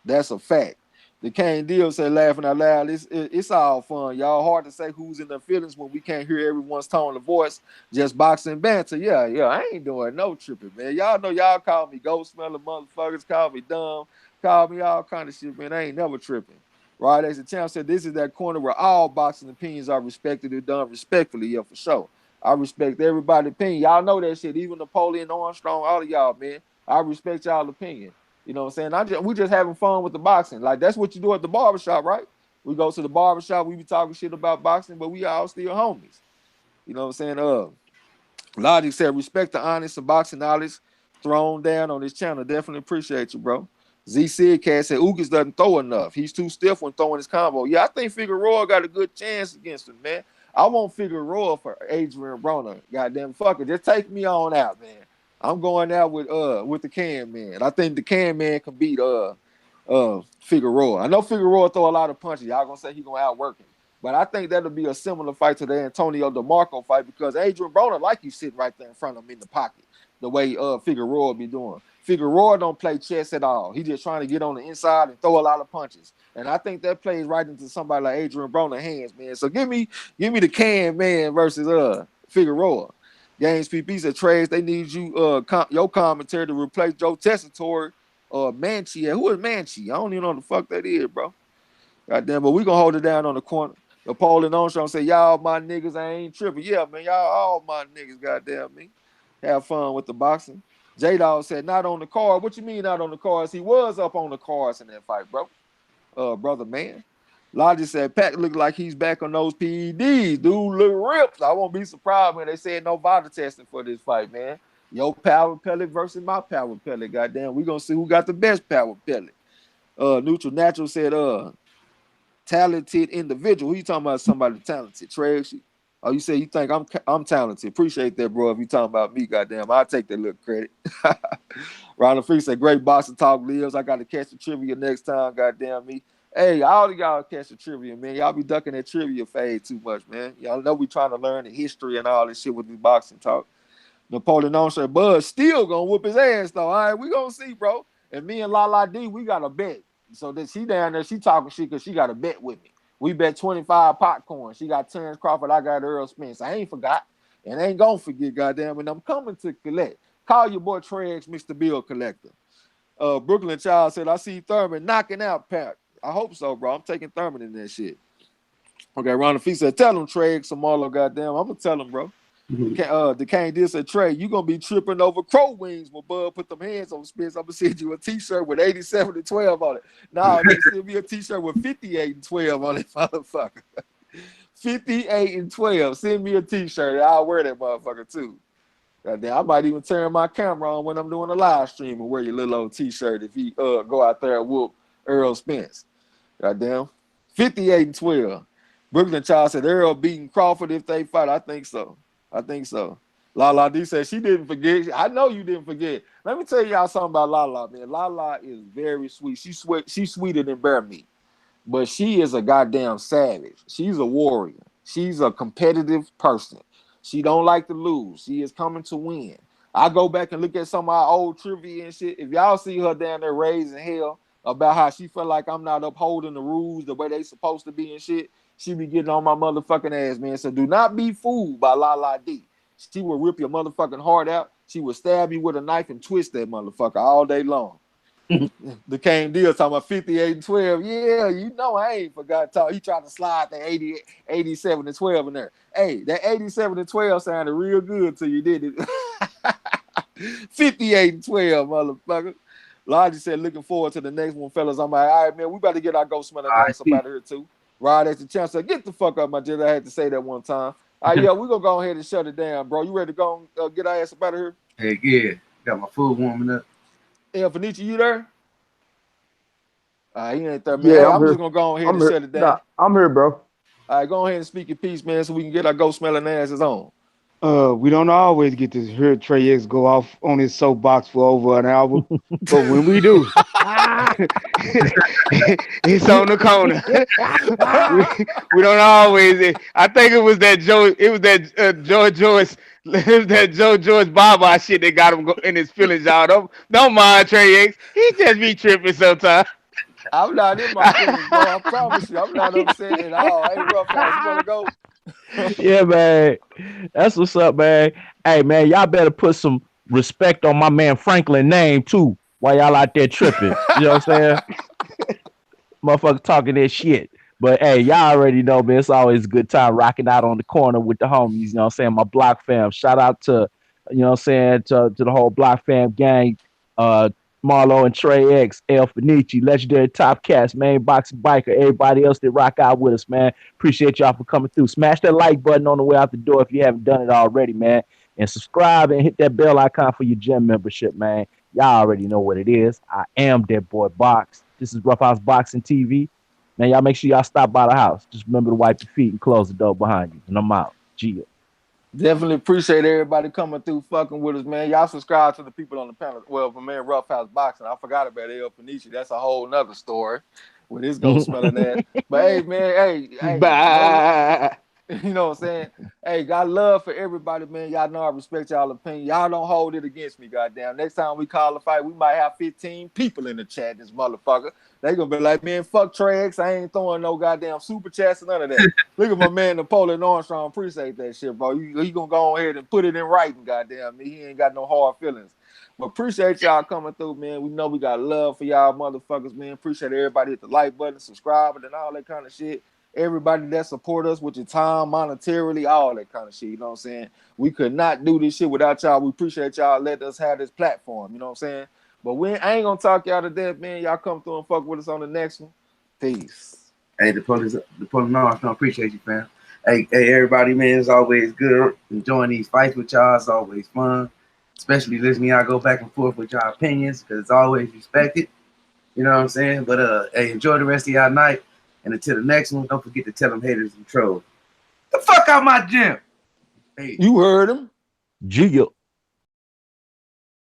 That's a fact. The Kane Deal said, laughing out loud, it's all fun, y'all. Hard to say who's in their feelings when we can't hear everyone's tone of voice. Just boxing banter. Yeah, I ain't doing no tripping, man. Y'all know y'all call me ghost smelling motherfuckers, call me dumb, call me all kind of shit, man. I ain't never tripping. Right? As the champ said, this is that corner where all boxing opinions are respected and done respectfully, yeah, for sure. I respect everybody's opinion. Y'all know that shit. Even Napoleon Armstrong, all of y'all, man. I respect y'all's opinion. You know what I'm saying? We just having fun with the boxing. Like, that's what you do at the barbershop, right? We go to the barbershop, we be talking shit about boxing, but we all still homies. You know what I'm saying? Logic said, respect the honest and boxing knowledge thrown down on this channel. Definitely appreciate you, bro. Z Sidcat said, Ugas doesn't throw enough. He's too stiff when throwing his combo. Yeah, I think Figueroa got a good chance against him, man. I want Figueroa for Adrian Broner. Goddamn, fuck it. Just take me on out, man. I'm going out with the Can Man. I think the Can Man can beat Figueroa. I know Figueroa throw a lot of punches. Y'all gonna say he gonna outwork him. But I think that'll be a similar fight to the Antonio DeMarco fight, because Adrian Broner, like you sitting right there in front of him in the pocket, the way Figueroa be doing. Figueroa don't play chess at all. He just trying to get on the inside and throw a lot of punches. And I think that plays right into somebody like Adrian Broner's hands, man. So give me the Can Man versus Figueroa. Games PP said, Trades, they need you, your commentary to replace Joe Tessitore or Manchi. Who is Manchi? I don't even know what the fuck that is, bro. Goddamn, but we gonna hold it down on the corner. The polling on show say, y'all my niggas, I ain't tripping. Yeah, man, y'all all my niggas, goddamn me. Have fun with the boxing. J-Dog said, not on the card. What you mean not on the cards? He was up on the cards in that fight, bro. Brother, man. Logic said, Pat look like he's back on those PEDs. Dude look ripped. I won't be surprised when they said no body testing for this fight, man. Your power pellet versus my power pellet, goddamn. We gonna see who got the best power pellet. Neutral Natural said, talented individual. Who you talking about? Somebody talented. Trash. Oh, you say you think I'm talented. Appreciate that, bro. If you talking about me, goddamn, I'll take that little credit. Ronald Free said, great boxing talk lives. I got to catch the trivia next time, goddamn me. Hey, all of y'all catch the trivia, man. Y'all be ducking that trivia fade too much, man. Y'all know we trying to learn the history and all this shit with this boxing talk. Napoleon on said, Bud still gonna whoop his ass though. All right, we gonna see, bro. And me and La D, we got a bet. So that she down there, she talking shit because she got a bet with me. We bet 25 popcorn. She got Terrence Crawford. I got Earl Spence. I ain't forgot. And ain't gonna forget, goddamn. And I'm coming to collect. Call your boy Tregs, Mr. Bill Collector. Brooklyn Child said, I see Thurman knocking out Pat. I hope so, bro. I'm taking Thurman in that shit. Okay, Ronald Fee said, tell him, Tregs, some Marlo, goddamn. I'm gonna tell him, bro. The Kane did say, Trey, you gonna be tripping over crow wings when Bud put them hands on Spence. I'm gonna send you a t-shirt with 87 and 12 on it. Nah, they send me a t-shirt with 58 and 12 on it, motherfucker. 58 and 12. Send me a t-shirt. I'll wear that motherfucker too. Goddamn, I might even turn my camera on when I'm doing a live stream and wear your little old t-shirt if you go out there and whoop Earl Spence. Goddamn. 58 and 12. Brooklyn Child said Earl beating Crawford if they fight. I think so. Lala D said she didn't forget. I know you didn't forget. Let me tell y'all something about Lala, man. Lala is very sweet. She's sweeter than bear meat, but she is a goddamn savage. She's a warrior. She's a competitive person. She don't like to lose. She is coming to win. I go back and look at some of our old trivia and shit. If y'all see her down there raising hell about how she felt like I'm not upholding the rules the way they supposed to be and shit, she be getting on my motherfucking ass, man. So do not be fooled by La D. She will rip your motherfucking heart out. She will stab you with a knife and twist that motherfucker all day long. The Kane deal talking about 58 and 12. Yeah, you know I ain't forgot to talk. He tried to slide the 87 and 12 in there. Hey, that 87 and 12 sounded real good to you, did it? 58 and 12, motherfucker. Logic said, looking forward to the next one, fellas. I'm like, all right, man, we about to get our go smelling ass up out of here, too. Rod at the chance said, get the fuck up, my jizz. I had to say that one time. All right, yeah, we're going to go ahead and shut it down, bro. You ready to go get our ass up out of here? Heck yeah. Got my food warming up. Hey, Fenichi, you there? He ain't there, man. Yeah, Hey, I'm I'm here. just going to go ahead I'm and here. shut it down. Nah, I'm here, bro. All right, go ahead and speak your piece, man, so we can get our go smelling asses on. We don't always get to hear Trey X go off on his soapbox for over an hour, but when we do, it's on the corner. we don't always. I think it was that Joe. It was that Joe Joyce. It was that Joe Joyce Baba shit that got him in his feelings, y'all. Don't mind Trey X. He just be tripping sometimes. I'm not in my feelings, bro. I promise you. I'm not upset at all. Hey, Roughhouse, you want to go? Yeah, man. That's what's up, man. Hey, man, y'all better put some respect on my man Franklin name too while y'all out there tripping. You know what I'm saying? Motherfucker talking that shit. But hey, y'all already know, man. It's always a good time rocking out on the corner with the homies. You know what I'm saying? My block fam. Shout out to, you know what I'm saying, to the whole block fam gang. Marlo and Trey X, El Fenici, legendary top cast, main boxing biker, everybody else that rock out with us, man. Appreciate y'all for coming through. Smash that like button on the way out the door if you haven't done it already, man. And subscribe and hit that bell icon for your gym membership, man. Y'all already know what it is. I am that boy Box. This is Rough House Boxing TV. Man, y'all make sure y'all stop by the house. Just remember to wipe your feet and close the door behind you. And I'm out. Gia. Definitely appreciate everybody coming through, fucking with us, man. Y'all subscribe to the people on the panel. Well, for man, Rough House Boxing, I forgot about El Fenici. That's a whole nother story with his ghost smelling ass. But hey, man, hey, Bye. You know what I'm saying? Hey, got love for everybody, man. Y'all know I respect y'all opinion. Y'all don't hold it against me, goddamn. Next time we call a fight, we might have 15 people in the chat, this motherfucker. They gonna be like, man, fuck Trex. I ain't throwing no goddamn super chats or none of that. Look at my man, Napoleon Armstrong. Appreciate that shit, bro. He gonna go ahead and put it in writing, goddamn. He ain't got no hard feelings. But appreciate y'all coming through, man. We know we got love for y'all motherfuckers, man. Appreciate everybody hit the like button, subscribing, and all that kind of shit. Everybody that support us with your time, monetarily, all that kind of shit. You know what I'm saying? We could not do this shit without y'all. We appreciate y'all letting us have this platform. You know what I'm saying? But I ain't gonna talk y'all to death, man. Y'all come through and fuck with us on the next one. Peace. Hey, the police, no, I appreciate you, fam. Hey, everybody, man, it's always good enjoying these fights with y'all. It's always fun, especially listening y'all go back and forth with y'all opinions, because it's always respected. You know what I'm saying? But hey, enjoy the rest of y'all night. And until the next one, don't forget to tell them haters and trolls, the fuck out my gym. Hey. You heard him. Gio.